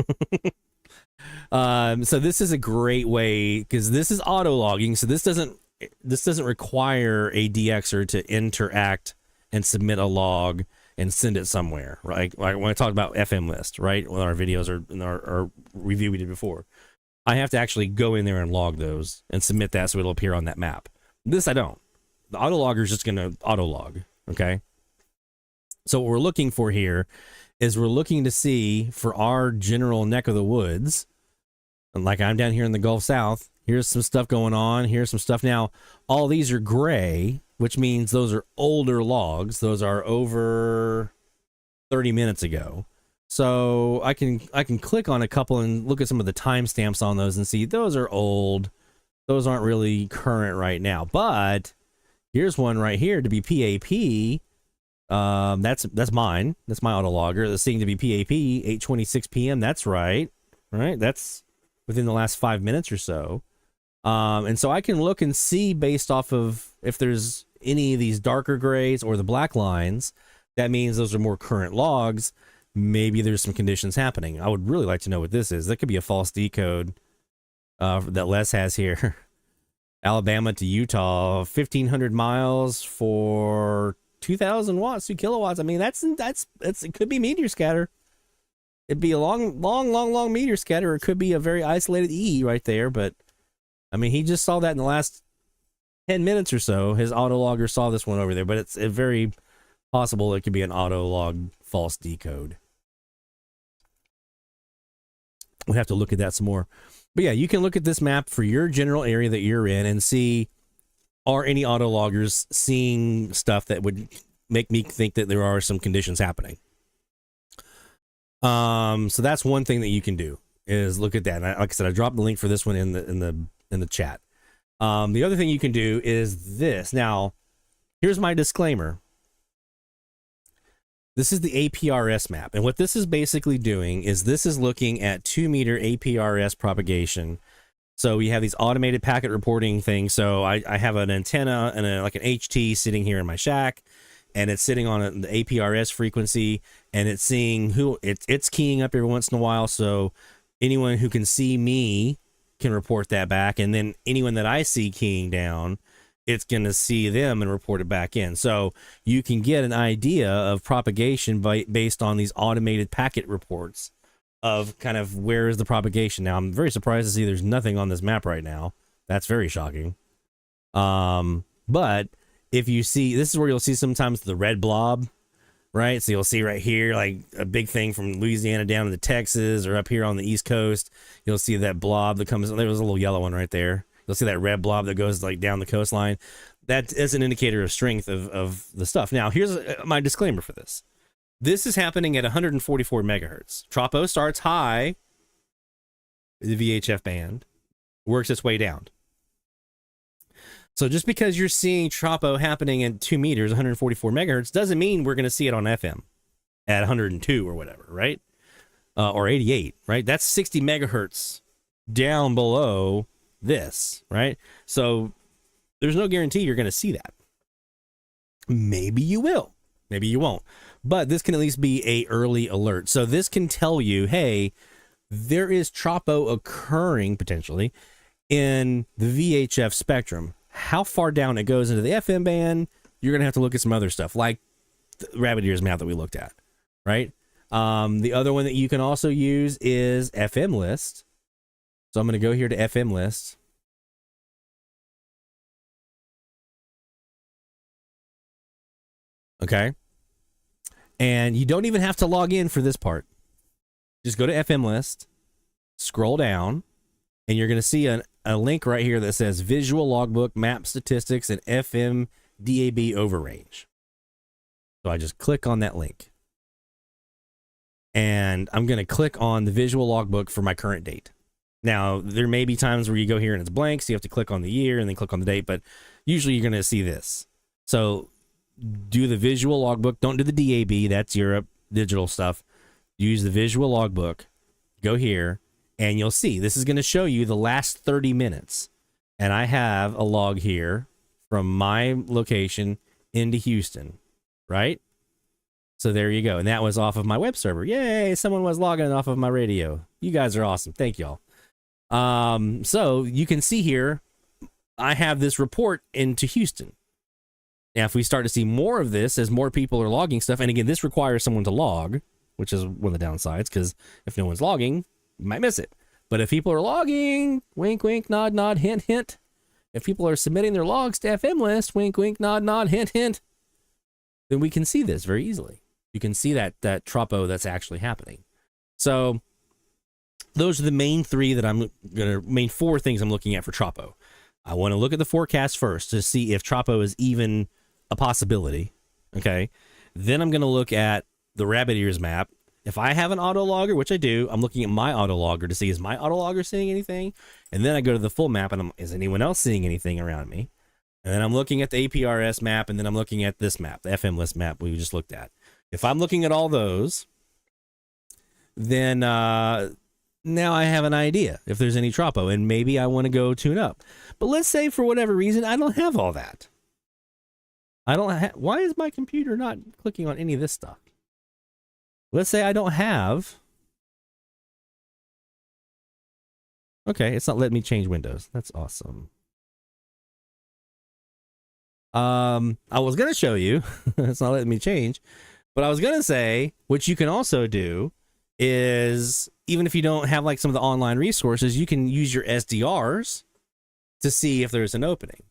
So this is a great way, because this is auto logging. So this doesn't require a DXer to interact and submit a log and send it somewhere, right? Like when I talked about FM list, right? With our videos or in our review we did before, I have to actually go in there and log those and submit that so it'll appear on that map. This I don't. The auto logger is just going to auto log. Okay. So what we're looking for here is we're looking to see for our general neck of the woods. And like I'm down here in the Gulf South, here's some stuff going on. Here's some stuff. Now, all these are gray, which means those are older logs. Those are over 30 minutes ago. So I can click on a couple and look at some of the timestamps on those and see those are old. Those aren't really current right now. But here's one right here to be PAP. That's mine. That's my auto logger. That's seeing to be PAP 8:26 p.m. That's right. Right. That's within the last 5 minutes or so. And so I can look and see based off of if there's any of these darker grays or the black lines. That means those are more current logs. Maybe there's some conditions happening. I would really like to know what this is. That could be a false decode that Les has here. Alabama to Utah, 1,500 miles for 2,000 watts, 2 kilowatts. I mean, that's it could be meteor scatter. It'd be a long meteor scatter. Or it could be a very isolated E right there. But I mean, he just saw that in the last 10 minutes or so. His auto logger saw this one over there, but it's very possible it could be an auto log false decode. We'll have to look at that some more. But yeah, you can look at this map for your general area that you're in and see, are any auto loggers seeing stuff that would make me think that there are some conditions happening. So that's one thing that you can do, is look at that. And like I said, I dropped the link for this one in the chat. The other thing you can do is this. Now, here's my disclaimer. This is the APRS map. And what this is basically doing is this is looking at 2 meter APRS propagation. So we have these automated packet reporting things. So I have an antenna and like an HT sitting here in my shack, and it's sitting on the APRS frequency, and it's seeing who it's keying up every once in a while. So anyone who can see me can report that back. And then anyone that I see keying down, it's going to see them and report it back in. So you can get an idea of propagation based on these automated packet reports of kind of where is the propagation. Now, I'm very surprised to see there's nothing on this map right now. That's very shocking. But if you see, this is where you'll see sometimes the red blob, right? So you'll see right here, like a big thing from Louisiana down to Texas, or up here on the East Coast. You'll see that blob that comes, there was a little yellow one right there. You'll see that red blob that goes like down the coastline. That is an indicator of strength of the stuff. Now, here's my disclaimer for this. This is happening at 144 megahertz. Tropo starts high, the VHF band, works its way down. So just because you're seeing Tropo happening at 2 meters, 144 megahertz, doesn't mean we're going to see it on FM at 102 or whatever, right? Or 88, right? That's 60 megahertz down below this, right? So there's no guarantee you're going to see that. Maybe you will. Maybe you won't. But this can at least be a early alert. So this can tell you, hey, there is Tropo occurring potentially in the VHF spectrum. How far down it goes into the FM band, you're going to have to look at some other stuff, like the rabbit ears map that we looked at, right? The other one that you can also use is FM list. So I'm going to go here to FM list. Okay. And you don't even have to log in for this part. Just go to FM list, scroll down, and you're going to see a link right here that says Visual Logbook, Map Statistics, and FM DAB Overrange. So I just click on that link. And I'm going to click on the Visual Logbook for my current date. Now, there may be times where you go here and it's blank, so you have to click on the year and then click on the date, but usually you're going to see this. So do the Visual Logbook. Don't do the DAB. That's Europe digital stuff. Use the Visual Logbook. Go here, and you'll see this is going to show you the last 30 minutes. And I have a log here from my location into Houston, right? So there you go. And that was off of my web server. Yay, someone was logging off of my radio. You guys are awesome. Thank y'all. So you can see here, I have this report into Houston. Now, if we start to see more of this as more people are logging stuff, and again, this requires someone to log, which is one of the downsides, because if no one's logging, you might miss it. But if people are logging, wink, wink, nod, nod, hint, hint. If people are submitting their logs to FM list, wink, wink, nod, nod, hint, hint, then we can see this very easily. You can see that Tropo that's actually happening. So those are the main main four things I'm looking at for Tropo. I want to look at the forecast first to see if Tropo is even a possibility. Okay. Then I'm going to look at the rabbit ears map. If I have an autologger, which I do, I'm looking at my autologger to see, is my autologger seeing anything? And then I go to the full map and is anyone else seeing anything around me? And then I'm looking at the APRS map, and then I'm looking at this map, the FM list map we just looked at. If I'm looking at all those, then now I have an idea if there's any Tropo, and maybe I want to go tune up. But let's say for whatever reason, I don't have all that. Why is my computer not clicking on any of this stuff? Let's say I don't have. Okay, it's not letting me change windows. That's awesome. I was going to show you. It's not letting me change. But I was going to say, what you can also do is, even if you don't have like some of the online resources, you can use your SDRs to see if there's an opening.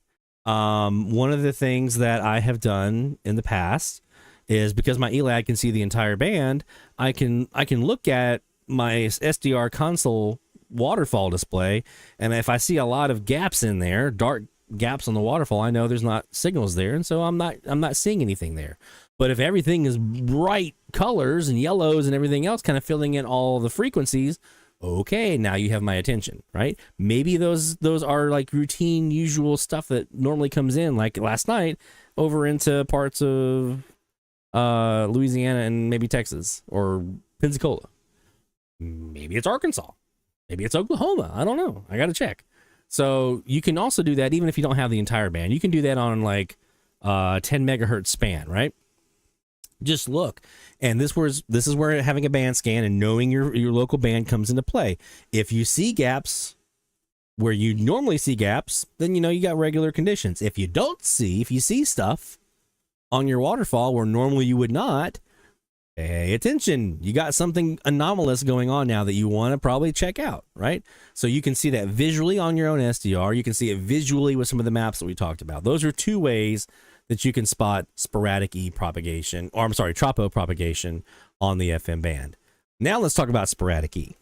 One of the things that I have done in the past is, because my ELAD can see the entire band, I can look at my SDR console waterfall display, and if I see a lot of gaps in there, dark gaps on the waterfall, I know there's not signals there, and so I'm not seeing anything there. But if everything is bright colors and yellows and everything else kind of filling in all the frequencies, okay, now you have my attention, right? Maybe those are like routine, usual stuff that normally comes in, like last night, over into parts of Louisiana and maybe Texas or Pensacola. Maybe it's Arkansas. Maybe it's Oklahoma. I don't know. I got to check. So you can also do that even if you don't have the entire band. You can do that on like 10 megahertz span, right? Just look. And this is where having a band scan and knowing your local band comes into play. If you see gaps where you normally see gaps, then you know you got regular conditions. If you see stuff on your waterfall where normally you would not, pay attention. You got something anomalous going on now that you want to probably check out, right? So you can see that visually on your own SDR. You can see it visually with some of the maps that we talked about. Those are two ways that you can spot sporadic Tropo propagation on the FM band. Now let's talk about sporadic E.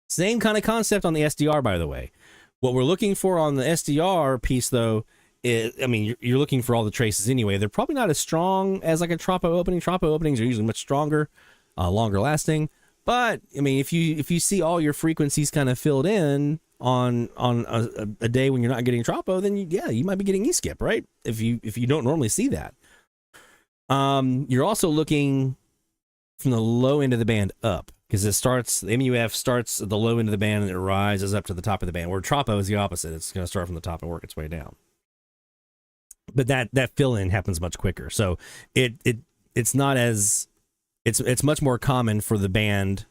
Same kind of concept on the SDR, by the way. What we're looking for on the SDR piece, though, I mean, you're looking for all the traces anyway. They're probably not as strong as like a tropo opening. Tropo openings are usually much stronger, longer lasting. But I mean, if you see all your frequencies kind of filled in on a day when you're not getting tropo, then you might be getting E-skip, right? If you don't normally see that. You're also looking from the low end of the band up, because the MUF starts at the low end of the band and it rises up to the top of the band, where tropo is the opposite. It's going to start from the top and work its way down. But that fill in happens much quicker. So it's not as it's much more common for the band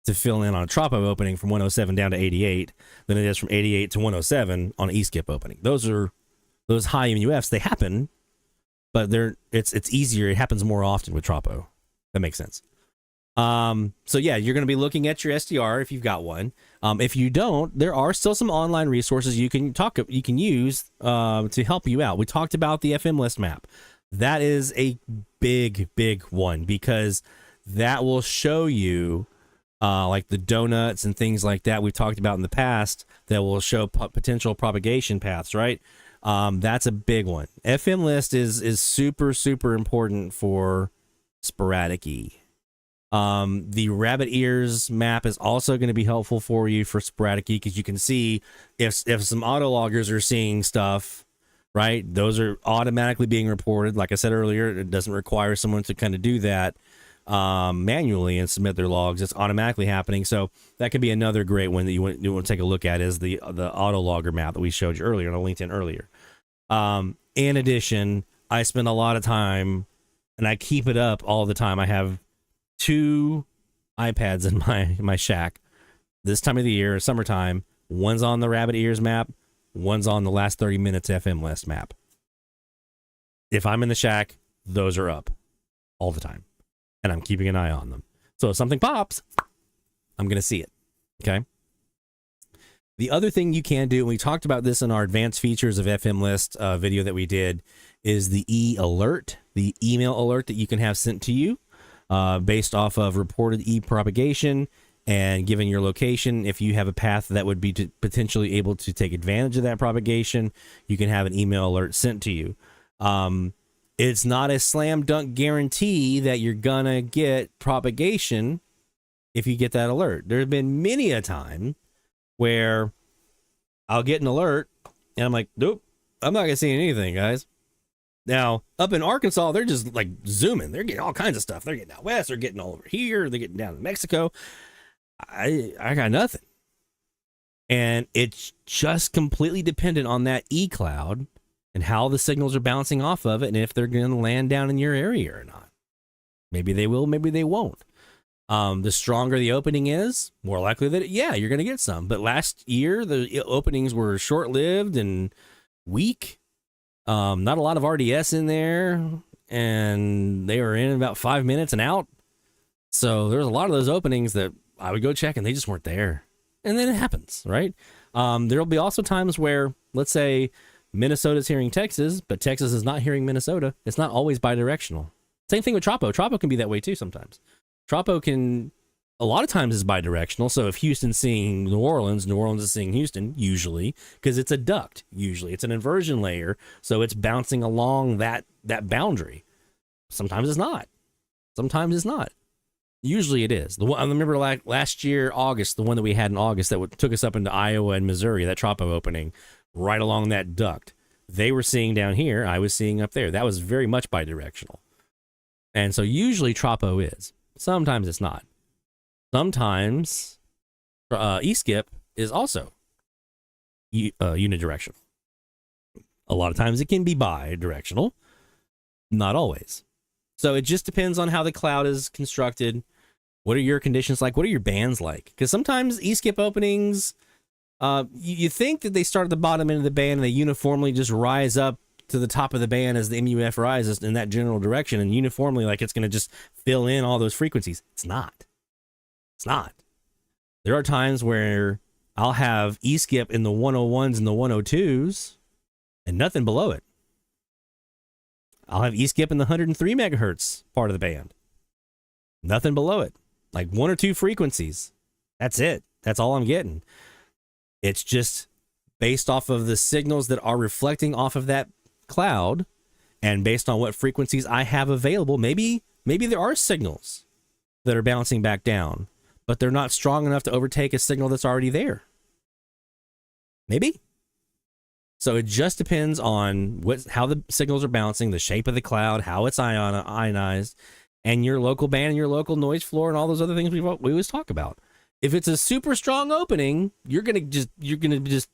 to fill in on a tropo opening from 107 down to 88 than it is from 88 to 107 on an E-skip opening. Those high MUFs, they happen, but it's easier. It happens more often with tropo. That makes sense. So yeah, you're going to be looking at your SDR if you've got one. If you don't, there are still some online resources you can use to help you out. We talked about the FM list map. That is a big one, because that will show you like the donuts and things like that we've talked about in the past that will show potential propagation paths, right? That's a big one. FM list is super important for sporadic E. The rabbit ears map is also going to be helpful for you for sporadic E, because you can see if some autologgers are seeing stuff, right? Those are automatically being reported. Like I said earlier, it doesn't require someone to kind of do that manually and submit their logs. It's automatically happening. So that could be another great one that you want to take a look at, is the autologger map that we showed you earlier on LinkedIn earlier. In addition, I spend a lot of time, and I keep it up all the time. I have 2 iPads in my shack this time of the year, summertime. One's on the rabbit ears map, one's on the last 30 minutes FM list map. If I'm in the shack, those are up all the time, and I'm keeping an eye on them. So if something pops, I'm going to see it. Okay. The other thing you can do, and we talked about this in our advanced features of FM list video that we did, is the e-alert, the email alert that you can have sent to you based off of reported e-propagation, and given your location, if you have a path that would be potentially able to take advantage of that propagation, you can have an email alert sent to you. It's not a slam dunk guarantee that you're gonna get propagation if you get that alert. There have been many a time where I'll get an alert and I'm like, nope, I'm not gonna see anything, guys. Now, up in Arkansas, they're just like zooming. They're getting all kinds of stuff. They're getting out west. They're getting all over here. They're getting down to Mexico. I got nothing. And it's just completely dependent on that E-cloud and how the signals are bouncing off of it, and if they're going to land down in your area or not. Maybe they will, maybe they won't. The stronger the opening is, more likely that, you're going to get some. But last year, the openings were short-lived and weak. Not a lot of RDS in there, and they were in about 5 minutes and out. So there's a lot of those openings that I would go check and they just weren't there. And then it happens, right? There'll be also times where, let's say, Minnesota's hearing Texas, but Texas is not hearing Minnesota. It's not always bidirectional. Same thing with Tropo. Tropo can be that way too sometimes. Tropo can, a lot of times, is bidirectional. So if Houston's seeing New Orleans is seeing Houston, usually, because it's a duct, usually. It's an inversion layer, so it's bouncing along that boundary. Sometimes it's not. Sometimes it's not. Usually it is. I remember last year, August, the one that we had in August that took us up into Iowa and Missouri, that Tropo opening, right along that duct. They were seeing down here, I was seeing up there. That was very much bidirectional. And so usually Tropo is. Sometimes it's not. Sometimes E-skip is also unidirectional. A lot of times it can be bidirectional. Not always. So it just depends on how the cloud is constructed. What are your conditions like? What are your bands like? Because sometimes E-skip openings, you think that they start at the bottom end of the band and they uniformly just rise up to the top of the band as the MUF rises in that general direction, and uniformly like it's going to just fill in all those frequencies. It's not. It's not. There are times where I'll have E-skip in the 101s and the 102s and nothing below it. I'll have E-skip in the 103 megahertz part of the band. Nothing below it. Like 1 or 2 frequencies. That's it. That's all I'm getting. It's just based off of the signals that are reflecting off of that cloud, and based on what frequencies I have available, maybe there are signals that are bouncing back down, but they're not strong enough to overtake a signal that's already there. Maybe. So it just depends on how the signals are bouncing, the shape of the cloud, how it's ionized, and your local band and your local noise floor and all those other things we always talk about. If it's a super strong opening, you're gonna just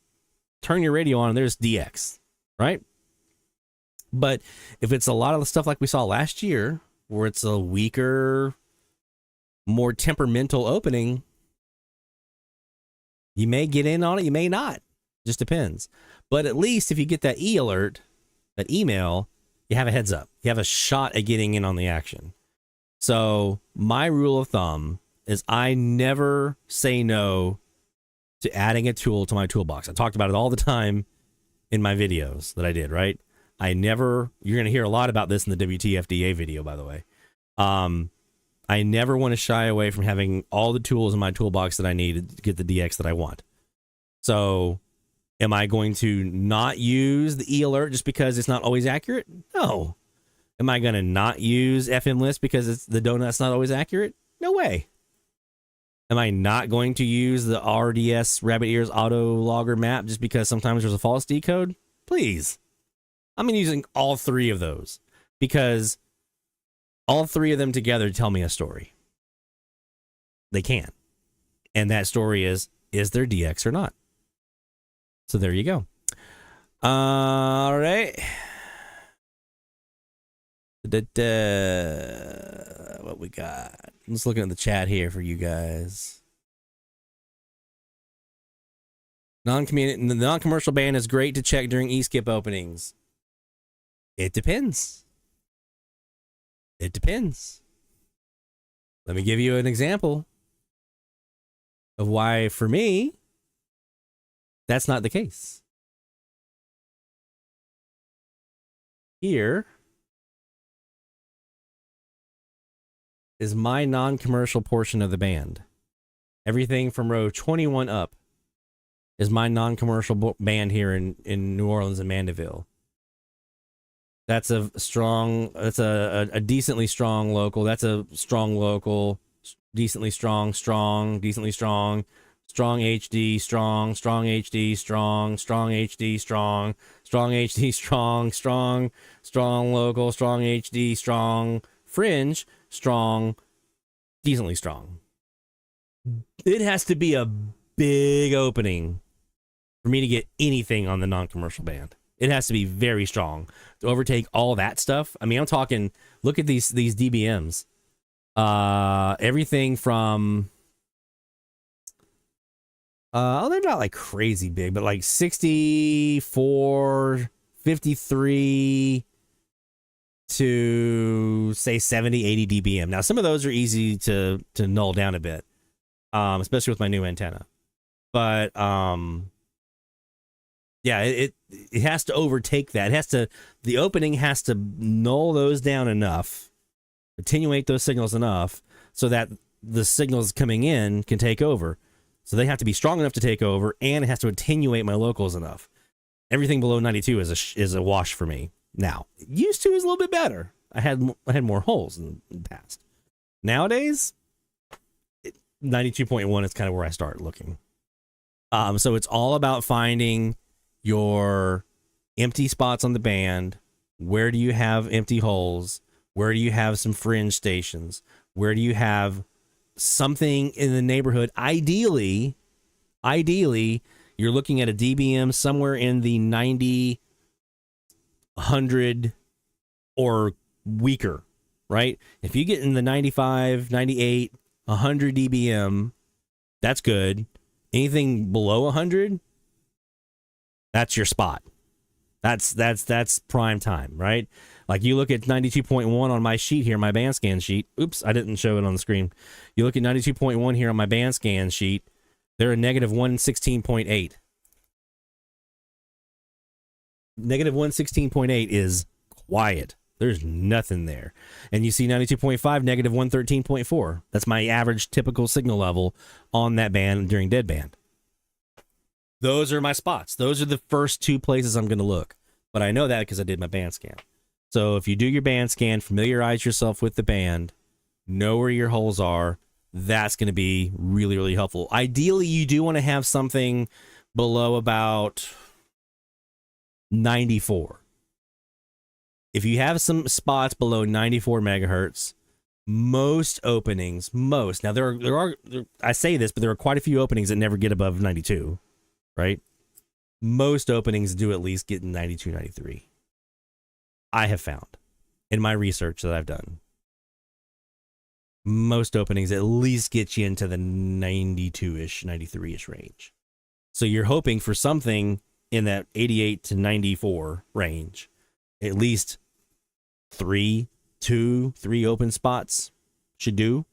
turn your radio on and there's DX, right? But if it's a lot of the stuff like we saw last year, where it's a weaker, more temperamental opening, you may get in on it, you may not. Just depends. But at least if you get that alert, that email, you have a heads up. You have a shot at getting in on the action. So my rule of thumb is I never say no to adding a tool to my toolbox. I talked about it all the time in my videos that I did, right? You're going to hear a lot about this in the WTFDA video, by the way. I never want to shy away from having all the tools in my toolbox that I need to get the DX that I want. So am I going to not use the e-alert just because it's not always accurate? No. Am I going to not use FM list because the donut's not always accurate? No way. Am I not going to use the RDS Rabbit Ears auto logger map just because sometimes there's a false decode? Please. I'm using all three of those because all three of them together tell me a story. They can. And that story is there DX or not? So there you go. All right. What we got? I'm just looking at the chat here for you guys. The non-commercial band is great to check during e-skip openings. It depends. It depends. Let me give you an example of why, for me, that's not the case. Here is my non-commercial portion of the band. Everything from row 21 up is my non-commercial band here in New Orleans and Mandeville. That's a decently strong local. That's a strong local, decently strong, decently strong, strong HD, strong HD, strong HD, strong HD, strong local, strong HD, strong fringe, strong, decently strong. It has to be a big opening for me to get anything on the non-commercial band. It has to be very strong to overtake all that stuff. I mean, I'm talking, look at these DBMs. Everything from, they're not like crazy big, but like 64, 53 to say 70, 80 dBm. Now, some of those are easy to null down a bit, especially with my new antenna. But, yeah, it has to overtake that. The opening has to null those down enough, attenuate those signals enough so that the signals coming in can take over. So they have to be strong enough to take over, and it has to attenuate my locals enough. Everything below 92 is a wash for me. Now, used to is a little bit better. I had more holes in the past. Nowadays, 92.1 is kind of where I start looking. So it's all about finding your empty spots on the band. Where do you have empty holes? Where do you have some fringe stations? Where do you have something in the neighborhood? Ideally, you're looking at a DBM somewhere in the 90, 100 or weaker, right? If you get in the 95, 98, 100 dBm, that's good. Anything below 100, that's your spot. That's prime time, right? Like you look at 92.1 on my sheet here, my band scan sheet. Oops, I didn't show it on the screen. You look at 92.1 here on my band scan sheet, they're a negative 116.8. Negative 116.8 is quiet. There's nothing there. And you see 92.5, negative 113.4. That's my average typical signal level on that band during deadband. Those are my spots. Those are the first two places I'm going to look. But I know that because I did my band scan. So if you do your band scan, familiarize yourself with the band, know where your holes are, that's going to be really, really helpful. Ideally, you do want to have something below about 94. If you have some spots below 94 megahertz, most openings, now there are, I say this, but there are quite a few openings that never get above 92, right? Most openings do at least get in 92, 93. I have found in my research that I've done. Most openings at least get you into the 92-ish, 93-ish range. So you're hoping for something in that 88 to 94 range. At least 3 open spots should do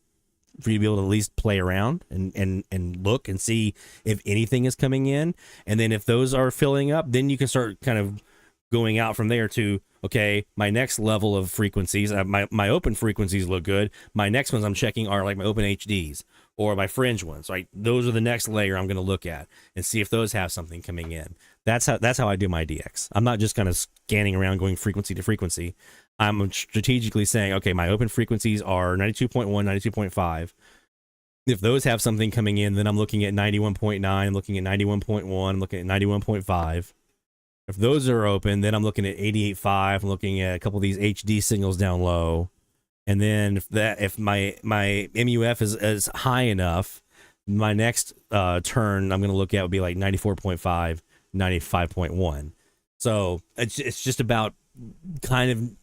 for you to be able to at least play around and look and see if anything is coming in. And then if those are filling up, then you can start kind of going out from there to, okay, my next level of frequencies, my open frequencies look good. My next ones I'm checking are like my open HDs or my fringe ones. Right? Those are the next layer I'm going to look at and see if those have something coming in. That's how I do my DX. I'm not just kind of scanning around going frequency to frequency. I'm strategically saying, okay, my open frequencies are 92.1, 92.5. If those have something coming in, then I'm looking at 91.9, looking at 91.1, looking at 91.5. If those are open, then I'm looking at 88.5. I'm looking at a couple of these HD signals down low. And then if my MUF is high enough, my next turn I'm going to look at would be like 94.5, 95.1. So it's just about kind of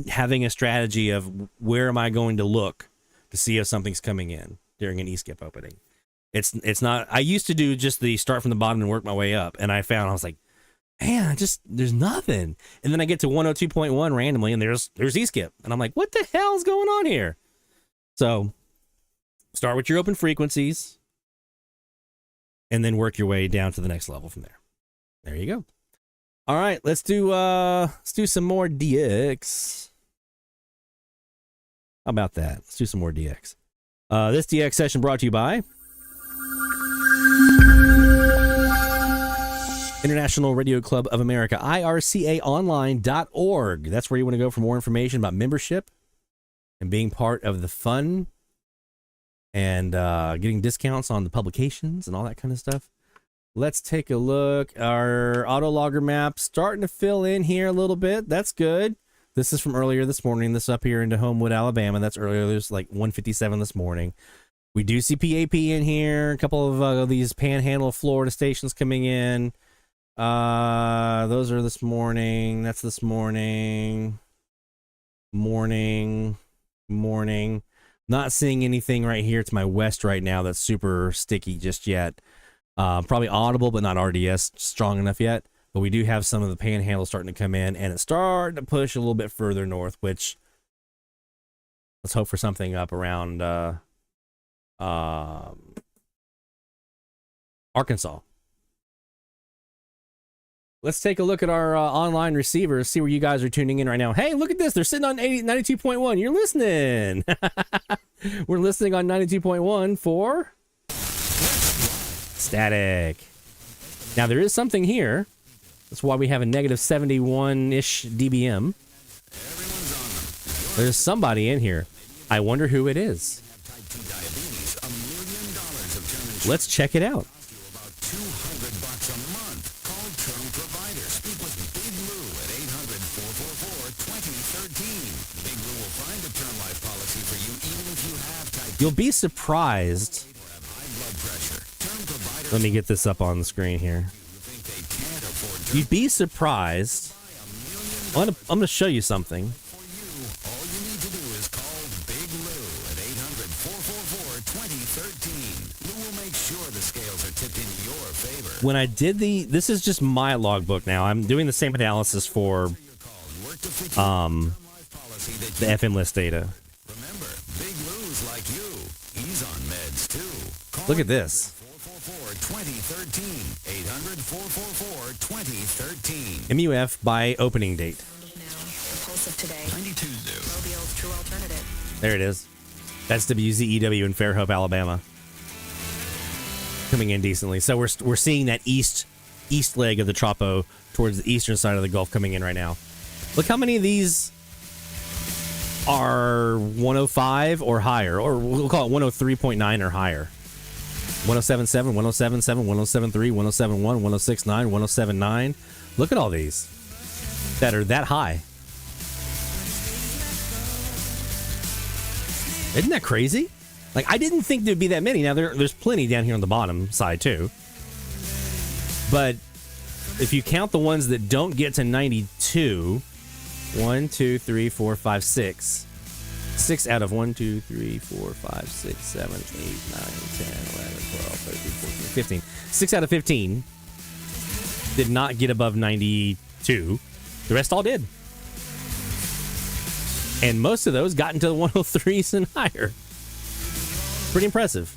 having a strategy of where am I going to look to see if something's coming in during an E-skip opening. It's not, I used to do just the start from the bottom and work my way up. And I was like, man, there's nothing. And then I get to 102.1 randomly and there's E-skip. And I'm like, what the hell's going on here? So start with your open frequencies and then work your way down to the next level from there. There you go. All right, let's do some more DX. How about that? Let's do some more DX. This DX session brought to you by International Radio Club of America, ircaonline.org. That's where you want to go for more information about membership and being part of the fun and getting discounts on the publications and all that kind of stuff. Let's take a look. Our auto logger map starting to fill in here a little bit. That's good. This is from earlier this morning. This up here into Homewood, Alabama. That's earlier. There's like 1:57 this morning. We do see PAP in here. A couple of these Panhandle, Florida stations coming in. Those are this morning. That's this morning. Morning. Not seeing anything right here to my west right now that's super sticky just yet. Probably audible, but not RDS strong enough yet. But we do have some of the Panhandle starting to come in, and it's starting to push a little bit further north, which let's hope for something up around Arkansas. Let's take a look at our online receivers, see where you guys are tuning in right now. Hey, look at this. They're sitting on 92.1. You're listening. We're listening on 92.1 for static. Now, there is something here. That's why we have a negative 71-ish dBm. There's somebody in here. I wonder who it is. Let's check it out. You'll be surprised. Let me get this up on the screen here. You'd be surprised. I'm going to show you something. When I did this is just my logbook now. I'm doing the same analysis for the FM list data. Look at this. 2013 MUF by opening date. There it is. That's WZEW in Fairhope, Alabama. Coming in decently. So we're seeing that east east leg of the Tropo towards the eastern side of the Gulf coming in right now. Look how many of these are 105 or higher, or we'll call it 103.9 or higher. 107.7, 107.7, 107.3, 107.1, 106.9, 107.9. Look at all these that are that high. Isn't that crazy? Like, I didn't think there'd be that many. Now, there's plenty down here on the bottom side, too. But if you count the ones that don't get to 92, 1, 2, 3, 4, 5, 6. 6 out of 1, 2, 3, 4, 5, 6, 7, 8, 9, 10, 11, 12, 13, 14, 15. 6 out of 15 did not get above 92. The rest all did. And most of those got into the 103s and higher. Pretty impressive.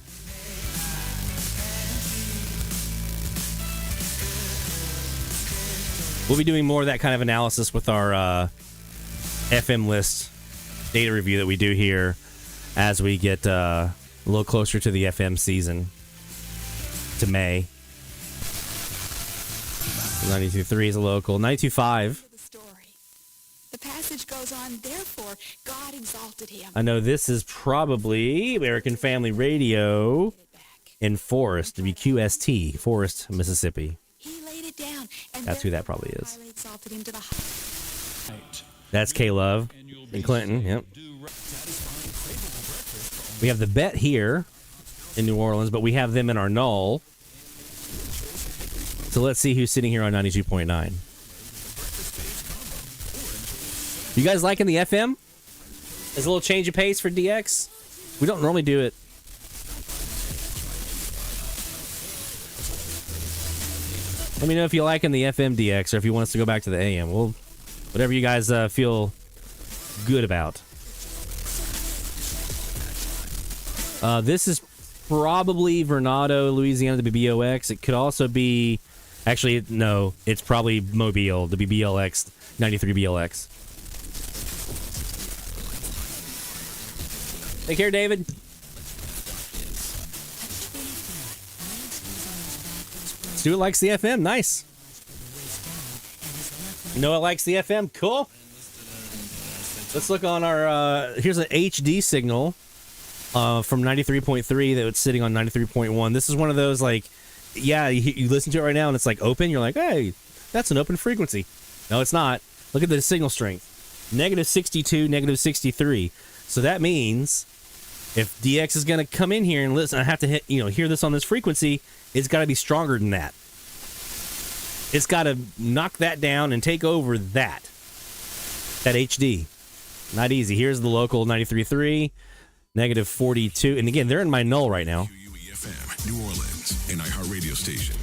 We'll be doing more of that kind of analysis with our FM list data review that we do here as we get a little closer to the FM season, to May. 92.3 is a local. 92.5. The passage goes on, therefore, God exalted him. I know this is probably American Family Radio in Forest, WQST, Forest, Mississippi. He laid it down. And that's who that probably is. Exalted him to the That's K-Love in Clinton, yep. We have the Bet here in New Orleans, but we have them in our null. So let's see who's sitting here on 92.9. You guys liking the FM? As a little change of pace for DX? We don't normally do it. Let me know if you liking the FM DX or if you want us to go back to the AM. Well, whatever you guys feel good about. This is probably Vernado, Louisiana, the BBOX. It could also be... Actually, no. It's probably Mobile, the BBLX, 93 BLX. Take care, David. Stuart likes the FM. Nice. Noah likes the FM. Cool. Let's look on our... here's an HD signal from 93.3 that's sitting on 93.1. This is one of those, like... Yeah, you listen to it right now and it's like open. You're like, hey, that's an open frequency. No, it's not. Look at the signal strength. Negative 62, negative 63. So that means if DX is going to come in here and listen, I have to hit, hear this on this frequency, it's got to be stronger than that. It's got to knock that down and take over that HD. Not easy. Here's the local 93.3, negative 42. And again, they're in my null right now. New Orleans, an iHeartRadio station.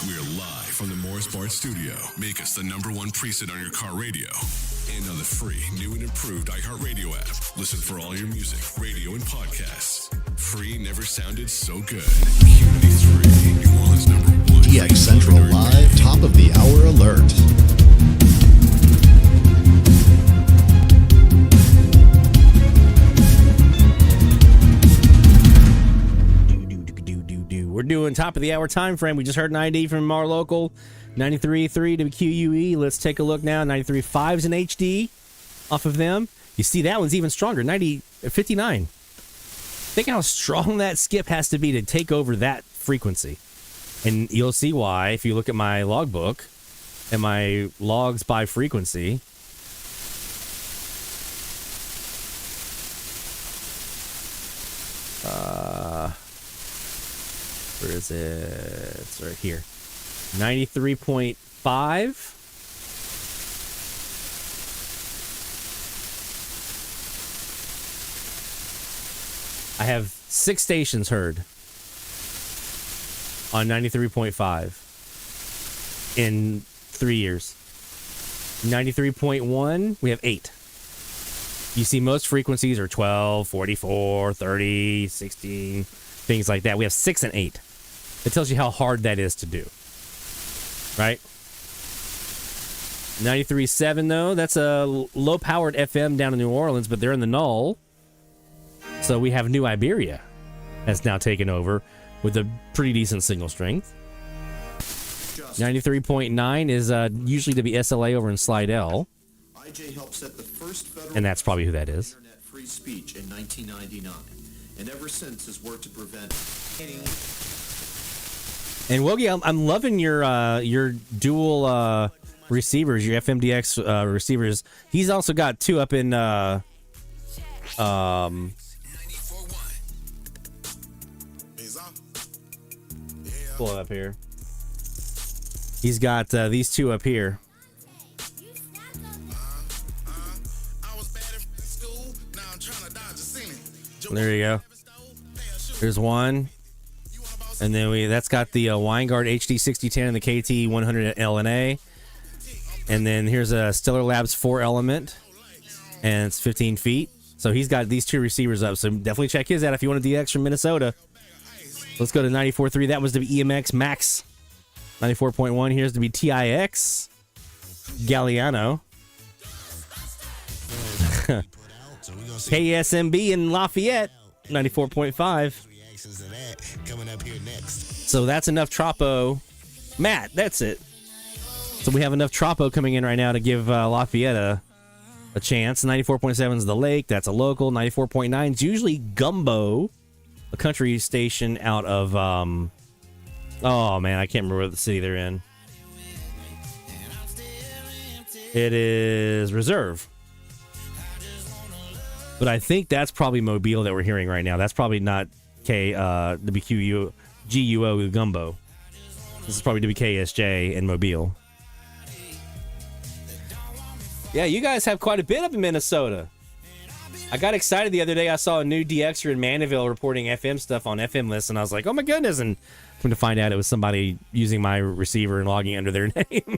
We're live from the Morris Bart studio. Make us the #1 preset on your car radio and on the free, new and improved iHeartRadio app. Listen for all your music, radio, and podcasts. Free never sounded so good. Community 3, New Orleans #1. DX Central Live, top of the hour alert. We're doing top of the hour time frame. We just heard an ID from our local 93.3 WQUE. Let's take a look now. 93.5's in HD off of them. You see that one's even stronger. 59. Think how strong that skip has to be to take over that frequency. And you'll see why if you look at my logbook and my logs by frequency. Where is it? It's right here. 93.5. I have 6 stations heard on 93.5 in 3 years. 93.1, we have 8. You see most frequencies are 12, 44, 30, 16, things like that. We have 6 and 8. It tells you how hard that is to do. Right? 93.7, though, that's a low-powered FM down in New Orleans, but they're in the null. So we have New Iberia has now taken over with a pretty decent signal strength. 93.9 is usually WSLA over in Slidell. IJ helped set the first federal And that's probably who that is. internet free speech in 1999, and ever since has worked to prevent. And Wogie, I'm loving your dual receivers, your FMDX receivers. He's also got two up in pull it up here. He's got these two up here. There you go. There's one. And then that's got the Weingart HD 6010 and the KT 100 LNA. And then here's a Stellar Labs 4 element. And it's 15 feet. So he's got these two receivers up. So definitely check his out if you want a DX from Minnesota. Let's go to 94.3. That was the EMX Max. 94.1. Here's the TIX Galliano. KSMB in Lafayette. 94.5. So that's enough Tropo. Matt, that's it. So we have enough Tropo coming in right now to give Lafayette a chance. 94.7 is the Lake. That's a local. 94.9 is usually Gumbo, a country station out of, oh man, I can't remember what the city they're in. It is Reserve. But I think that's probably Mobile that we're hearing right now. That's probably not WQU, GUO Gumbo. This is probably WKSJ in Mobile. Yeah, you guys have quite a bit up in Minnesota. I got excited the other day. I saw a new DXer in Mandeville reporting FM stuff on FM lists, and I was like, oh my goodness. And come to find out it was somebody using my receiver and logging under their name.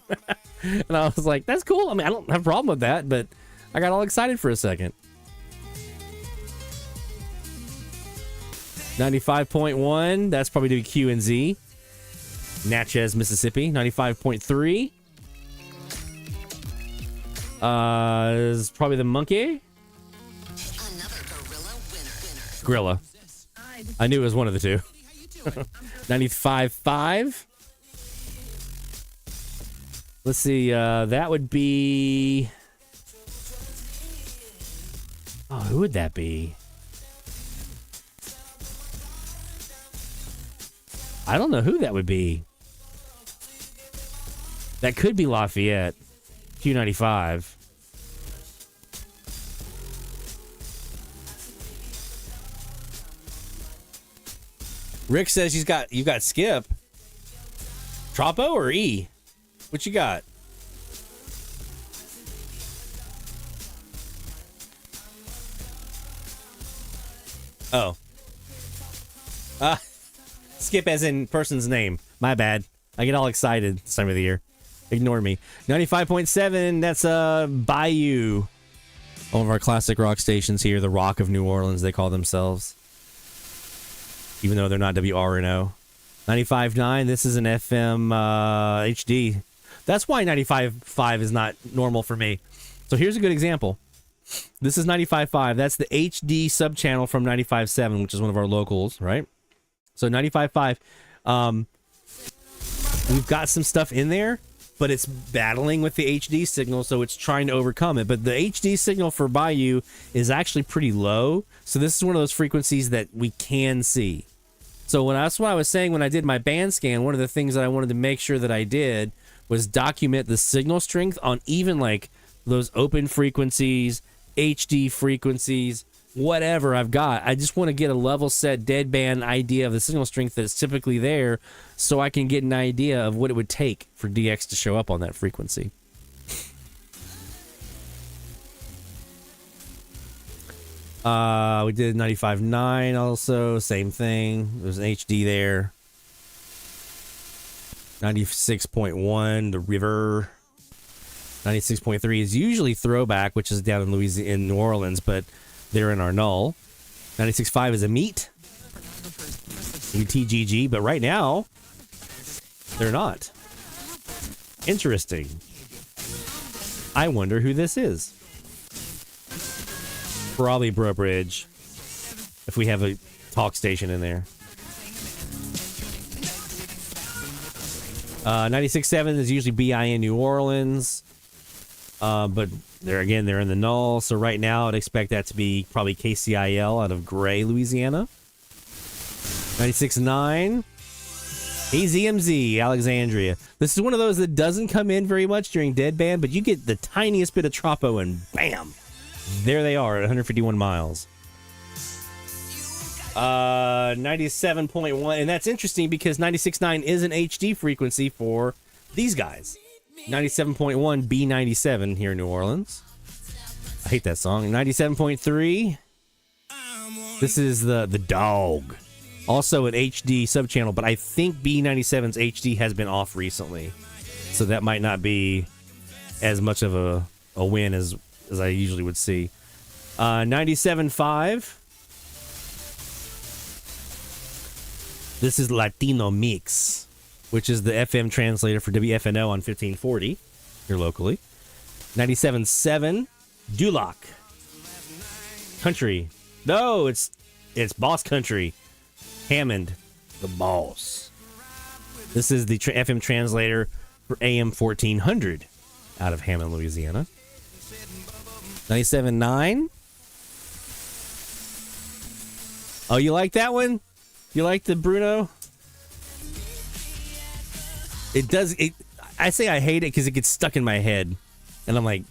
And I was like, that's cool. I mean, I don't have a problem with that, but I got all excited for a second. 95.1, that's probably WQNZ. Natchez, Mississippi. 95.3 is probably the Monkey. Gorilla. I knew it was one of the two. 95.5. Let's see, that would be... Oh, who would that be? I don't know who that would be. That could be Lafayette. Q95. Rick says you got Skip. Tropo or E? What you got? Oh. Skip as in person's name. My bad. I get all excited this time of the year. Ignore me. 95.7, that's Bayou. One of our classic rock stations here, the Rock of New Orleans, they call themselves. Even though they're not WRNO. 95.9, this is an FM HD. That's why 95.5 is not normal for me. So here's a good example. This is 95.5. That's the HD subchannel from 95.7, which is one of our locals, right? So 95.5. We've got some stuff in there, but it's battling with the HD signal, so it's trying to overcome it. But the HD signal for Bayou is actually pretty low. So this is one of those frequencies that we can see. So that's what I was saying when I did my band scan. One of the things that I wanted to make sure that I did was document the signal strength on even like those open frequencies, HD frequencies, whatever I've got. I just want to get a level set deadband idea of the signal strength that's typically there so I can get an idea of what it would take for DX to show up on that frequency. We did 95.9 also, same thing. There's an HD there. 96.1, the River. 96.3 is usually Throwback, which is down in Louisiana, in New Orleans, but they're in our null. 96.5 is a Meet. UTGG, but right now, they're not. Interesting. I wonder who this is. Probably Bro Bridge, if we have a talk station in there. 96.7 is usually BIN New Orleans. But they're in the null. So right now I'd expect that to be probably KCIL out of Gray, Louisiana. 96.9. AZMZ, Alexandria. This is one of those that doesn't come in very much during deadband, but you get the tiniest bit of tropo and bam, there they are at 151 miles. 97.1, and that's interesting because 96.9 is an HD frequency for these guys. 97.1 B97 here in New Orleans. I hate that song. 97.3. This is the dog. Also an HD subchannel, but I think B97's HD has been off recently. So that might not be as much of a win as I usually would see. 97.5. This is Latino Mix, which is the FM translator for WFNO on 1540 here locally. 97.7, Duloc. Country. No, it's Boss Country. Hammond, the boss. This is the FM translator for AM 1400 out of Hammond, Louisiana. 97.9. Oh, you like that one? You like the Bruno? It does. I say I hate it because it gets stuck in my head, and I'm like,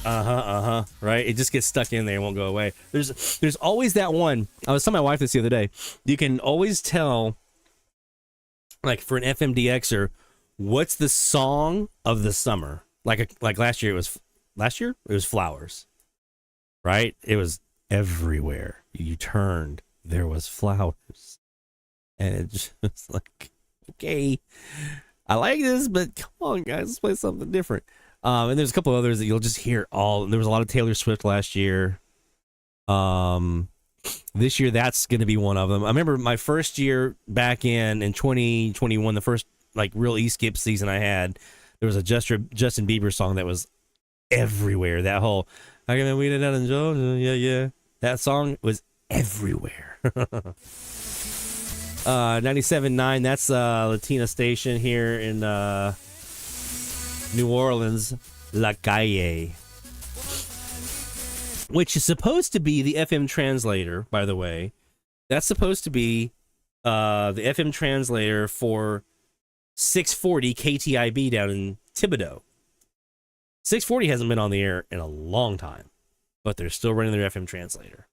right? It just gets stuck in there and won't go away. There's always that one. I was telling my wife this the other day. You can always tell, like for an FMDXer, what's the song of the summer. Like last year it was Flowers, right? It was everywhere. You turned, there was flowers, and it just like, okay, I like this, but come on, guys, let's play something different. And there's a couple others that you'll just hear there was a lot of Taylor Swift last year. This year, that's going to be one of them. I remember my first year back in 2021, the first like real E-skip season I had, there was a Justin Bieber song that was everywhere. That whole, I can weed it out in Georgia, yeah. That song was everywhere. 97.9, that's a Latina station here in New Orleans, La Calle, which is supposed to be the FM translator, by the way. That's supposed to be the FM translator for 640 KTIB down in Thibodaux. 640 hasn't been on the air in a long time, but they're still running their FM translator.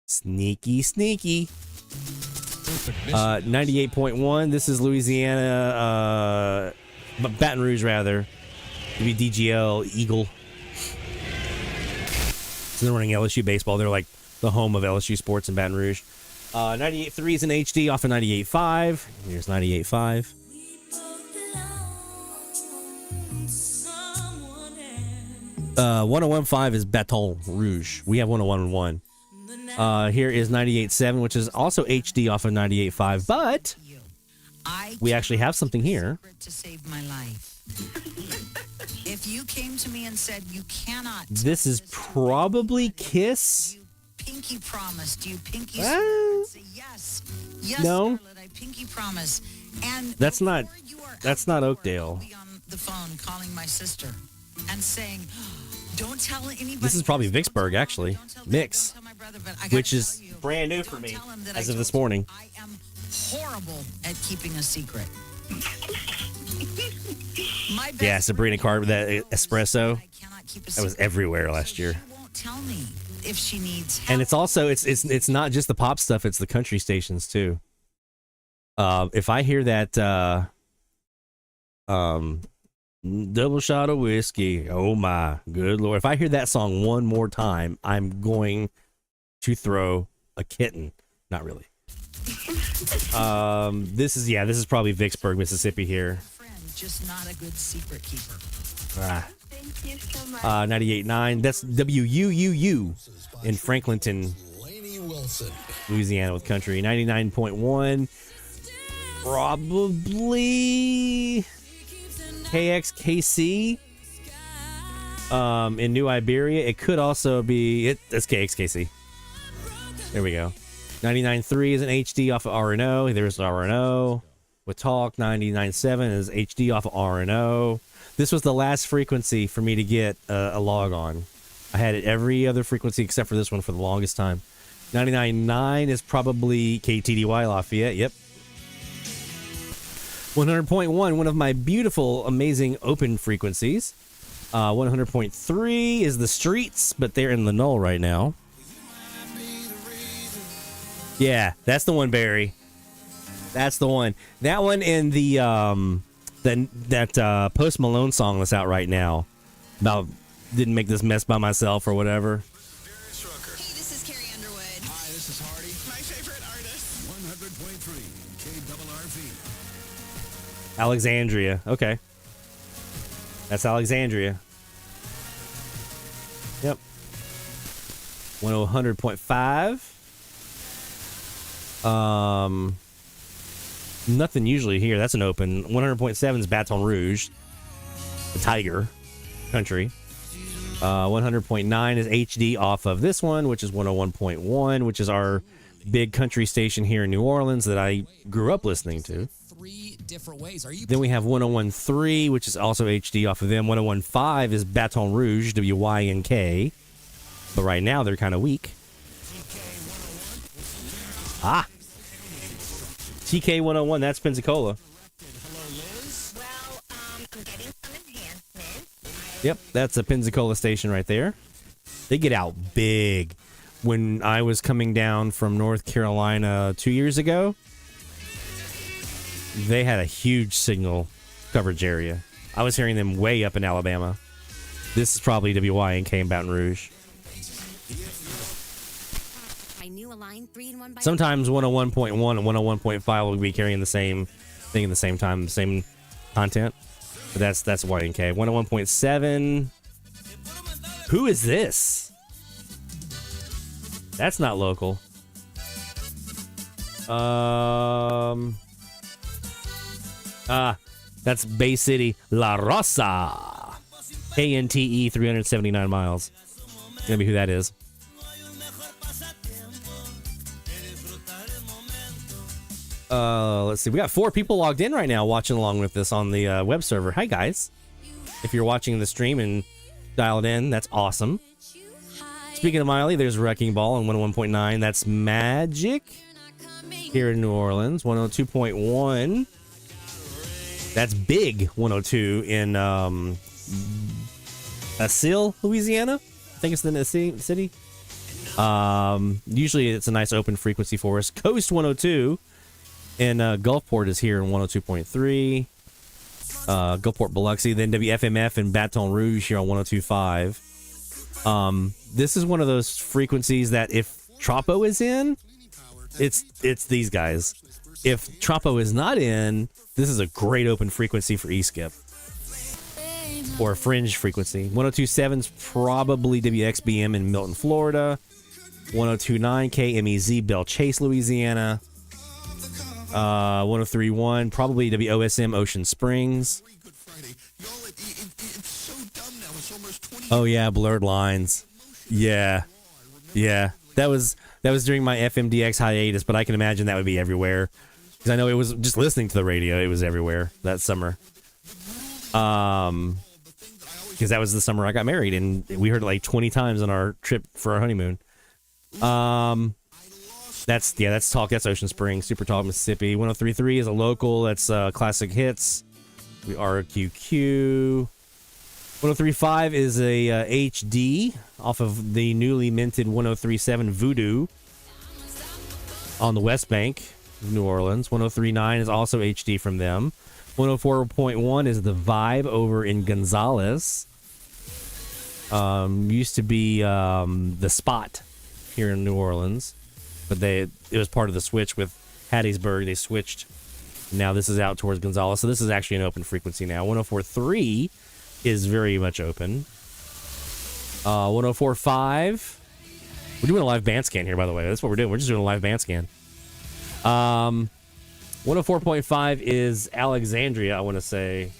Sneaky. 98.1, this is Louisiana, Baton Rouge, rather. It'd be DGL Eagle. So they're running LSU baseball. They're like the home of LSU sports in Baton Rouge. 98.3 is in HD off of 98.5. Here's 98.5. Uh, 101.5 is Baton Rouge. We have 101.1. Here is 98.7, which is also HD off of 98.5, but we actually have something here. To save my life. If you came to me and said you cannot, this is probably Kiss. Pinky promised you. Pinky say yes. Yes, no. Scarlett, I pinky promise. And that's not Oakdale. I'll be on the phone calling my sister and saying, don't tell anybody. This is probably Vicksburg, actually. Mix, which is brand new for me as of this morning. I am horrible at keeping a secret. Yeah, Sabrina Carter, that espresso, that was everywhere last year. She won't tell me if she needs help. And it's also it's not just the pop stuff; it's the country stations too. If I hear that double shot of whiskey, oh my good lord! If I hear that song one more time, I'm going to throw a kitten. Not really. This is probably Vicksburg, Mississippi here. Just not a good secret keeper. Thank you so much. 98.9. That's WUUU in Franklinton, Louisiana with country. 99.1. Probably KXKC in New Iberia. It could also be that's KXKC. There we go. 99.3 is an HD off of RNO. There's RNO. with talk. 99.7 is HD off of RNO. This was the last frequency for me to get a log on. I had it every other frequency except for this one for the longest time. 99.9 is probably KTDY Lafayette. Yep. 100.1, one of my beautiful, amazing open frequencies. 100.3 is the streets, but they're in the null right now. Yeah, that's the one, Barry. That's the one. That one and the that Post Malone song that's out right now about didn't make this mess by myself or whatever. Alexandria. Okay. That's Alexandria. Yep. 100.5. Nothing usually here. That's an open. 100.7 is Baton Rouge. The Tiger Country. 100.9 is HD off of this one, which is 101.1, which is our big country station here in New Orleans that I grew up listening to. Different ways. Then we have 101.3, which is also HD off of them. 101.5 is Baton Rouge, WYNK. But right now they're kind of weak. Ah. TK 101, that's Pensacola. Yep, that's a Pensacola station right there. They get out big. When I was coming down from North Carolina 2 years ago, they had a huge signal coverage area. I was hearing them way up in Alabama. This is probably WYNK in Baton Rouge. Sometimes 101.1 and 101.5 will be carrying the same thing at the same time, the same content. But that's YNK. 101.7. Who is this? That's not local. That's Bay City, La Rosa. KNTE, 379 miles. Gonna be who that is. Let's see. We got 4 people logged in right now watching along with this on the web server. Hi, guys. If you're watching the stream and dialed in, that's awesome. Speaking of Miley, there's Wrecking Ball on 101.9. That's Magic here in New Orleans. 102.1. That's Big 102 in Assil, Louisiana. I think it's the city. Usually it's a nice open frequency for us. Coast 102 in Gulfport is here in 102.3. Gulfport, Biloxi. Then WFMF in Baton Rouge here on 102.5. This is one of those frequencies that if Tropo is in, it's these guys. If Tropo is not in, this is a great open frequency for E-Skip. Or a fringe frequency. 102.7 is probably WXBM in Milton, Florida. 102.9 KMEZ, Belle Chase, Louisiana. 103.1 probably WOSM, Ocean Springs. Oh yeah, blurred lines. Yeah. That was during my FMDX hiatus, but I can imagine that would be everywhere. Because I know it was just listening to the radio, it was everywhere that summer. Because that was the summer I got married, and we heard it like 20 times on our trip for our honeymoon. That's Talk. That's Ocean Springs, Super Talk, Mississippi. 103.3 is a local. That's Classic Hits. We are QQ. 103.5 is a HD off of the newly minted 103.7 Voodoo on the West Bank of New Orleans. 103.9 is also HD from them. 104.1 is the Vibe over in Gonzales. Used to be the Spot here in New Orleans, but it was part of the switch with Hattiesburg. They switched. Now this is out towards Gonzales, so this is actually an open frequency now. 104.3 is very much open. 104.5. We're doing a live band scan here, by the way. That's what we're doing. We're just doing a live band scan. 104.5 is Alexandria, I want to say.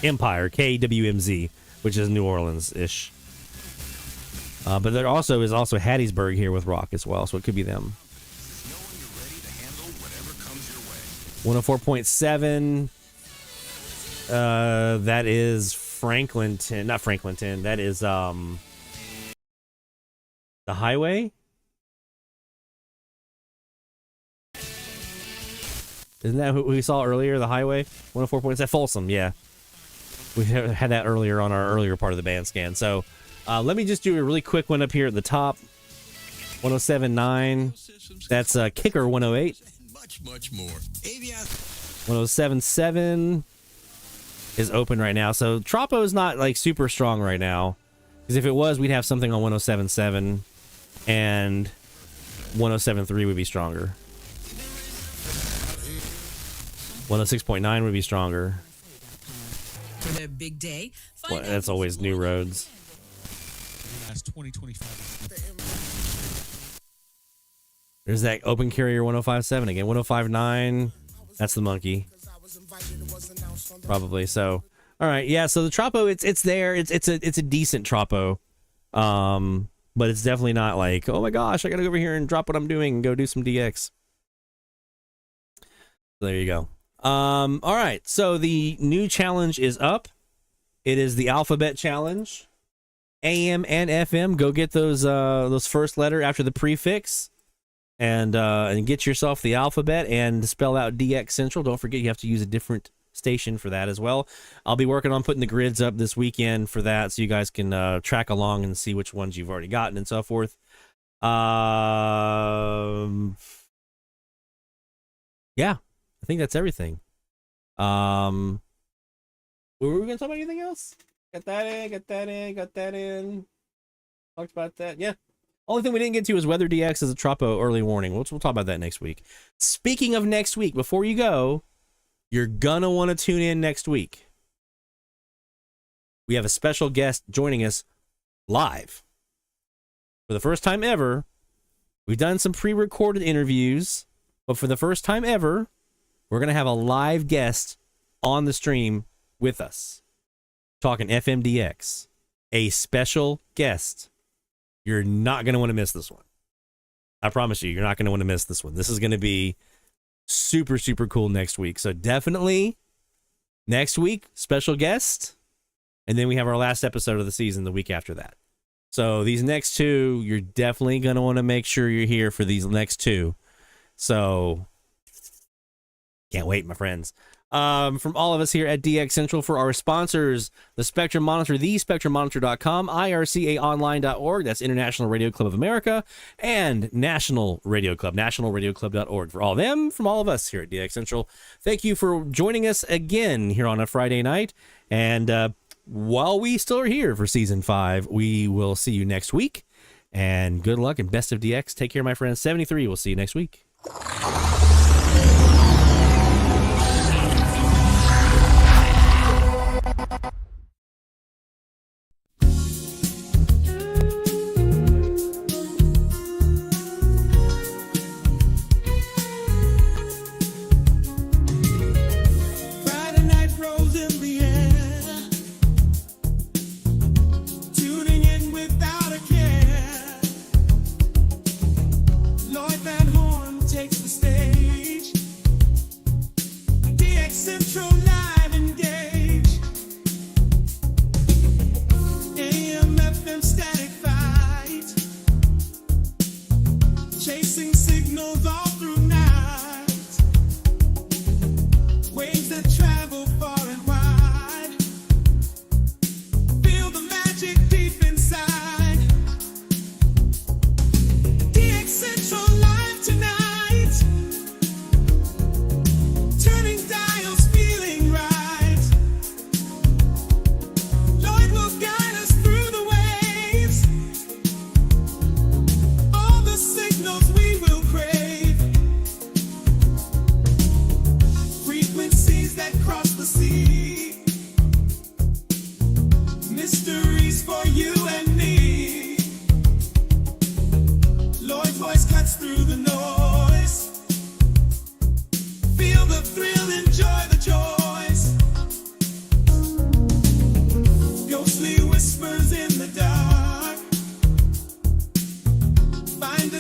Empire, KWMZ, which is New Orleans-ish. But there is also Hattiesburg here with rock as well, so it could be them. 104.7. That is Franklinton, not Franklinton. That is the highway. Isn't that what we saw earlier? The highway 104.7 Folsom. Yeah, we had that earlier on our earlier part of the band scan. So let me just do a really quick one up here at the top. 107.9. That's Kicker 108. Much more. 107.7 is open right now. So Tropo is not like super strong right now, because if it was, we'd have something on 107.7 and 107.3 would be stronger. 106.9 would be stronger. For their big day. Well, that's always new roads. Last 2025. There's that open carrier 105.7 again. 105.9. That's the monkey. Probably. So, all right. Yeah. So the Tropo, it's there. It's a decent Tropo. But it's definitely not like, oh my gosh, I gotta go over here and drop what I'm doing and go do some DX. So there you go. All right. So the new challenge is up. It is the alphabet challenge. AM and FM. Go get those first letter after the prefix. And get yourself the alphabet and spell out DX Central. Don't forget you have to use a different station for that as well. I'll be working on putting the grids up this weekend for that, so you guys can track along and see which ones you've already gotten and so forth. Yeah, I think that's everything. Were we going to talk about anything else? Got that in. Talked about that. Yeah. Only thing we didn't get to is whether DX is a Tropo early warning. We'll talk about that next week. Speaking of next week, before you go, you're gonna want to tune in next week. We have a special guest joining us live. For the first time ever, we've done some pre-recorded interviews, but for the first time ever, we're gonna have a live guest on the stream with us. Talking FMDX. A special guest. You're not going to want to miss this one. I promise you, you're not going to want to miss this one. This is going to be super, super cool next week. So definitely next week, special guest. And then we have our last episode of the season the week after that. So these next two, you're definitely going to want to make sure you're here for these next two. So can't wait, my friends. From all of us here at DX Central, for our sponsors, the Spectrum Monitor, thespectrummonitor.com, IRCAonline.org, that's International Radio Club of America, and National Radio Club, nationalradioclub.org. For all of them, from all of us here at DX Central, thank you for joining us again here on a Friday night. And while we still are here for Season 5, we will see you next week. And good luck and best of DX. Take care, my friends. 73, we'll see you next week.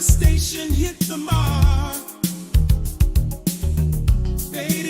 Station hit the mark. Baby,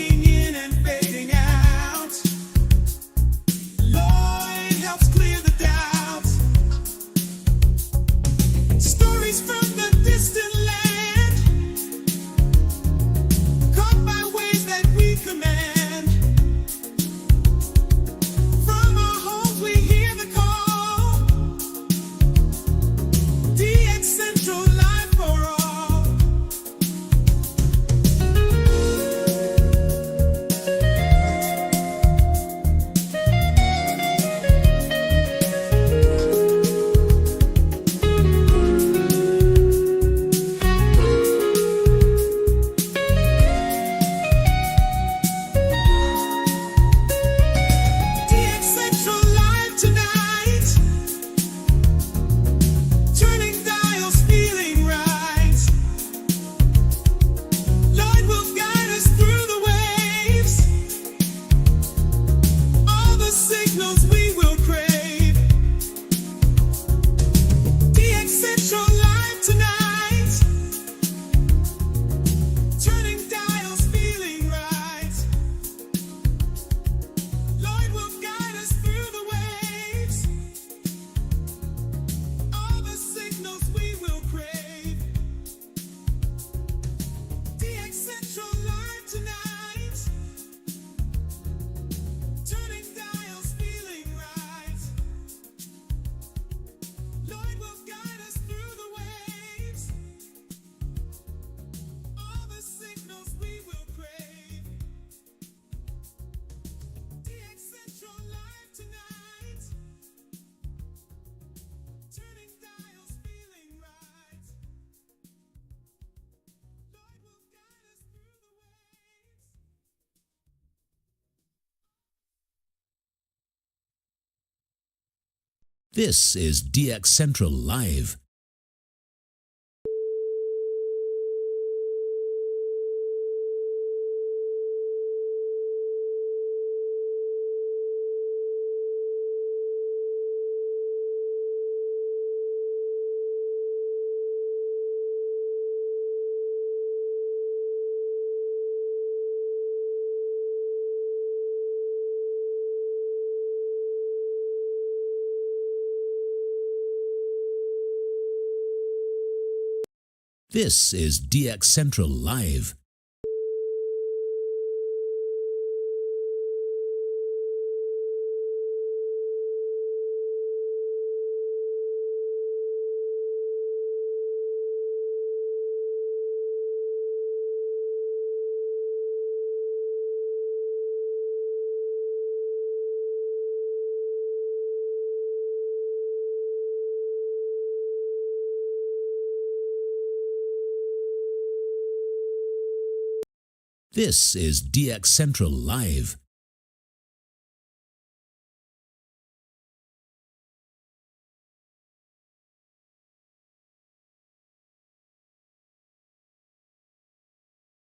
This is DX Central Live. This is DX Central Live. This is DX Central Live.